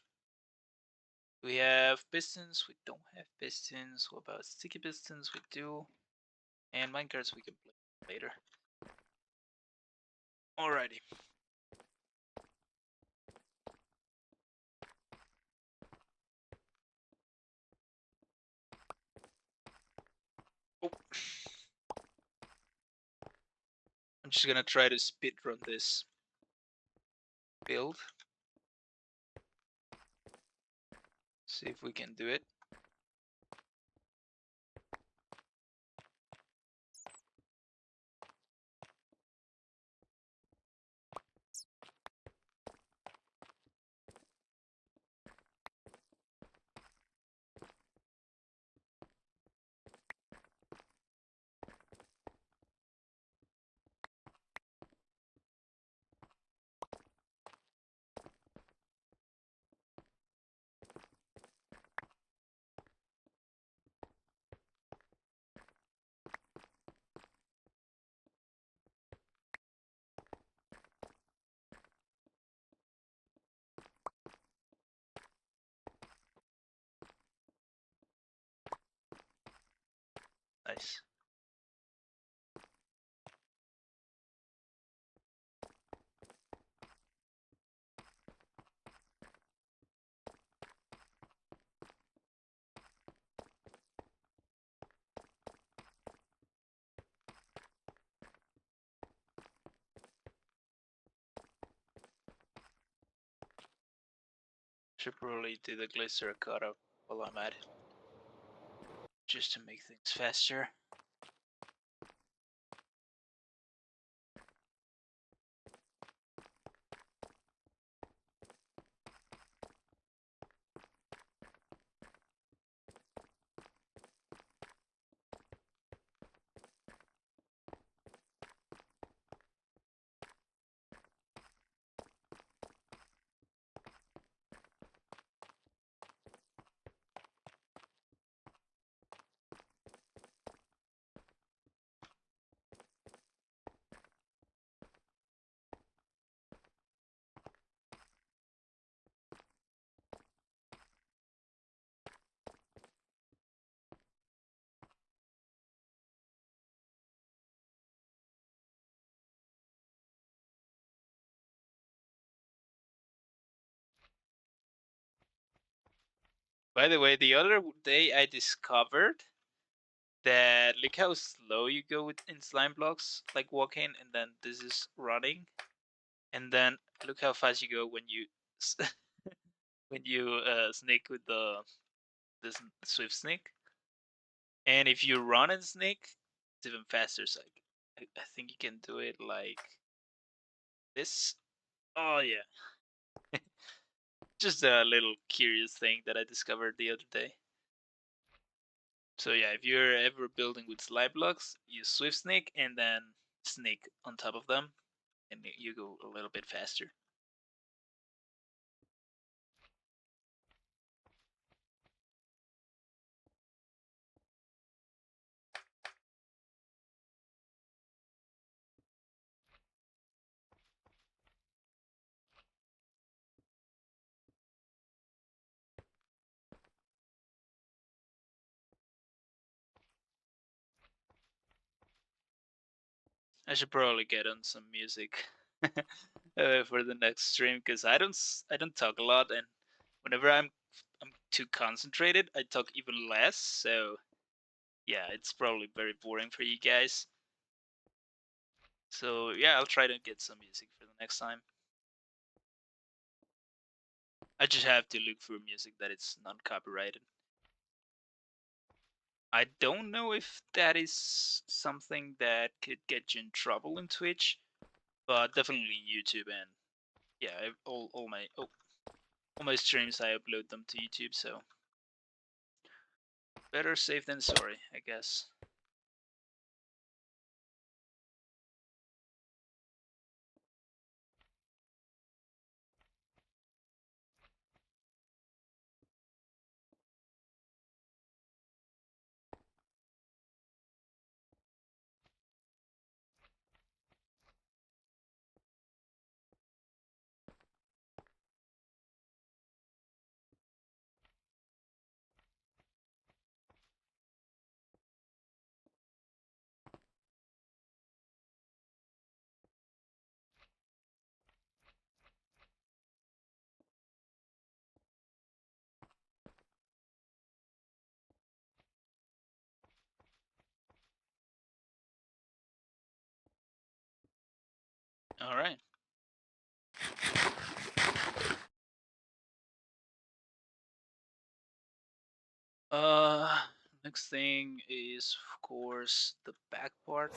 We have pistons. We don't have pistons. What about sticky pistons? We do. And minecarts we can play later. Alrighty. Oh. I'm just gonna try to speedrun this build. See if we can do it. Nice. Should probably do the glycer cutup while I'm at it, just to make things faster. By the way, the other day I discovered that look how slow you go in slime blocks, like walking, and then this is running, and then look how fast you go when you when you sneak with the swift sneak. And if you run and sneak, it's even faster. So I think you can do it like this. Oh yeah, just a little curious thing that I discovered the other day. So yeah, if you're ever building with slime blocks, use swift sneak and then sneak on top of them, and you go a little bit faster. I should probably get on some music for the next stream because I don't talk a lot, and whenever I'm too concentrated, I talk even less. So yeah, it's probably very boring for you guys. So yeah, I'll try to get some music for the next time. I just have to look for music that is non-copyrighted. I don't know if that is something that could get you in trouble in Twitch, but definitely YouTube, and yeah, all my streams I upload them to YouTube, so better safe than sorry, I guess. All right. Next thing is of course the back part.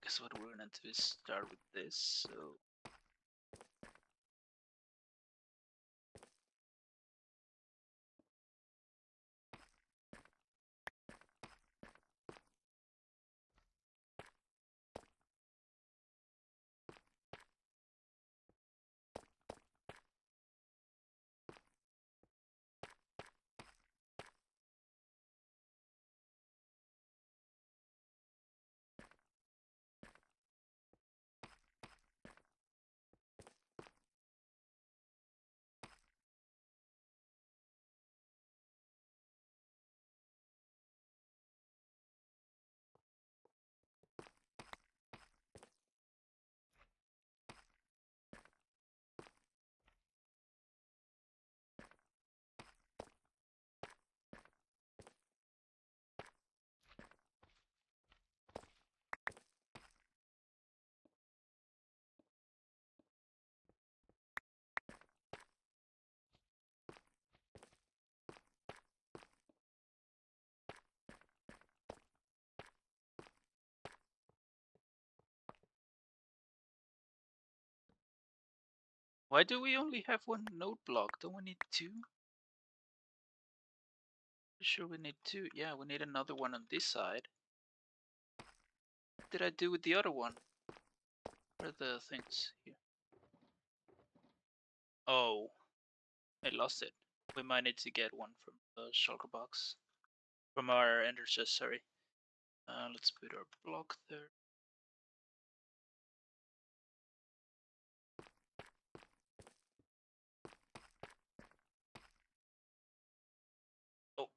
Guess what we're gonna do is start with this. So Why do we only have one node block? Don't we need two? Sure, we need two. Yeah, we need another one on this side. What did I do with the other one? Where are the things here? Oh, I lost it. We might need to get one from the shulker box. From our ender chest, sorry. Let's put our block there. Oh.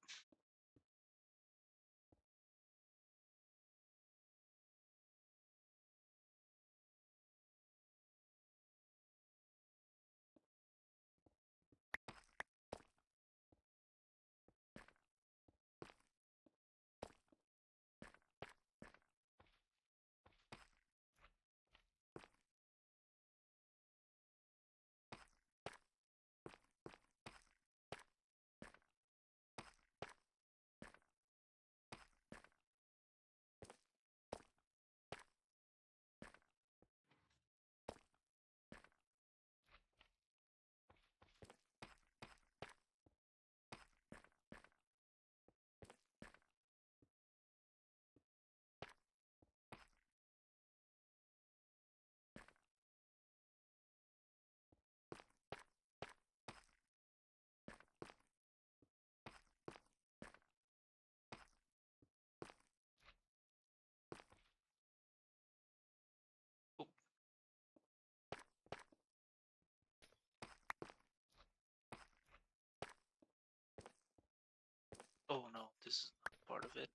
Oh no, this is not part of it.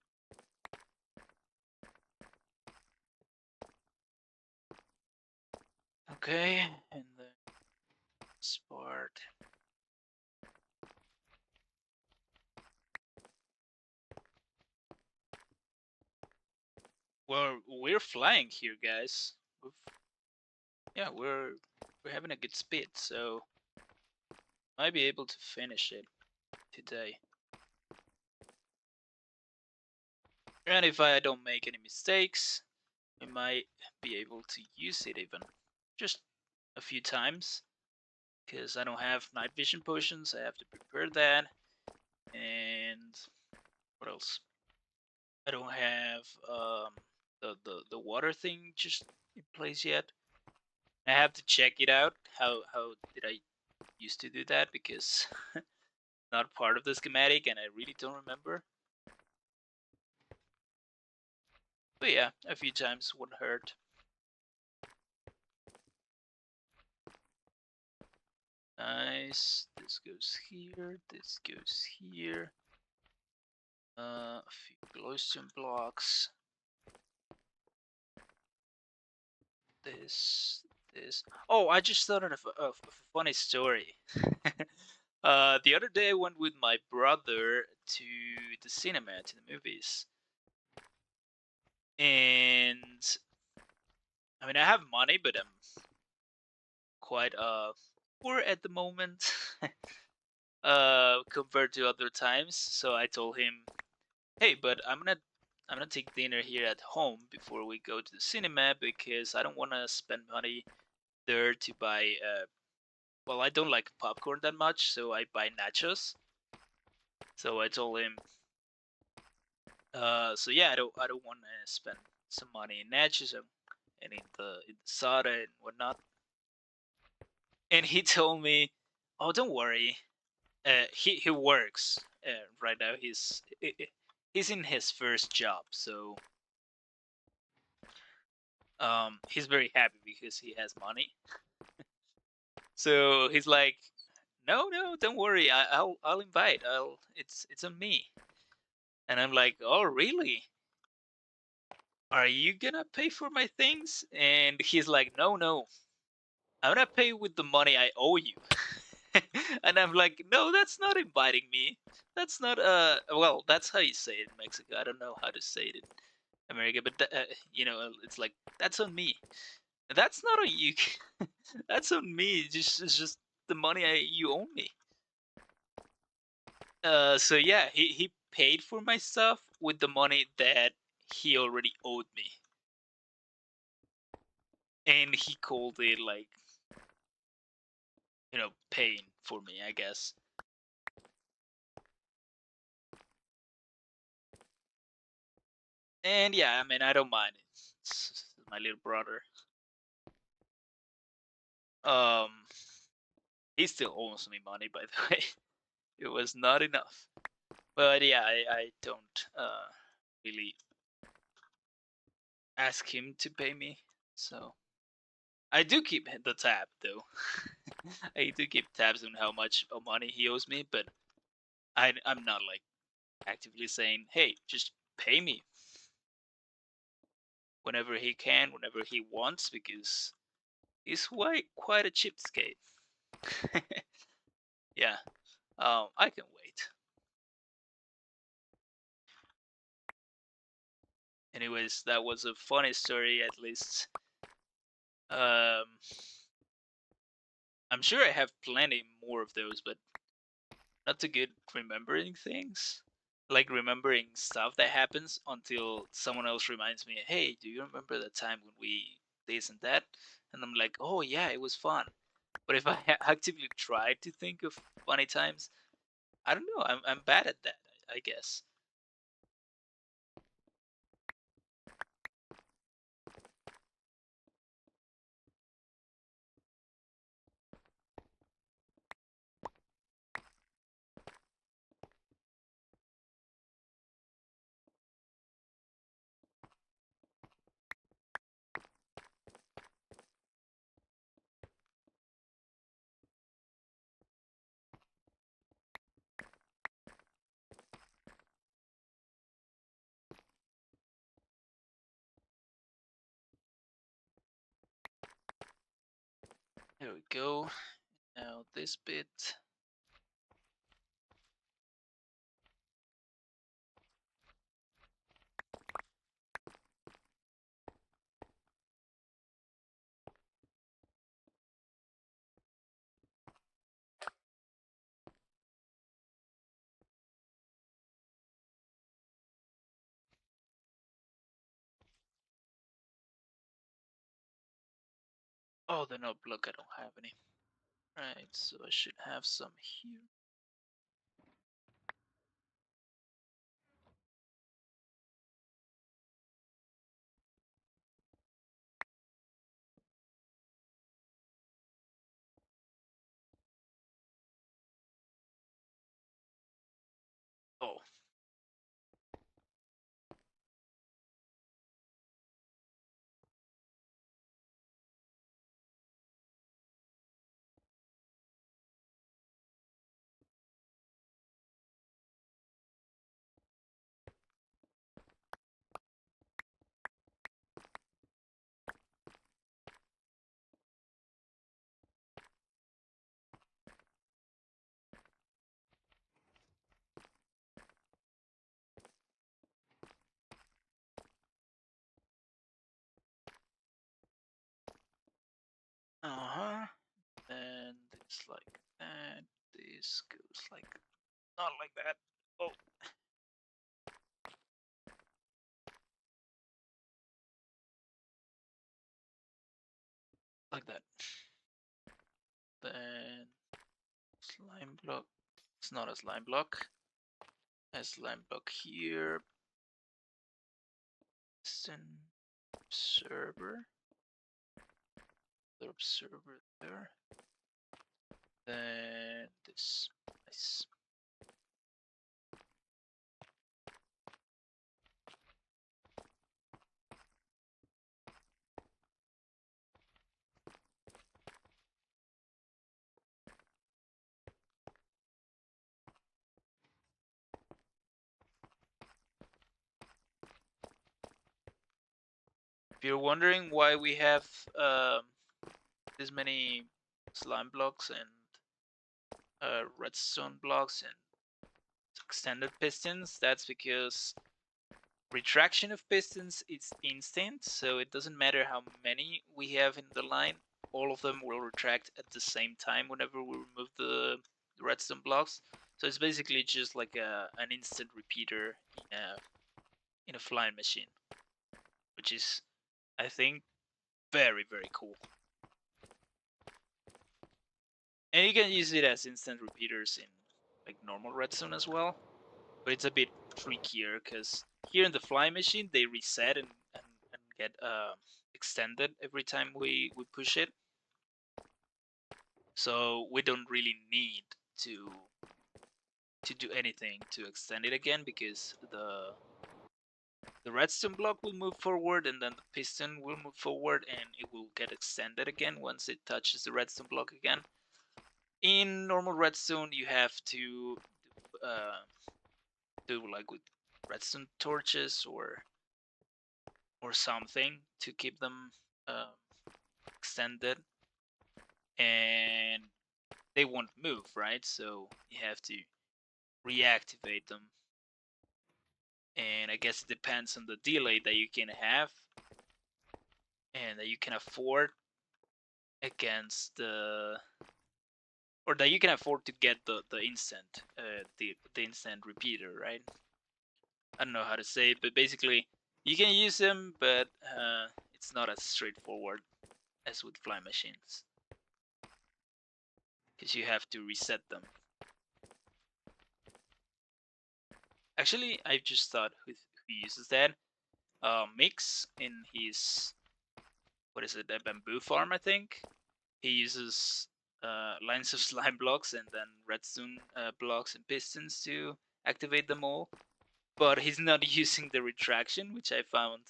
Okay, and then this part. Well, we're flying here, guys. Yeah, we're having a good speed, so might be able to finish it today. And if I don't make any mistakes, we might be able to use it even just a few times, because I don't have night vision potions. I have to prepare that, and what else? I don't have the water thing just in place yet. I have to check it out. How did I used to do that, because not part of the schematic and I really don't remember. But yeah, a few times wouldn't hurt. Nice. This goes here. This goes here. A few glowstone blocks. This. Oh, I just thought of a funny story. The other day I went with my brother to the cinema, to the movies. And I mean, I have money, but I'm quite poor at the moment. Compared to other times. So I told him, "Hey, but I'm gonna take dinner here at home before we go to the cinema, because I don't want to spend money there to buy well, I don't like popcorn that much, so I buy nachos." So I told him, so yeah, I don't want to spend some money in nachos and in the soda and whatnot. And he told me, "Oh, don't worry. He works right now. He's in his first job, so he's very happy because he has money." So he's like, "No, don't worry. I'll invite. It's on me." And I'm like, "Oh, really? Are you gonna pay for my things?" And he's like, "No. I'm gonna pay with the money I owe you." And I'm like, "No, that's not inviting me. That's not well, that's how you say it in Mexico. I don't know how to say it in America, but you know, it's like, that's on me. That's not on you. That's on me. It's just the money you owe me." So yeah, he paid for my stuff with the money that he already owed me, and he called it like paying for me, I guess. And yeah, I mean, I don't mind it. It's my little brother. Um, he still owes me money, by the way. It was not enough. But yeah, I don't really ask him to pay me. So I do keep the tab though. I do keep tabs on how much money he owes me, but I'm not like actively saying, "Hey, just pay me." Whenever he can, whenever he wants, because he's quite a cheapskate. Yeah, I can wait. Anyways, that was a funny story, at least. Um, I'm sure I have plenty more of those, but not too good remembering things. Like remembering stuff that happens until someone else reminds me, "Hey, do you remember that time when we this and that?" And I'm like, "Oh yeah, it was fun." But if I actively try to think of funny times, I don't know. I'm bad at that, I guess. There we go. Now this bit. Oh, the notebook. I don't have any. Right, so I should have some here. Oh, uh-huh. And it's like that. This goes like not like that. Oh, like that. Then slime block. It's not a slime block. A slime block here. Piston observer. The observer there. Then this. Nice. If you're wondering why we have this many slime blocks and redstone blocks and extended pistons, that's because retraction of pistons is instant, so it doesn't matter how many we have in the line, all of them will retract at the same time whenever we remove the redstone blocks. So it's basically just like an instant repeater in a flying machine, which is, I think, very, very cool. And you can use it as instant repeaters in like normal redstone as well. But it's a bit trickier because here in the fly machine they reset and get extended every time we push it. So we don't really need to do anything to extend it again because the redstone block will move forward and then the piston will move forward and it will get extended again once it touches the redstone block again. In normal redstone you have to do like with redstone torches or something to keep them extended, and they won't move, right? So you have to reactivate them, and I guess it depends on the delay that you can have and that you can afford against the, or that you can afford to get the instant the instant repeater, right? I don't know how to say it, but basically you can use them, but it's not as straightforward as with fly machines because you have to reset them. Actually, I just thought who uses that. Mix in his, what is it, a bamboo farm, I think. He uses lines of slime blocks and then redstone blocks and pistons to activate them all. But he's not using the retraction, which I found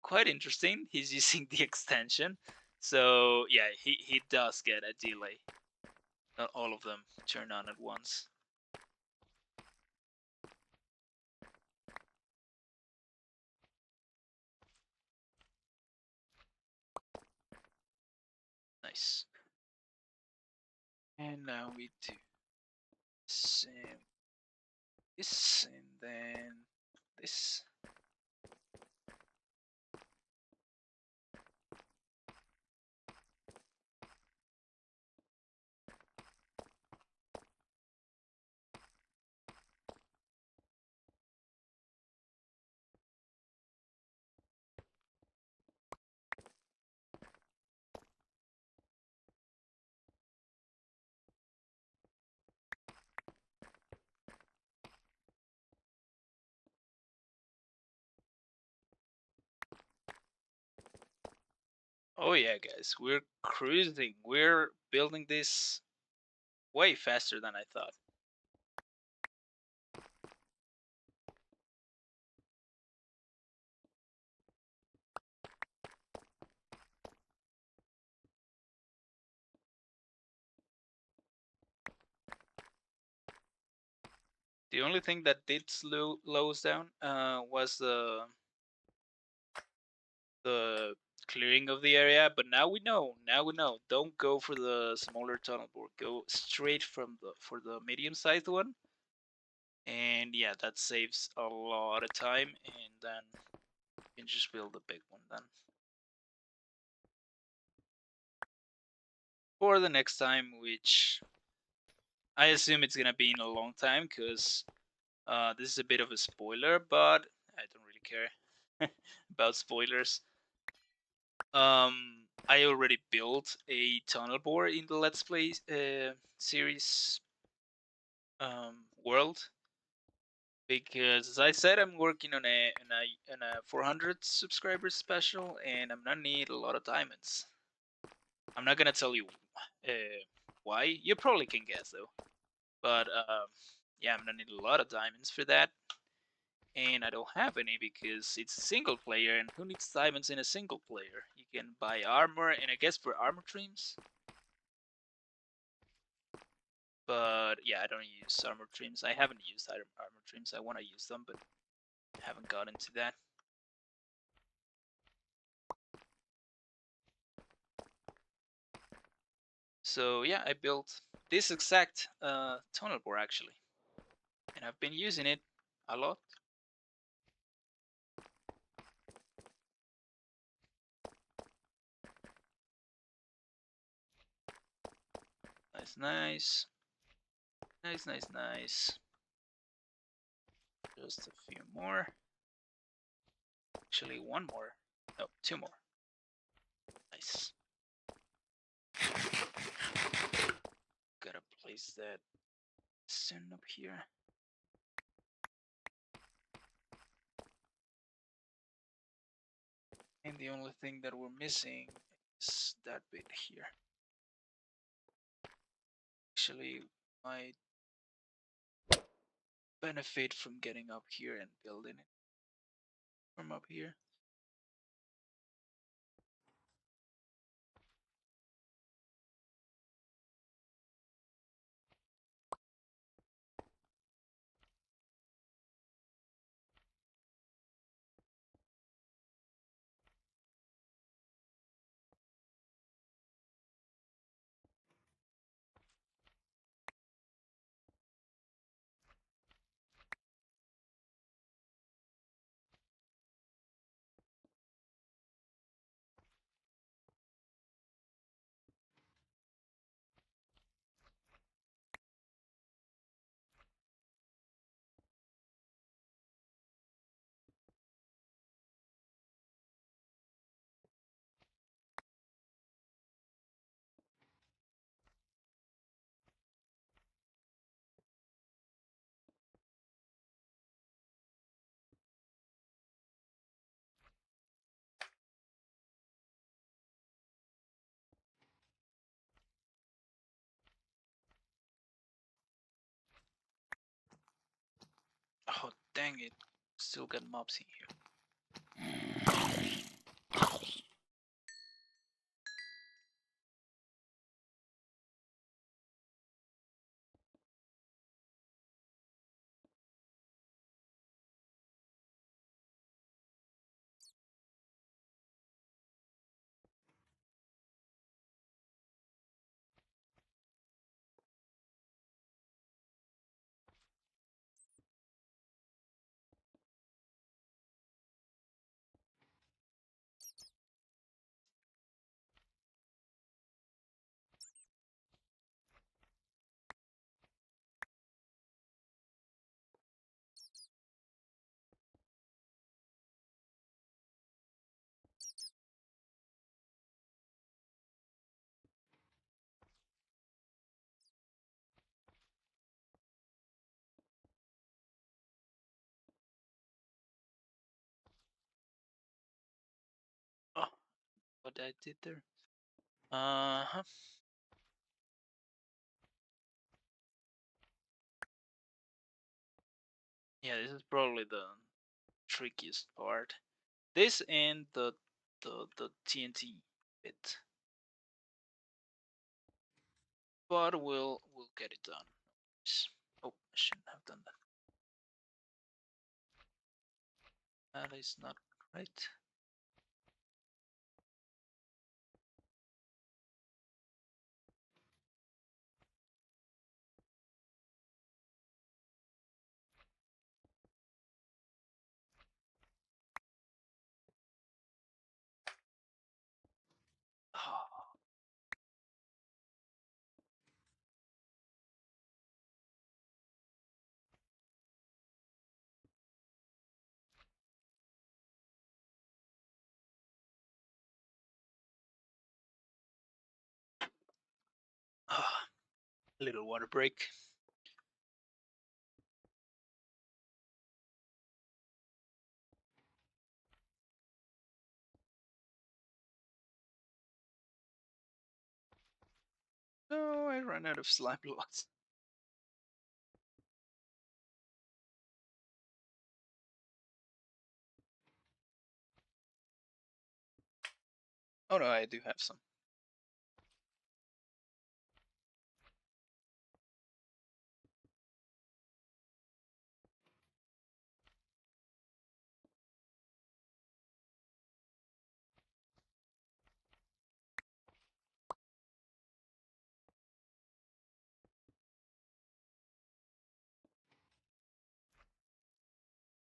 quite interesting. He's using the extension. So yeah, he does get a delay. Not all of them turn on at once. Nice. And now we do this and then this. Oh yeah, guys, we're cruising. We're building this way faster than I thought. The only thing that did slow us down was the clearing of the area, but now we know. Now we know. Don't go for the smaller tunnel board. Go straight from for the medium-sized one. And yeah, that saves a lot of time, and then you can just build a big one then. For the next time, which I assume it's gonna be in a long time, because this is a bit of a spoiler, but I don't really care about spoilers. I already built a tunnel board in the Let's Play series world, because as I said, I'm working on a 400 subscribers special, and I'm gonna need a lot of diamonds. I'm not gonna tell you why. You probably can guess though. But yeah, I'm gonna need a lot of diamonds for that, and I don't have any because it's a single player, and who needs diamonds in a single player? You can buy armor, and I guess for armor trims. But yeah, I don't use armor trims. I haven't used armor trims. I want to use them, but I haven't got into that. So yeah, I built this exact tunnel board actually, and I've been using it a lot. Nice. Nice. Just a few more. Actually, one more. No, two more. Nice. place that soon up here. And the only thing that we're missing is that bit here. Actually, might benefit from getting up here and building it from up here. Oh, dang it. Still got mobs in here. Oh, what I did there. Uh-huh. Yeah, this is probably the trickiest part. This and the TNT bit. But we'll get it done. Oh, I shouldn't have done that. That is not right. Oh. Ah, a little water break. No, I ran out of slime blocks. Oh no, I do have some.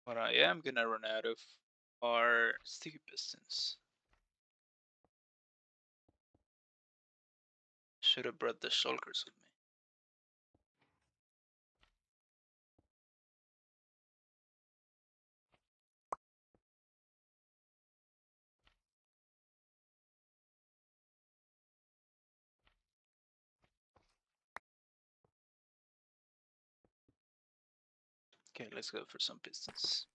What I am gonna run out of are sticky pistons. Should have brought the shulkers with me. Okay, let's go for some pistons.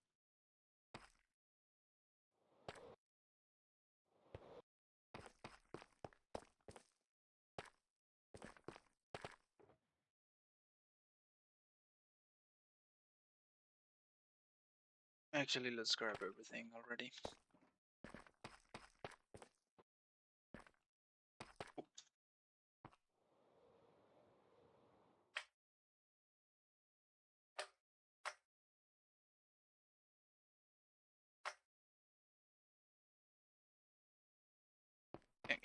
Actually, let's grab everything already. Okay.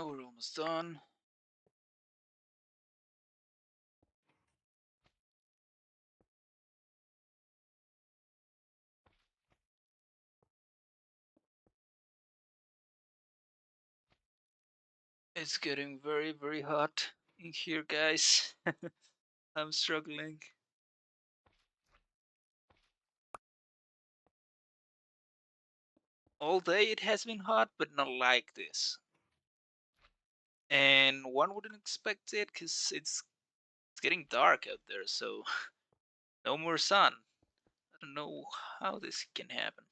We're almost done. It's getting very, very hot in here, guys. I'm struggling. All day it has been hot, but not like this. And one wouldn't expect it because it's getting dark out there, so no more sun. I don't know how this can happen.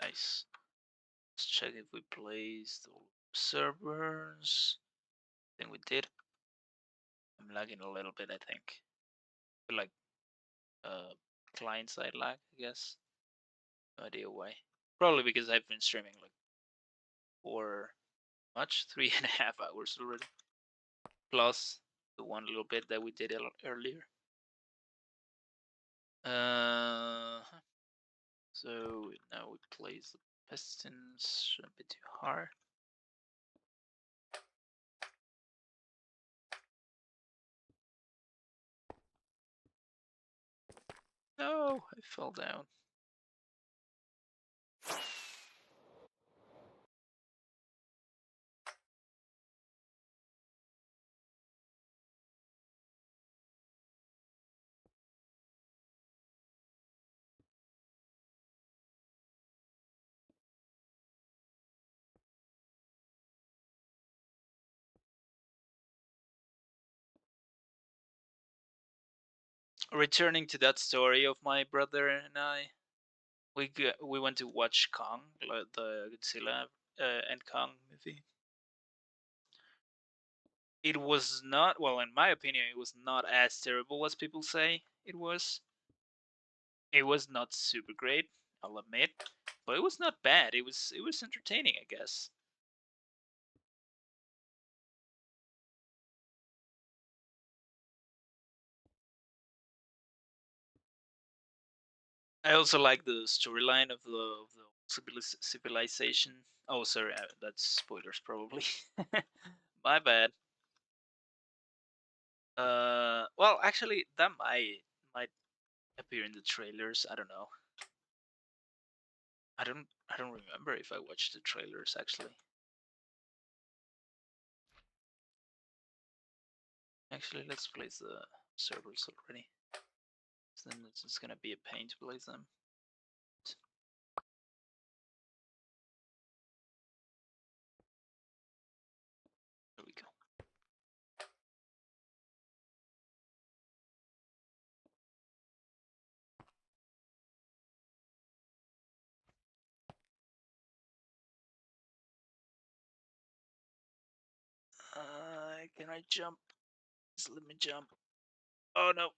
Nice. Let's check if we placed all servers. I think we did. I'm lagging a little bit, I think. Feel like client side lag, I guess. No idea why. Probably because I've been streaming like for much 3.5 hours already. Plus the one little bit that we did earlier. So now we place the pistons a bit too hard. No, I fell down. Returning to that story of my brother and I, we went to watch Kong, the Godzilla and Kong movie. It was not, well, in my opinion, it was not as terrible as people say it was. It was not super great, I'll admit, but it was not bad. It was entertaining, I guess. I also like the storyline of the civilization. Oh, sorry, that's spoilers probably. My bad. Well, actually, that might appear in the trailers. I don't know. I don't remember if I watched the trailers actually. Actually, let's place the servers already. So then it's just gonna be a pain to place them. There we go. Can I jump? Just let me jump. Oh no.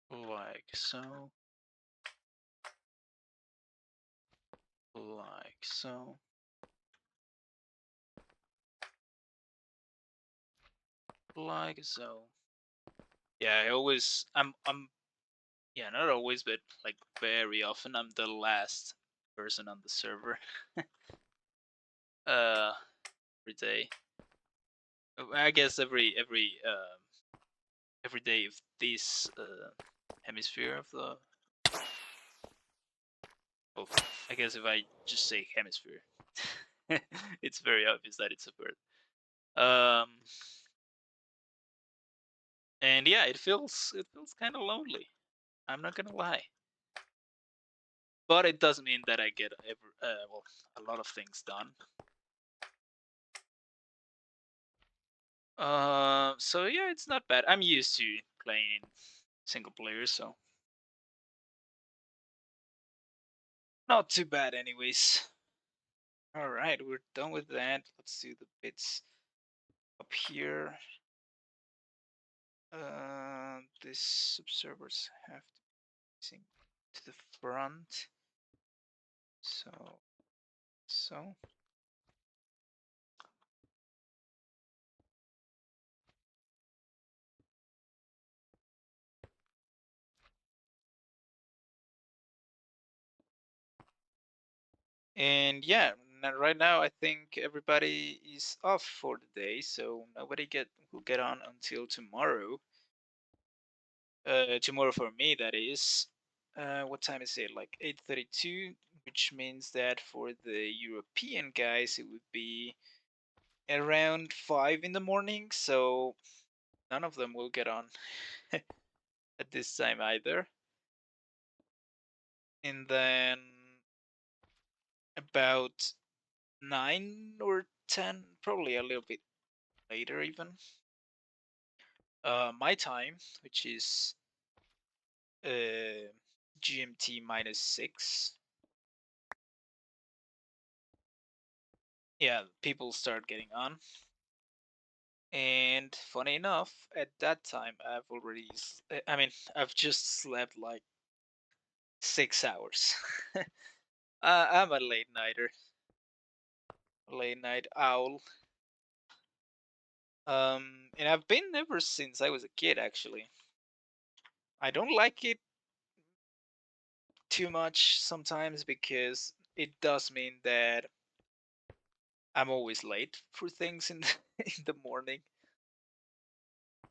Like so. Like so. Like so. Yeah, I'm yeah, not always, but like very often I'm the last person on the server. uh every day. I guess every day of this hemisphere of the, well, I guess if I just say hemisphere, it's very obvious that it's a bird. And yeah, it feels kind of lonely. I'm not gonna lie, but it doesn't mean that I get well, a lot of things done. So yeah, it's not bad. I'm used to playing single player, so not too bad, anyways. All right, we're done with that. Let's do the bits up here. These observers have to be facing to the front. So. And yeah, right now I think everybody is off for the day, so nobody will get on until tomorrow. Tomorrow for me, that is. What time is it? Like 8:32, which means that for the European guys it would be around 5 in the morning. So none of them will get on at this time either. And then about 9 or 10, probably a little bit later even. My time, which is GMT -6. Yeah, people start getting on. And funny enough, at that time, I've just slept like 6 hours. I'm a late nighter, late night owl. And I've been ever since I was a kid, actually. I don't like it too much sometimes because it does mean that I'm always late for things in in the morning.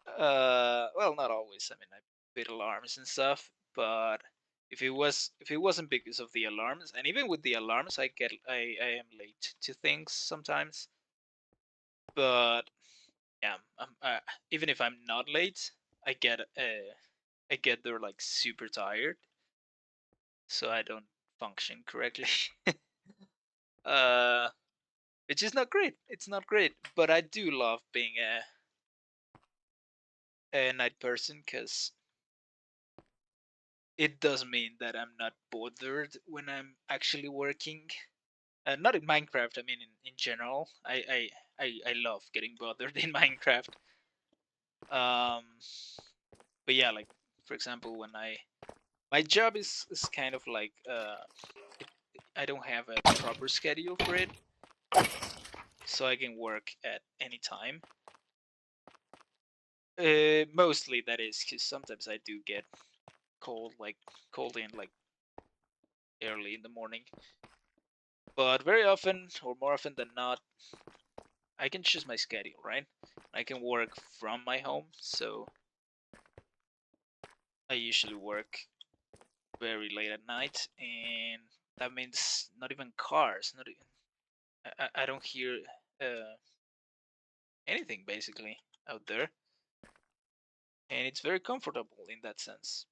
Well, not always. I mean, I put alarms and stuff, but if it wasn't because of the alarms, and even with the alarms, I am late to things sometimes. But yeah, even if I'm not late, I get I get there like super tired, so I don't function correctly. uh, which is not great. It's not great, but I do love being a night person because it does mean that I'm not bothered when I'm actually working. Not in Minecraft. I mean, in general, I love getting bothered in Minecraft. Um, but yeah, like for example, when my job is kind of like I don't have a proper schedule for it, so I can work at any time. Mostly that is because sometimes I do get called in like early in the morning. But very often, or more often than not, I can choose my schedule, right? I can work from my home, so I usually work very late at night, and that means not even cars. Not even, I don't hear anything basically out there, and it's very comfortable in that sense.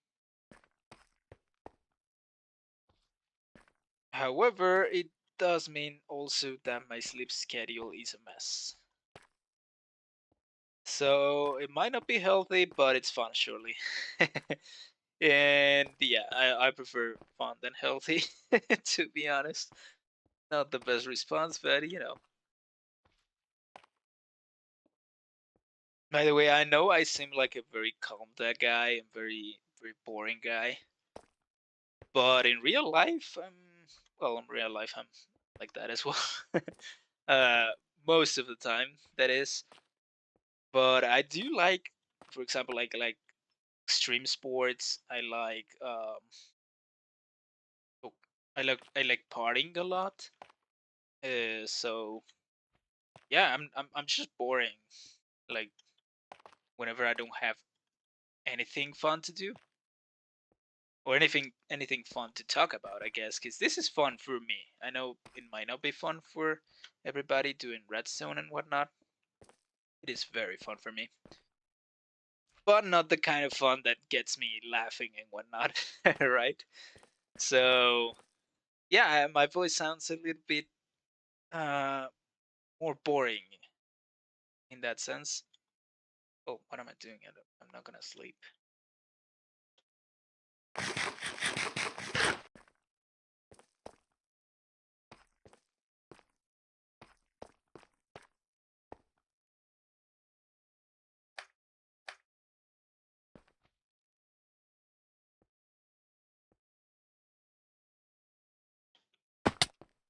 However, it does mean also that my sleep schedule is a mess. So it might not be healthy, but it's fun, surely. And yeah, I prefer fun than healthy, to be honest. Not the best response, but you know. By the way, I know I seem like a very calm that guy and very boring guy, but in real life, in real life I'm like that as well. uh, most of the time, that is. But I do like, for example, like extreme sports. Oh, I like partying a lot. So yeah, I'm just boring. Like whenever I don't have anything fun to do or anything fun to talk about, I guess, because this is fun for me. I know it might not be fun for everybody doing Redstone and whatnot. It is very fun for me, but not the kind of fun that gets me laughing and whatnot, right? So yeah, my voice sounds a little bit uh more boring in that sense. Oh, what am I doing? I'm not gonna sleep.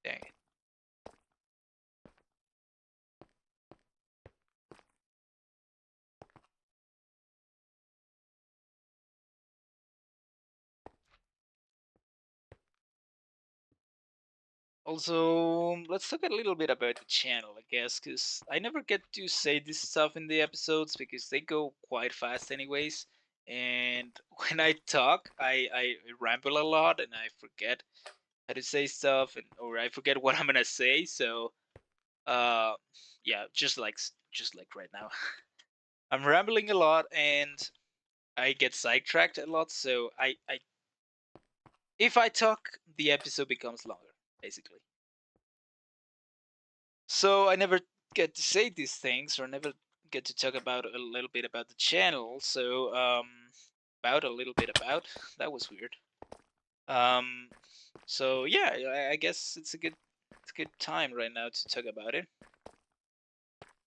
Dang it. Also, let's talk a little bit about the channel, I guess, because I never get to say this stuff in the episodes because they go quite fast, anyways. And when I talk, I ramble a lot and I forget how to say stuff, or I forget what I'm gonna say. So, uh, yeah, just like right now, I'm rambling a lot and I get sidetracked a lot. So if I talk, the episode becomes longer, basically. So I never get to say these things or never get to talk about a little bit about the channel. So about a little bit about that was weird. Um, so yeah, I guess it's a good time right now to talk about it.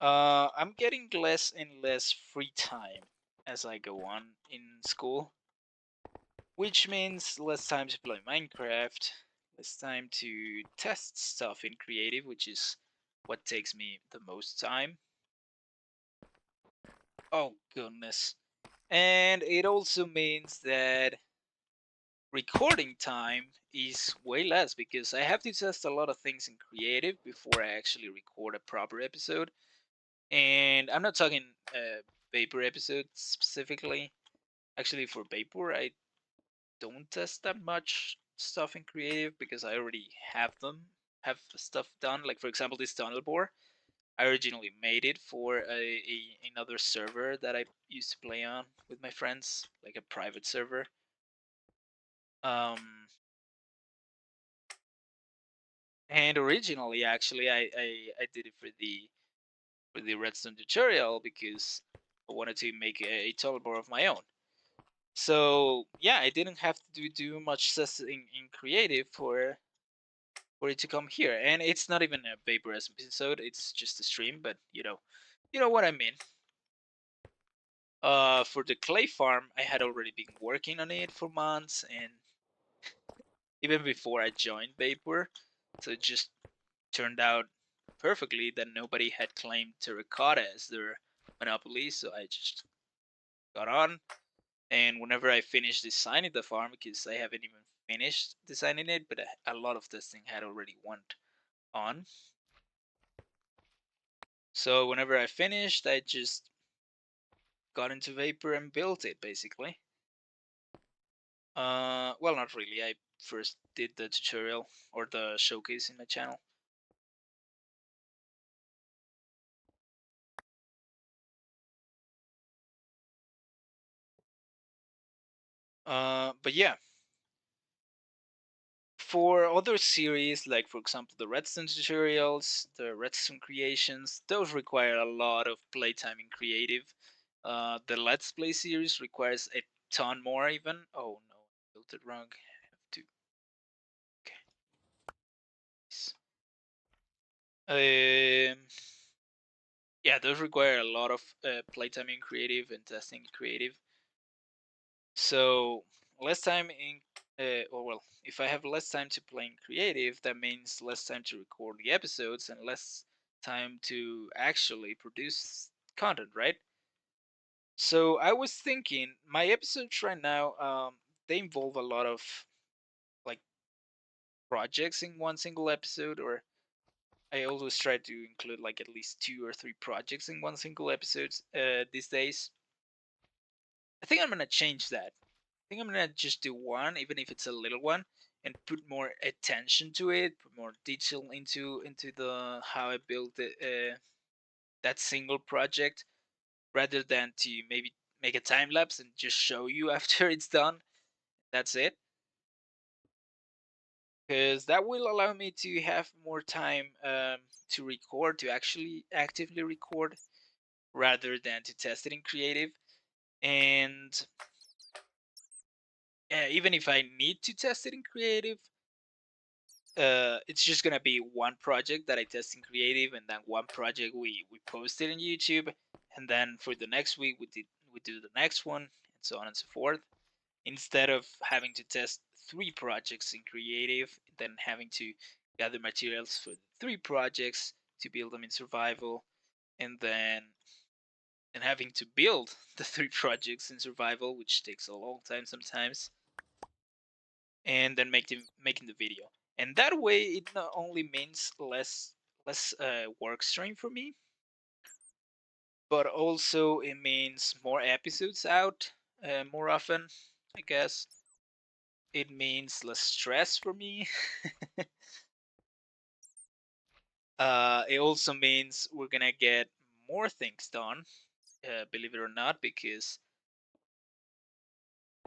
I'm getting less and less free time as I go on in school, which means less time to play Minecraft, less time to test stuff in creative, which is what takes me the most time. Oh goodness. And it also means that recording time is way less because I have to test a lot of things in creative before I actually record a proper episode. And I'm not talking Vapor episodes specifically. Actually, for Vapor, I don't test that much stuff in creative because I already have stuff done. Like for example, this tunnel bore. I originally made it for another server that I used to play on with my friends, like a private server. Um, and originally, actually, I did it for the Redstone tutorial because I wanted to make a tunnel bore of my own. So yeah, I didn't have to do much testing in creative for it to come here, and it's not even a Vapor episode; it's just a stream. But you know what I mean. For the clay farm, I had already been working on it for months, and even before I joined Vapor, so it just turned out perfectly that nobody had claimed terracotta as their monopoly. So I just got on, and whenever I finished designing the farm, because I haven't even finished designing it, but a lot of testing had already went on. So whenever I finished, I just got into Vapor and built it basically. Well, not really. I first did the tutorial or the showcase in my channel. But yeah, for other series, like for example the Redstone tutorials, the Redstone creations, those require a lot of playtime in creative. The Let's Play series requires a ton more even. Oh no, I built it wrong. I have to. Okay. Yeah, those require a lot of playtime in creative and testing in creative. So less time in, or well, if I have less time to play in creative, that means less time to record the episodes and less time to actually produce content, right? So I was thinking, my episodes right now, they involve a lot of like projects in one single episode, or I always try to include like at least 2 or 3 projects in one single episode these days. I think I'm gonna change that. I think I'm gonna just do one, even if it's a little one, and put more attention to it, put more detail into the how I built that single project, rather than to maybe make a time lapse and just show you after it's done. That's it, because that will allow me to have more time to record, to actually actively record, rather than to test it in creative. And even if I need to test it in creative, it's just gonna be one project that I test in creative, and then one project we posted in YouTube, and then for the next week we do the next one, and so on and so forth. Instead of having to test 3 projects in creative, then having to gather materials for 3 projects to build them in survival, and then having to build the 3 projects in survival, which takes a long time sometimes, and then making the video. And that way, it not only means less work stream for me, but also it means more episodes out more often, I guess. It means less stress for me. It also means we're gonna get more things done, believe it or not, because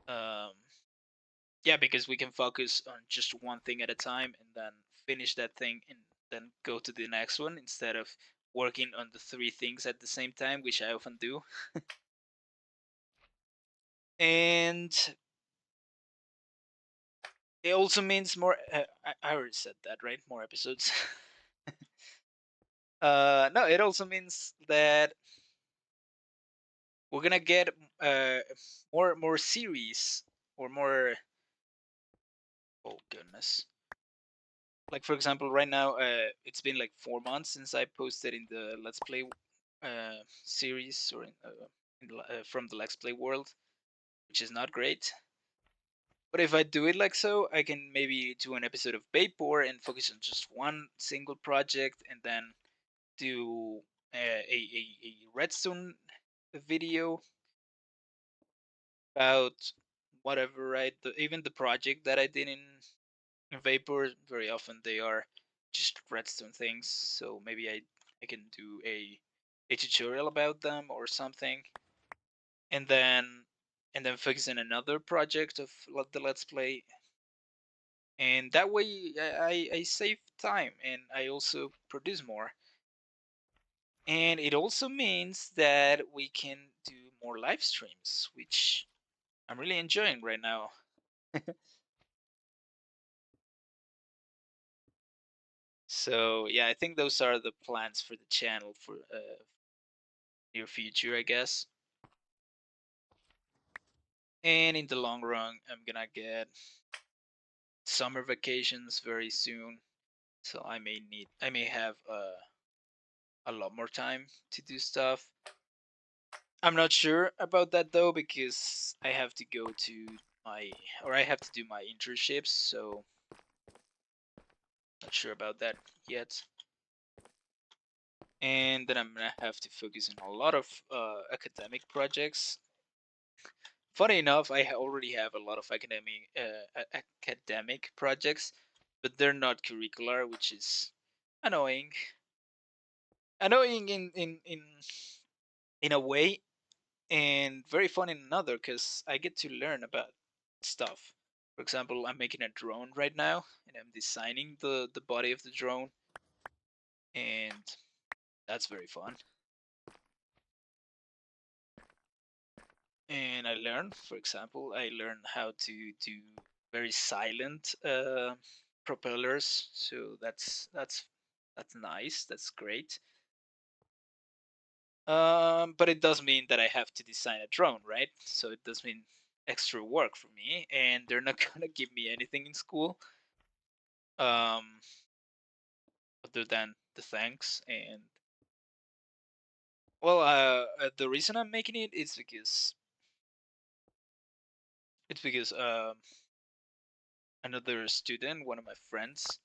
um, yeah, because we can focus on just one thing at a time and then finish that thing and then go to the next one, instead of working on the 3 things at the same time, which I often do. And it also means more. I already said that, right? More episodes. No, it also means that we're gonna get uh, more series, or more. Oh goodness! Like for example, right now, it's been like 4 months since I posted in the Let's Play series, or from the Let's Play world, which is not great. But if I do it like so, I can maybe do an episode of Vapor and focus on just one single project, and then do a Redstone video about whatever, right? Even the project that I did in Vapor, very often they are just Redstone things. So maybe I can do a tutorial about them or something, and then focus on another project of the Let's Play. And that way I save time, and I also produce more. And it also means that we can do more live streams, which I'm really enjoying right now. So yeah, I think those are the plans for the channel for near future, I guess. And in the long run, I'm gonna get summer vacations very soon, so I may have a lot more time to do stuff. I'm not sure about that though, because I have to go to I have to do my internships, so not sure about that yet. And then I'm gonna have to focus on a lot of academic projects. funny enough, I already have a lot of academic projects, but they're not curricular, which is annoying. Annoying in a way, and very fun in another, because I get to learn about stuff. For example, I'm making a drone right now, and I'm designing the body of the drone, and that's very fun. And I learn, for example, I learned how to do very silent propellers, so that's nice. That's great. But it does mean that I have to design a drone, right? So it does mean extra work for me, and they're not gonna give me anything in school, um, other than the thanks. And well, the reason I'm making it is because another student, one of my friends,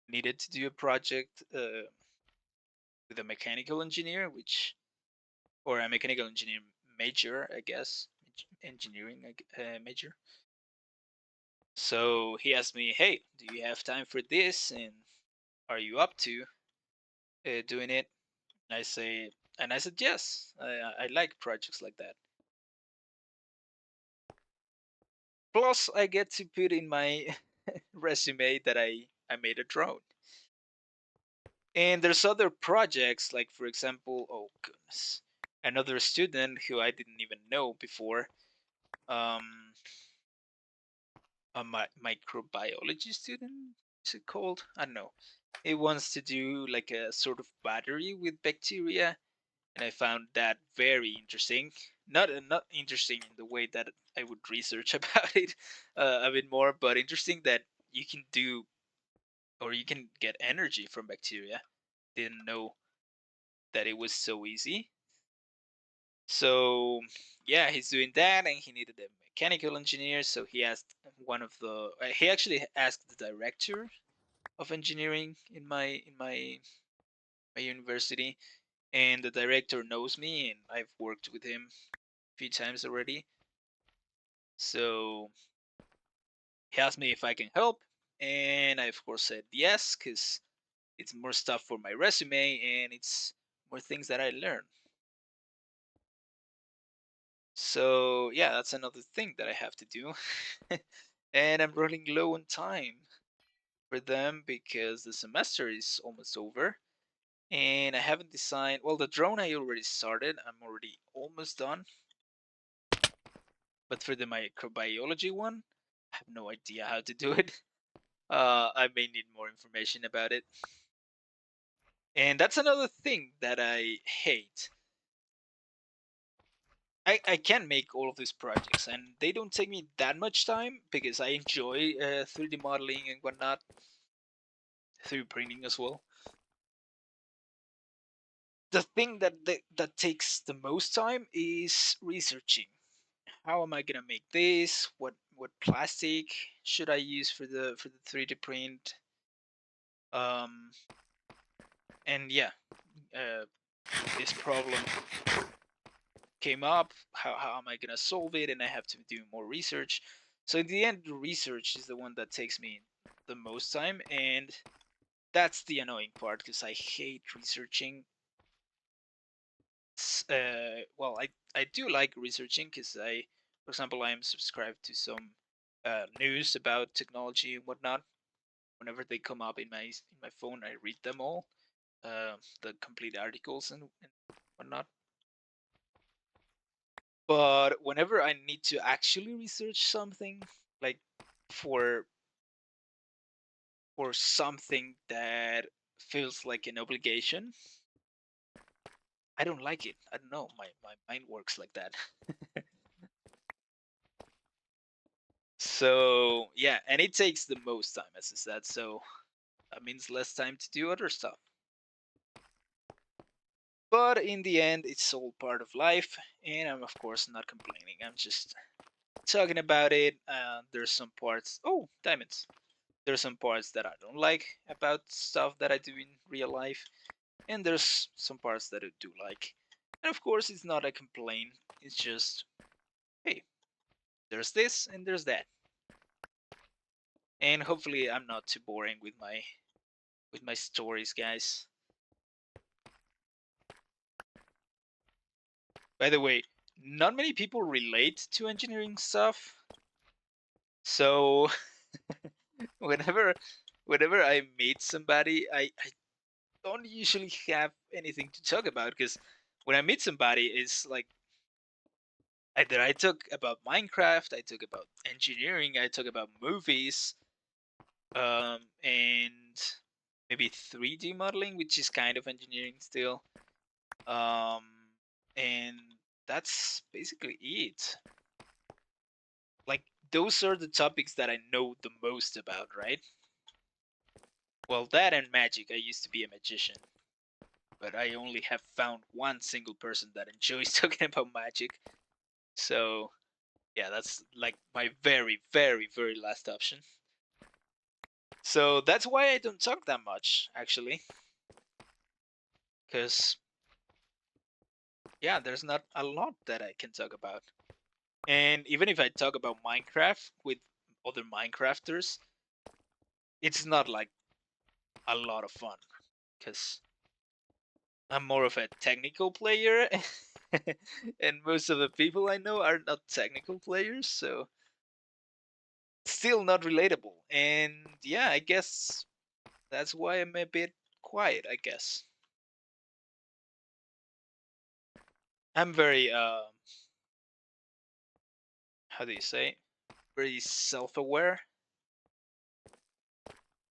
needed to do a project with a mechanical engineer, or a mechanical engineer major, I guess, engineering major. So he asked me, "Hey, do you have time for this? And are you up to doing it?" And I said yes. I like projects like that. Plus, I get to put in my resume that I made a drone. And there's other projects, like for example, oh goodness, another student who I didn't even know before, um, a microbiology student, is it called? I don't know. He wants to do like a sort of battery with bacteria, and I found that very interesting. Not interesting in the way that I would research about it a bit more, but interesting that you can do, or you can get energy from bacteria. Didn't know that it was so easy. So yeah, he's doing that, and he needed a mechanical engineer. So he asked he actually asked the director of engineering in my university, and the director knows me, and I've worked with him a few times already. So he asked me if I can help, and I of course said yes, because it's more stuff for my resume, and it's more things that I learn. So yeah, that's another thing that I have to do. And I'm running low on time for them because the semester is almost over. And I haven't designed, well, the drone I already started, I'm already almost done. But for the microbiology one, I have no idea how to do it. I may need more information about it. And that's another thing that I hate. I can make all of these projects, and they don't take me that much time because I enjoy 3D modeling and whatnot, 3D printing as well. The thing that takes the most time is researching. How am I gonna make this? What plastic should I use for the 3D print? Um, and yeah, this problem came up. How am I gonna solve it? And I have to do more research. So in the end, the research is the one that takes me the most time, and that's the annoying part because I hate researching. Well, I do like researching because for example, I am subscribed to some news about technology and whatnot. Whenever they come up in my phone, I read them all, the complete articles and whatnot. But whenever I need to actually research something, like for something that feels like an obligation, I don't like it. I don't know. My mind works like that. So yeah, and it takes the most time, as I said. So that means less time to do other stuff. But in the end, it's all part of life, and I'm of course not complaining. I'm just talking about it. There's some parts. Oh, diamonds. There's some parts that I don't like about stuff that I do in real life, and there's some parts that I do like. And of course, it's not a complaint. It's just, hey, there's this and there's that. And hopefully I'm not too boring with my stories, guys. By the way, not many people relate to engineering stuff. So whenever I meet somebody, I don't usually have anything to talk about, because when I meet somebody, it's like either I talk about Minecraft, I talk about engineering, I talk about movies, and maybe 3D modeling, which is kind of engineering still. And that's basically it. Like, those are the topics that I know the most about, right? Well, that and magic. I used to be a magician, but I only have found one single person that enjoys talking about magic. So, yeah, that's like my very, very, very last option. So that's why I don't talk that much, actually. Because, yeah, there's not a lot that I can talk about. And even if I talk about Minecraft with other Minecrafters, it's not like a lot of fun. Because I'm more of a technical player, and most of the people I know are not technical players, so still not relatable. And yeah, I guess that's why I'm a bit quiet, I guess. I'm very how do you say? Very self-aware.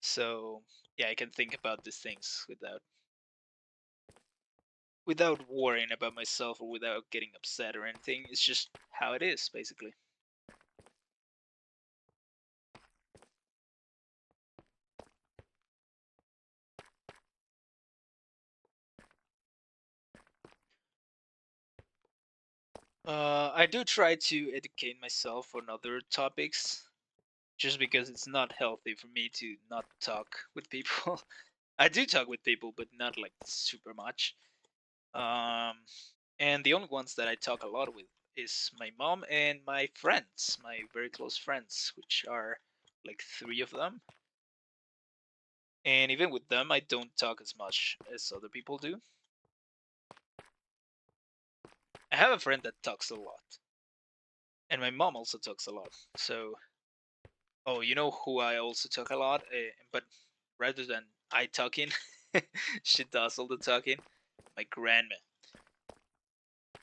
So, yeah, I can think about these things without worrying about myself or without getting upset or anything. It's just how it is, basically. I do try to educate myself on other topics, just because it's not healthy for me to not talk with people. I do talk with people, but not like super much. Um, and the only ones that I talk a lot with is my mom and my friends, my very close friends, which are like 3 of them. And even with them, I don't talk as much as other people do. I have a friend that talks a lot, and my mom also talks a lot. So, oh, you know who I also talk a lot, but rather than I talking, she does all the talking. My grandma.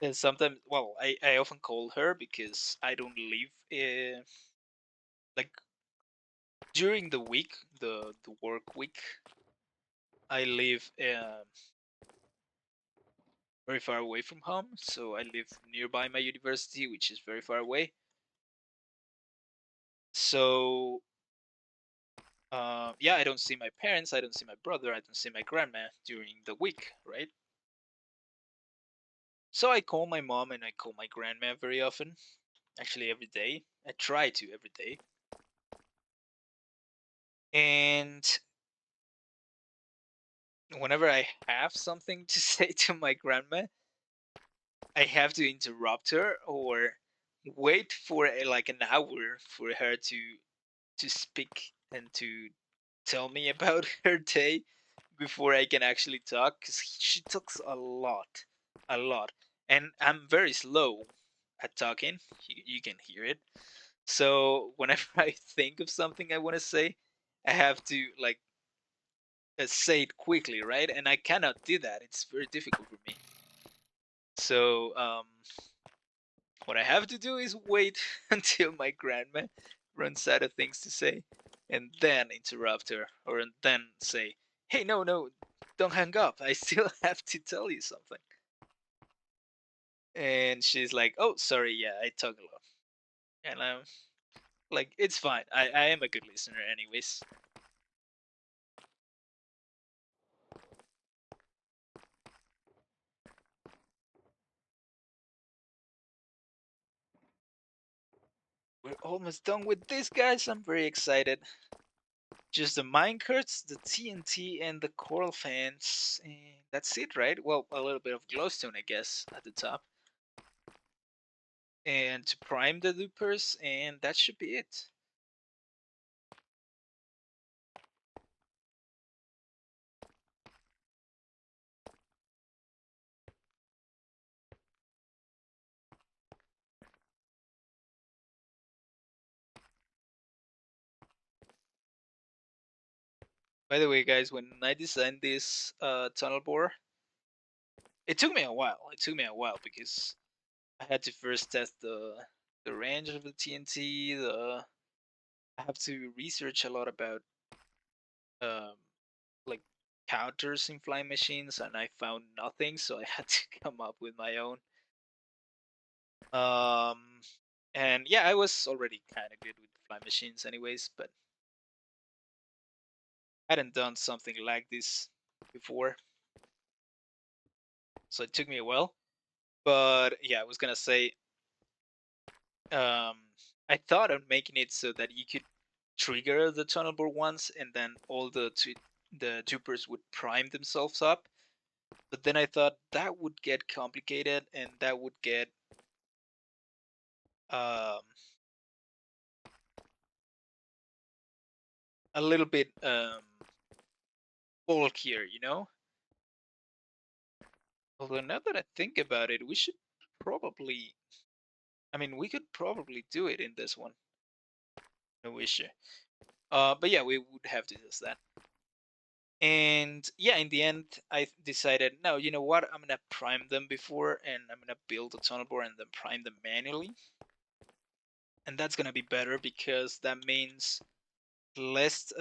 And sometimes, well, I often call her because I don't live like during the week, the work week. I live very far away from home, so I live nearby my university, which is very far away. So, yeah, I don't see my parents, I don't see my brother, I don't see my grandma during the week, right? So I call my mom and I call my grandma very often. Actually, every day. I try to every day. And whenever I have something to say to my grandma, I have to interrupt her or wait for like an hour for her to speak and to tell me about her day before I can actually talk, because she talks a lot, and I'm very slow at talking. You can hear it. So whenever I think of something I want to say, I have to like say it quickly, right? And I cannot do that. It's very difficult for me. So what I have to do is wait until my grandma runs out of things to say, and then interrupt her, or then say, "Hey, no, don't hang up. I still have to tell you something." And she's like, "Oh, sorry, yeah, I talk a lot," and I'm like, "It's fine. I am a good listener, anyways." We're almost done with this, guys. I'm very excited. Just the minecarts, the TNT, and the coral fans, and that's it, right? Well, a little bit of glowstone, I guess, at the top. and to prime the dupers, and that should be it. By the way, guys, when I designed this tunnel bore, it took me a while. It took me a while because I had to first test the range of the TNT. I have to research a lot about um, like counters in flying machines, and I found nothing, so I had to come up with my own. Um, and yeah, I was already kind of good with flying machines, anyways, but I hadn't done something like this before, so it took me a while. But yeah, I was gonna say, um, I thought of making it so that you could trigger the tunnel bore once, and then all the tubers would prime themselves up. But then I thought that would get complicated, and that would get um, a little bit bulkier, you know. Although now that I think about it, we should probably, I mean, we could probably do it in this one. No issue. But yeah, we would have to test that. And yeah, in the end, I decided, no, you know what? I'm gonna prime them before, and I'm gonna build a tunnel bore and then prime them manually. And that's gonna be better because that means less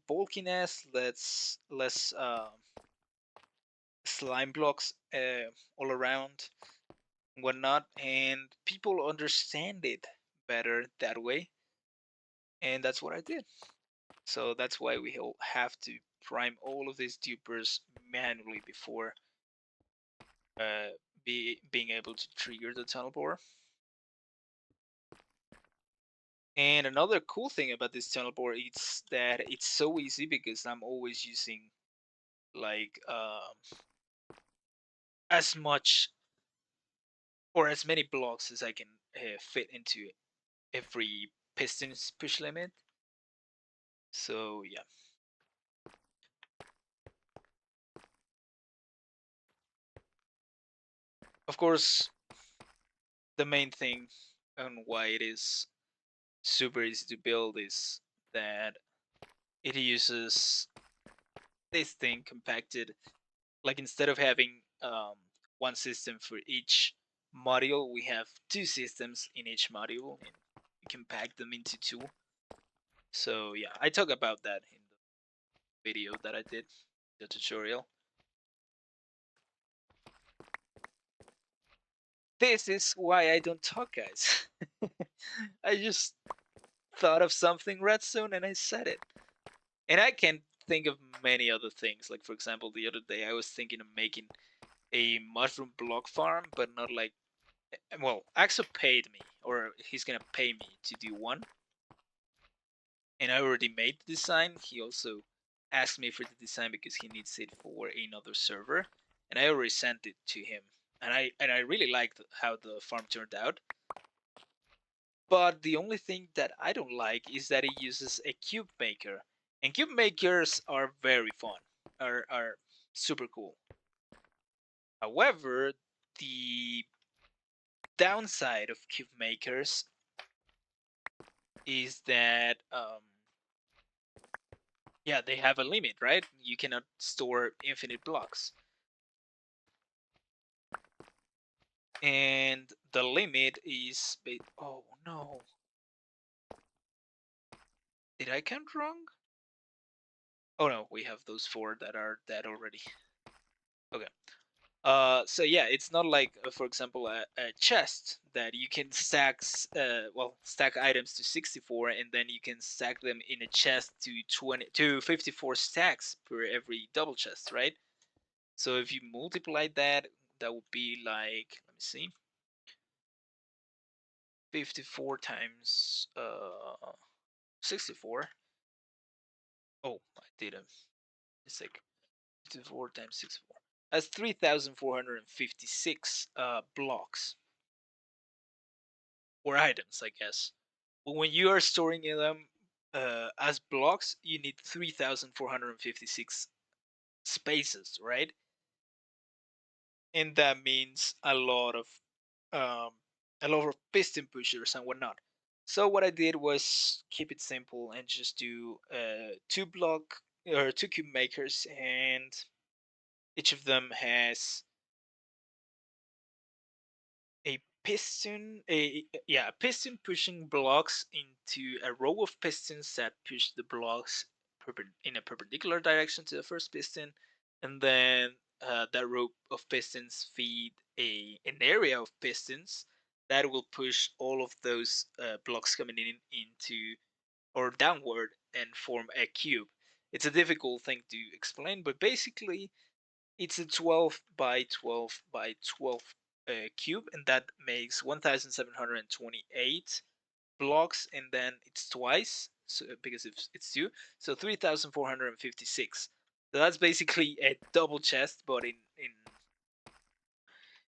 bulkiness, less slime blocks all around, and whatnot, and people understand it better that way. And that's what I did. So that's why we have to prime all of these dupers manually before uh, being able to trigger the tunnel bore. And another cool thing about this tunnel bore is that it's so easy because I'm always using like as much or as many blocks as I can fit into every piston's push limit. So yeah. Of course, the main thing and why it is super easy to build is that it uses this thing compacted. Like instead of having one system for each module, we have two systems in each module, and we compact them into two. So yeah, I talk about that in the video that I did, the tutorial. This is why I don't talk, guys. I just thought of something redstone and I said it. And I can think of many other things. Like for example, the other day I was thinking of making a mushroom block farm, but not like, well, Axo paid me, or he's gonna pay me to do one. And I already made the design. He also asked me for the design because he needs it for another server, and I already sent it to him. And I really liked how the farm turned out. But the only thing that I don't like is that it uses a cube maker. And cube makers are very fun, are super cool. However, the downside of cube makers is that yeah, they have a limit, right? You cannot store infinite blocks. And the limit is oh no. Did I count wrong? Oh no, we have those four that are dead already. Okay. So yeah, it's not like, for example, a chest that you can stack, stack items to 64, and then you can stack them in a chest to 54 stacks per every double chest, right? So if you multiply that, that would be like, let me see, 54 times 64. Oh, I did a mistake. 54 times 64. That's 3,456 blocks. or items, I guess. But when you are storing them as blocks, you need 3,456 spaces, right? And that means um, a lot of piston pushers and whatnot. So what I did was keep it simple and just do 2 block or 2 cube makers, and each of them has a piston pushing blocks into a row of pistons that push the blocks in a perpendicular direction to the first piston, and then that row of pistons feed an area of pistons that will push all of those blocks coming in into or downward and form a cube. It's a difficult thing to explain, but basically it's a 12 by 12 by 12 cube, and that makes 1,728 blocks, and then it's twice, so because it's 2, so 3,456. So that's basically a double chest, but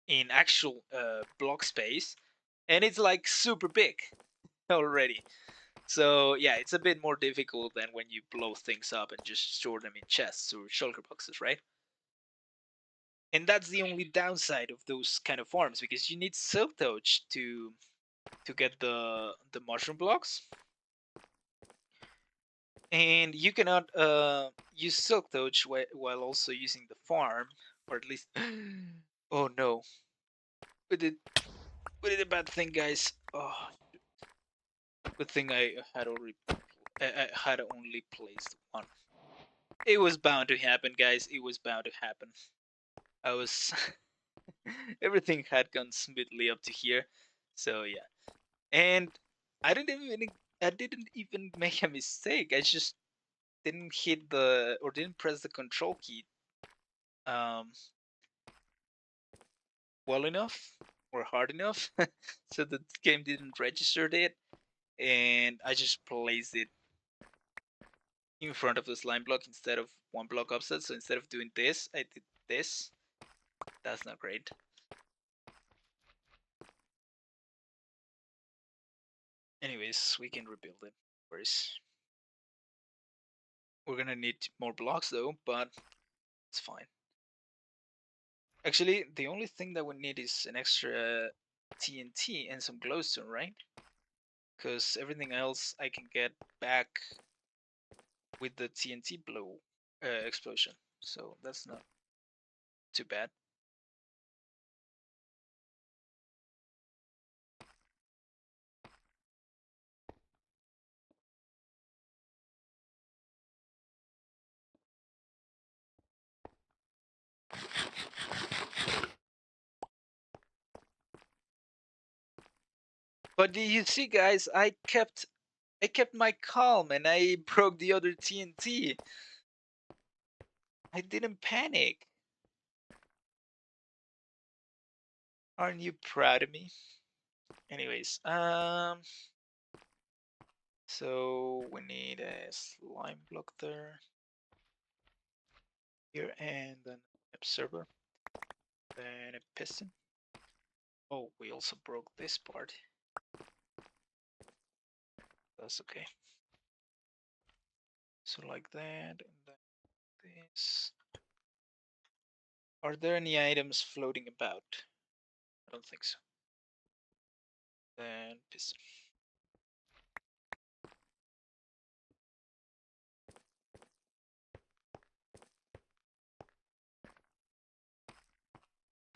in actual block space, and it's like super big already. So yeah, it's a bit more difficult than when you blow things up and just store them in chests or shulker boxes, right? And that's the only downside of those kind of farms, because you need silk touch to get the mushroom blocks, and you cannot use silk touch while also using the farm, or at least oh no, we did a bad thing, guys. Oh, good thing I had only placed one. It was bound to happen, guys. It was bound to happen. I was everything had gone smoothly up to here, so yeah. And I didn't even make a mistake. I just didn't hit the or didn't press the control key um well enough or hard enough, so the game didn't register it, and I just placed it in front of the slime block instead of 1 block offset. So instead of doing this, I did this. That's not great. Anyways, we can rebuild it. Whereas we're gonna need more blocks though, but it's fine. Actually, the only thing that we need is an extra TNT and some glowstone, right? Because everything else I can get back with the TNT blow explosion, so that's not too bad. But you see, guys, I kept my calm and I broke the other TNT. I didn't panic. Aren't you proud of me? Anyways, so we need a slime block there, here, and then observer, then a piston. Oh, we also broke this part. That's okay. So like that, and then this. Are there any items floating about? I don't think so. Then piston.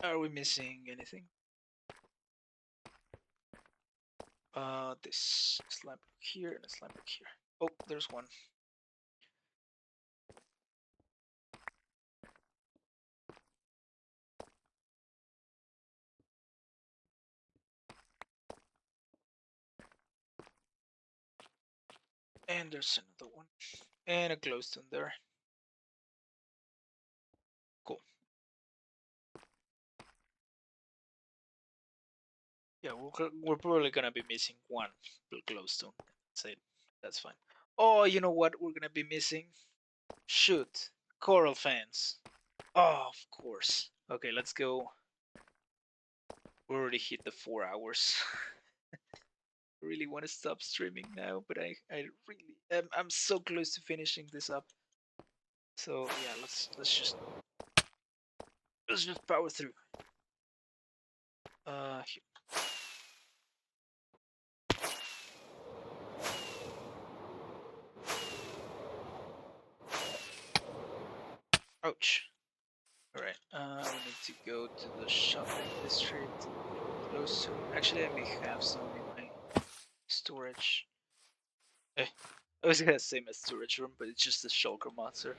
Are we missing anything? This slime block here and a slime block here. Oh, there's one. And there's another one. And a glowstone there. Cool. Yeah, we're probably gonna be missing one glowstone. That's it. That's fine. Oh, you know what we're gonna be missing? Shoot. Coral fans. Oh, of course. Okay, let's go. We already hit the 4 hours. really want to stop streaming now, but I really I'm so close to finishing this up. So yeah, let's just power through. Here. Ouch. All right. We need to go to the shopping district. Close to. Actually, I may have some in my storage. Eh, I was gonna say my storage room, but it's just a shulker monster.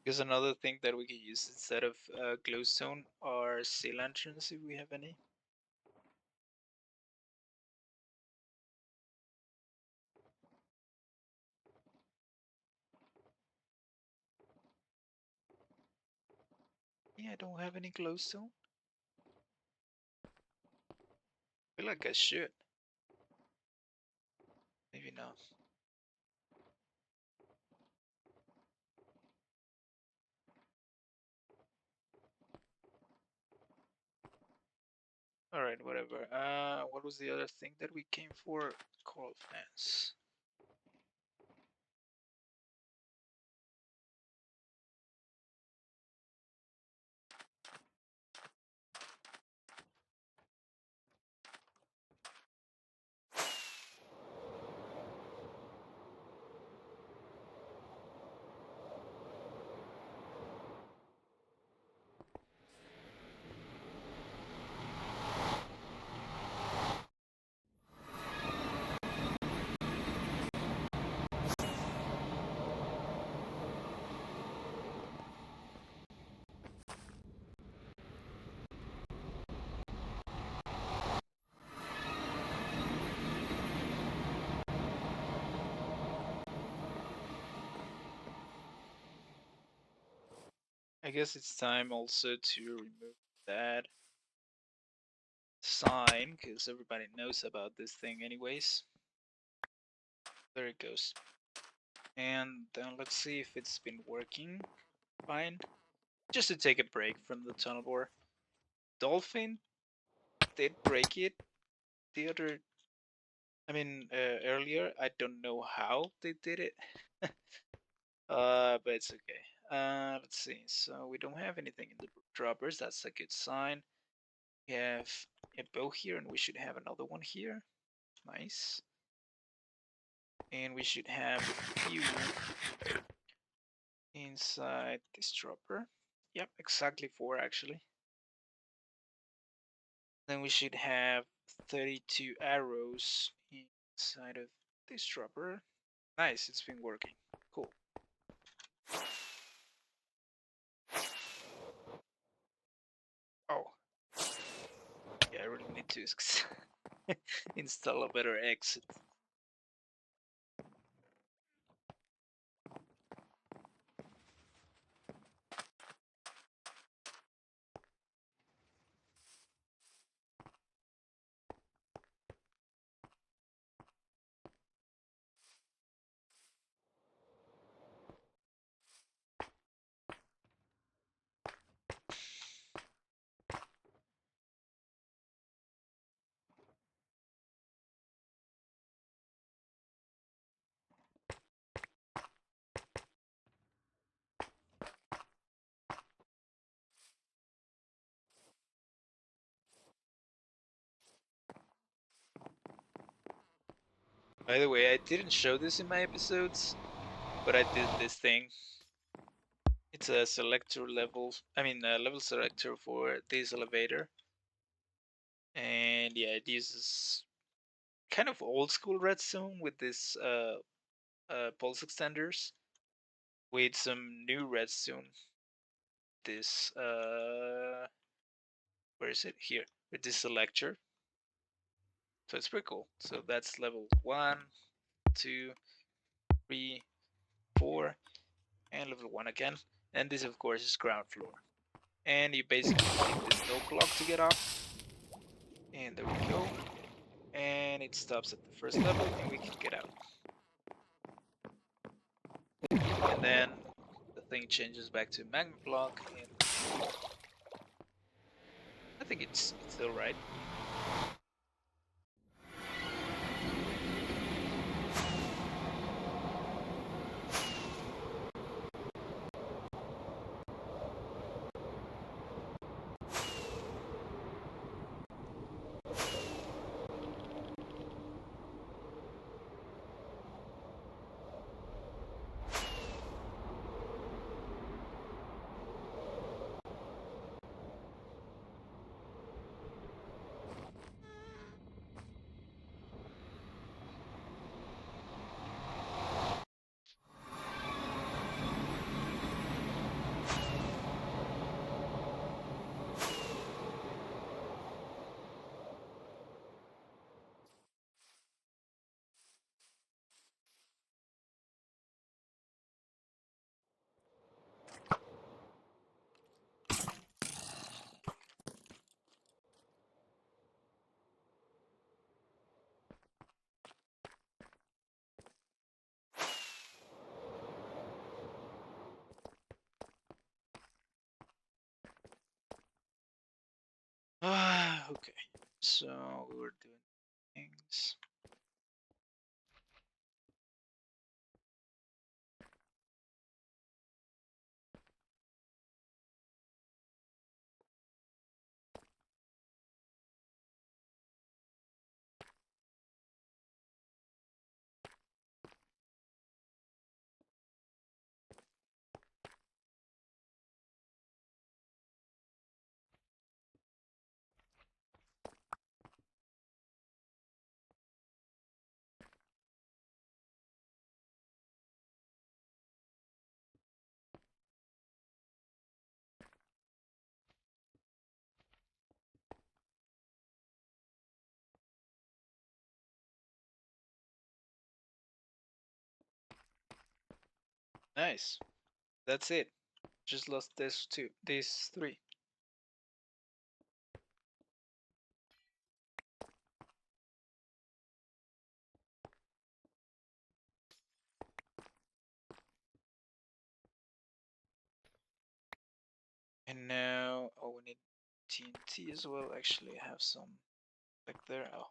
Because another thing that we could use instead of glowstone are sea lanterns if we have any. Yeah, I don't have any glowstone. I feel like I should. Maybe not. Alright, whatever. What was the other thing that we came for? Coral fence. I guess it's time also to remove that sign, because everybody knows about this thing anyways. There it goes. And then let's see if it's been working fine. Just to take a break from the tunnel bore. Dolphin did break it the other, earlier. I don't know how they did it. But it's okay. Let's see. So we don't have anything in the droppers. That's a good sign. We have a bow here, and we should have another one here. Nice. And we should have fuel inside this dropper. Yep, exactly 4 actually. Then we should have 32 arrows inside of this dropper. Nice, it's been working. Cool. Oh. Yeah, I really need to install a better exit. By the way, I didn't show this in my episodes, but I did this thing. It's a selector level, level selector for this elevator. And yeah, it uses kind of old school redstone with this pulse extenders with some new redstone. This where is it? Here, with this selector. So it's pretty cool. So that's level 1, 2, 3, 4, and level 1 again. And this of course is ground floor. And you basically hit this no clock to get off. And there we go. And it stops at the first level and we can get out. And then the thing changes back to magma block, and I think it's still right. Okay, so we're doing things. Nice. That's it. Just lost these three. And now, oh, we need TNT as well. Actually, I have some back there. Oh,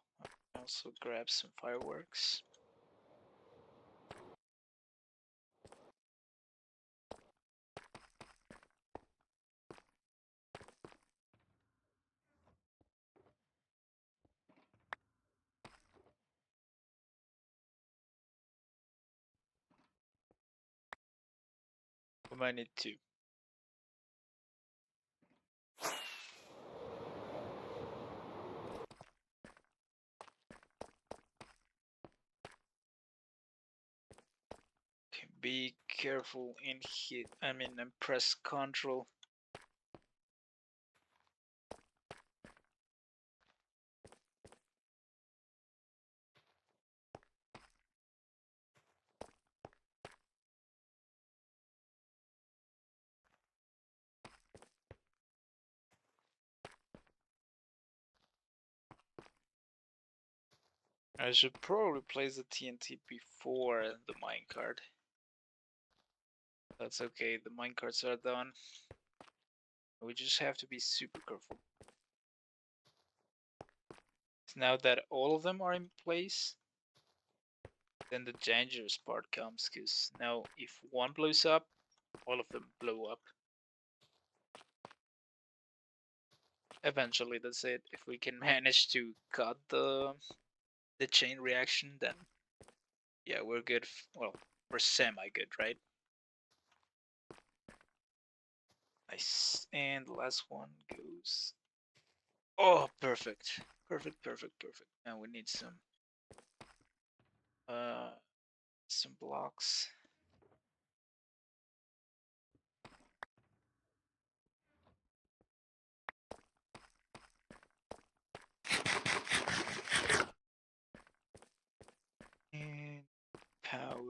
I also grab some fireworks. We might need two. Okay, be careful and and press control. I should probably place the TNT before the minecart. That's okay, the minecarts are done. We just have to be super careful. Now that all of them are in place, then the dangerous part comes, because now if one blows up, all of them blow up. Eventually, that's it. If we can manage to cut the chain reaction, then Yeah, we're good. Well, we're semi-good, right? Nice. And the last one goes... Oh, perfect. Perfect, perfect, perfect. Now we need some blocks. And power.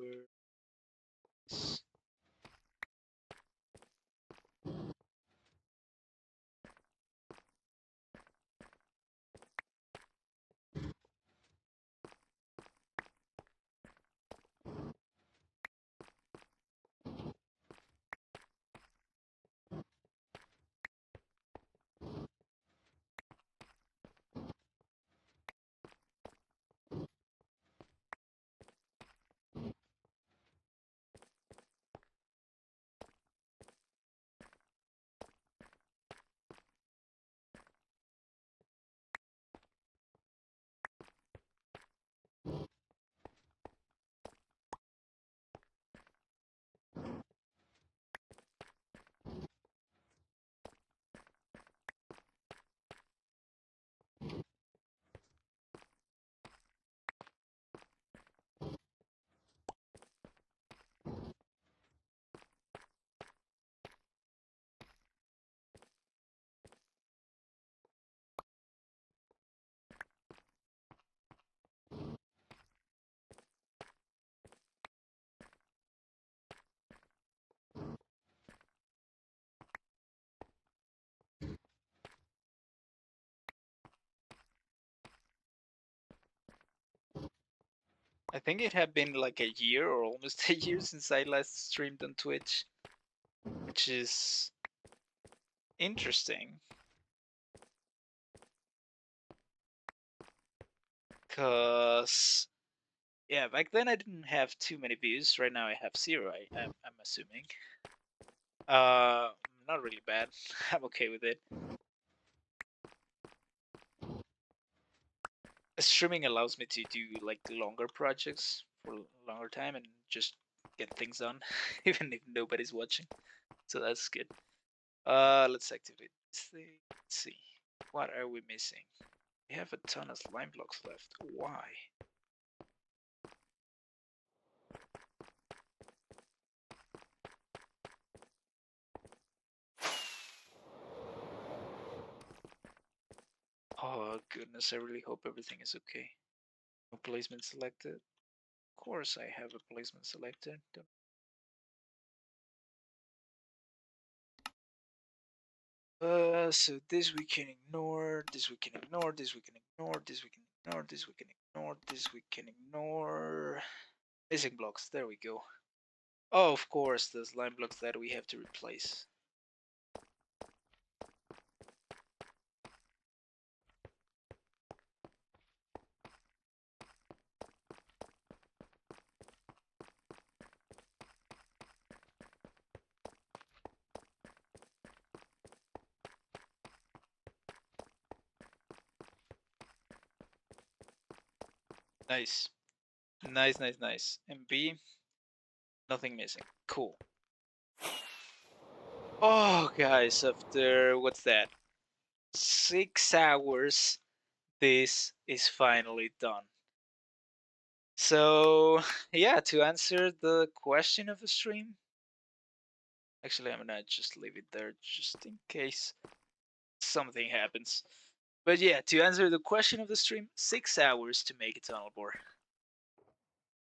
I think it had been like a year or almost a year since I last streamed on Twitch, which is interesting. Cause yeah, back then I didn't have too many views. Right now I have 0. I'm assuming. Not really bad. I'm okay with it. Streaming allows me to do like longer projects for a longer time and just get things done, even if nobody's watching. So that's good. Let's activate this thing. Let's see. What are we missing? We have a ton of slime blocks left. Why? Oh goodness, I really hope everything is okay. No placement selected. Of course I have a placement selected. So this we can ignore, this we can ignore, this we can ignore, this we can ignore, this we can ignore, this we can ignore. Missing blocks, there we go. Oh, of course, the slime blocks that we have to replace. Nice. Nice, nice, nice. And B, nothing missing. Cool. Oh, guys, after, what's that? 6 hours, this is finally done. So, yeah, to answer the question of the stream, actually, I'm gonna just leave it there just in case something happens. But yeah, to answer the question of the stream, 6 hours to make a tunnel bore.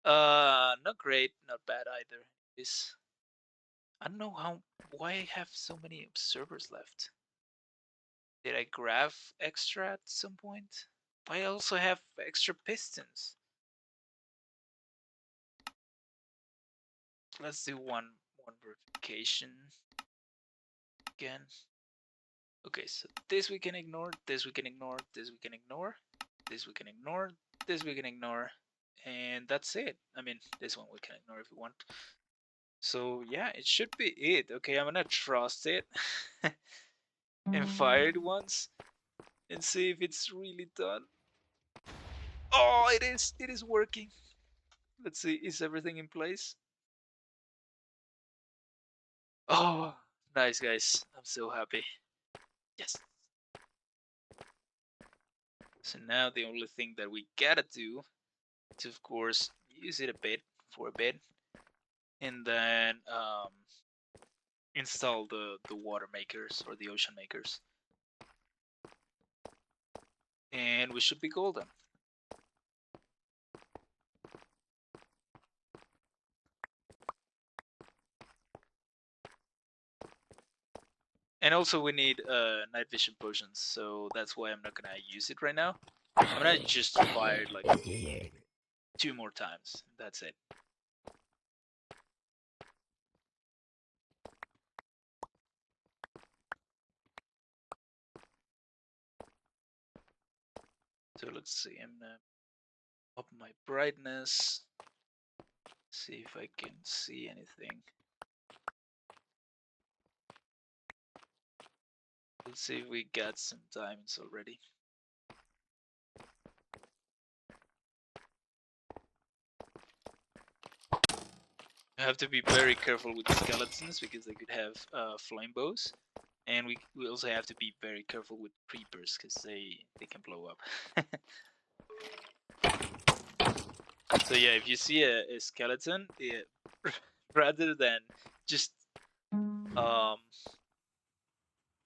Not great, not bad either. Is I don't know why I have so many observers left. Did I grab extra at some point? I also have extra pistons. Let's do one verification again. Okay, so this we can ignore, this we can ignore, this we can ignore, this we can ignore, this we can ignore, and that's it. I mean, this one we can ignore if we want. So yeah, it should be it. Okay, I'm gonna trust it and fire it once and see if it's really done. Oh, it is working. Let's see, is everything in place? Oh, nice, guys. I'm so happy. Yes. So now the only thing that we gotta do is, of course, use it for a bit, and then install the water makers or the ocean makers, and we should be golden. And also we need night vision potions, so that's why I'm not gonna use it right now. I'm gonna just fire it like 2 more times. That's it. So let's see, I'm gonna up my brightness, see if I can see anything. Let's see if we got some diamonds already. I have to be very careful with the skeletons because they could have flame bows, and we also have to be very careful with creepers because they can blow up. So yeah, if you see a skeleton, rather than just um,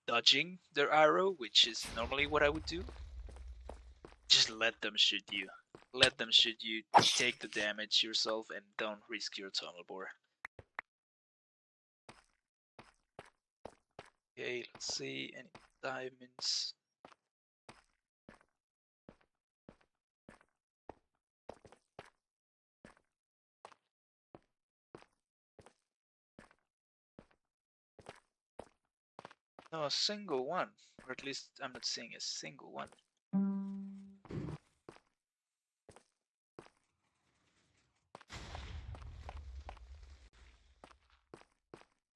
dodging their arrow, which is normally what I would do, just let them shoot you. Let them shoot you, take the damage yourself, and don't risk your tunnel bore. Okay, let's see, any diamonds? No, a single one. Or at least I'm not seeing a single one.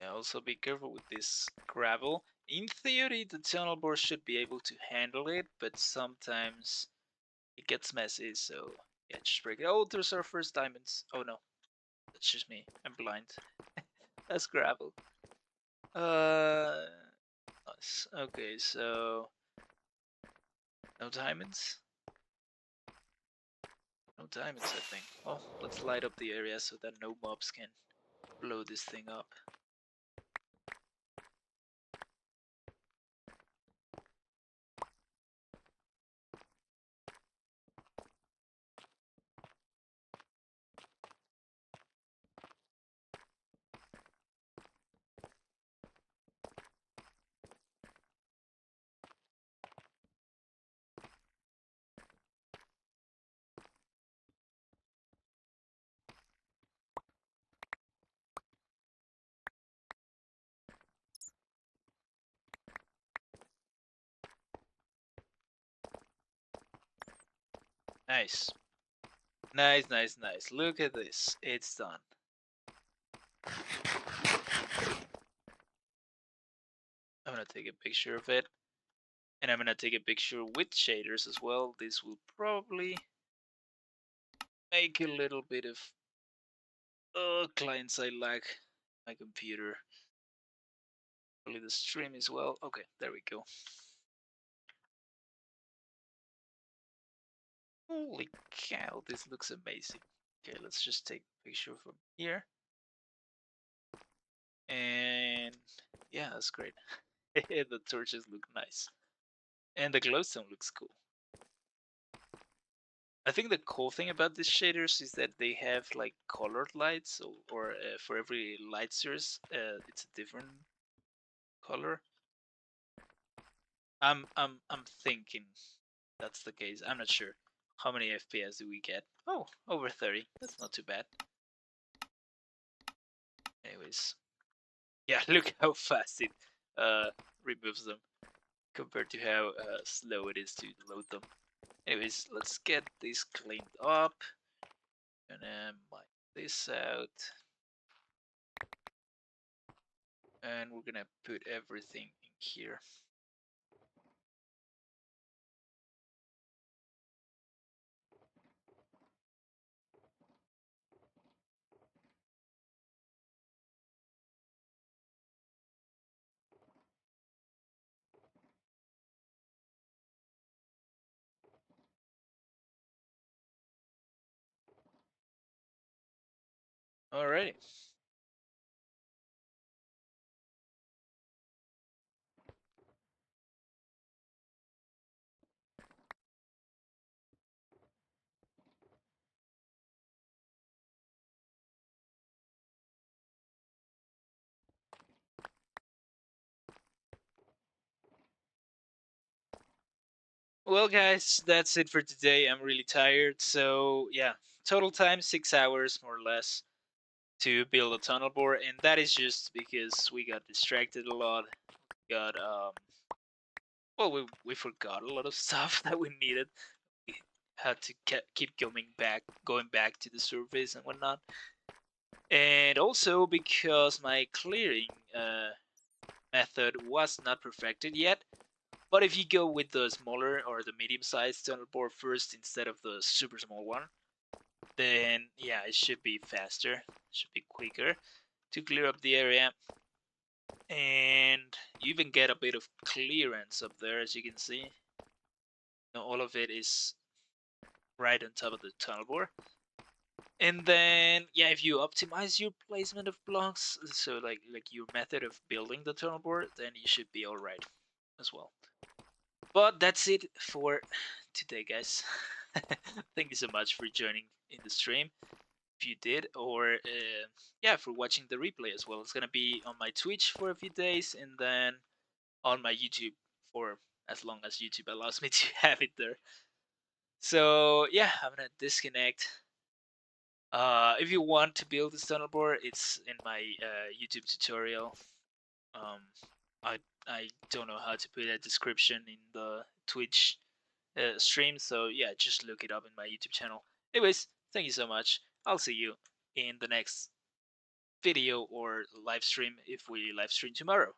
Yeah, also be careful with this gravel. In theory, the tunnel bore should be able to handle it, but sometimes it gets messy, so yeah, just break it. Oh, there's our first diamonds. Oh no, that's just me. I'm blind. That's gravel. Nice. Okay, so no diamonds. No diamonds, I think. Oh, let's light up the area so that no mobs can blow this thing up. Nice. Nice, nice, nice. Look at this. It's done. I'm gonna take a picture of it. And I'm gonna take a picture with shaders as well. This will probably make a little bit of client-side lag. My computer. Probably the stream as well. Okay, there we go. Holy cow, this looks amazing. Okay, let's just take a picture from here. And yeah, that's great. The torches look nice. And the glowstone looks cool. I think the cool thing about these shaders is that they have like colored lights, or for every light source, it's a different color. I'm thinking that's the case. I'm not sure. How many FPS do we get? Oh, over 30. That's not too bad. Anyways, yeah, look how fast it removes them compared to how slow it is to load them. Anyways, let's get this cleaned up and then mine this out. And we're gonna put everything in here. Alrighty. Well, guys, that's it for today. I'm really tired, so yeah, total time 6 hours more or less to build a tunnel bore, and that is just because we got distracted a lot. Got well, we forgot a lot of stuff that we needed. We had to keep going back to the surface and whatnot, and also because my clearing method was not perfected yet. But if you go with the smaller or the medium-sized tunnel bore first instead of the super small one, then yeah, it should be faster, should be quicker to clear up the area, and you even get a bit of clearance up there, as you can see. All of it is right on top of the tunnel bore. And then yeah, if you optimize your placement of blocks, so like your method of building the tunnel bore, then you should be all right as well. But that's it for today, guys. Thank you so much for joining in the stream, if you did, or yeah, for watching the replay as well. It's gonna be on my Twitch for a few days, and then on my YouTube for as long as YouTube allows me to have it there. So yeah, I'm gonna disconnect. If you want to build this tunnel board, it's in my YouTube tutorial. Um, I don't know how to put a description in the Twitch stream, so yeah, just look it up in my YouTube channel. Anyways, thank you so much. I'll see you in the next video or live stream if we live stream tomorrow.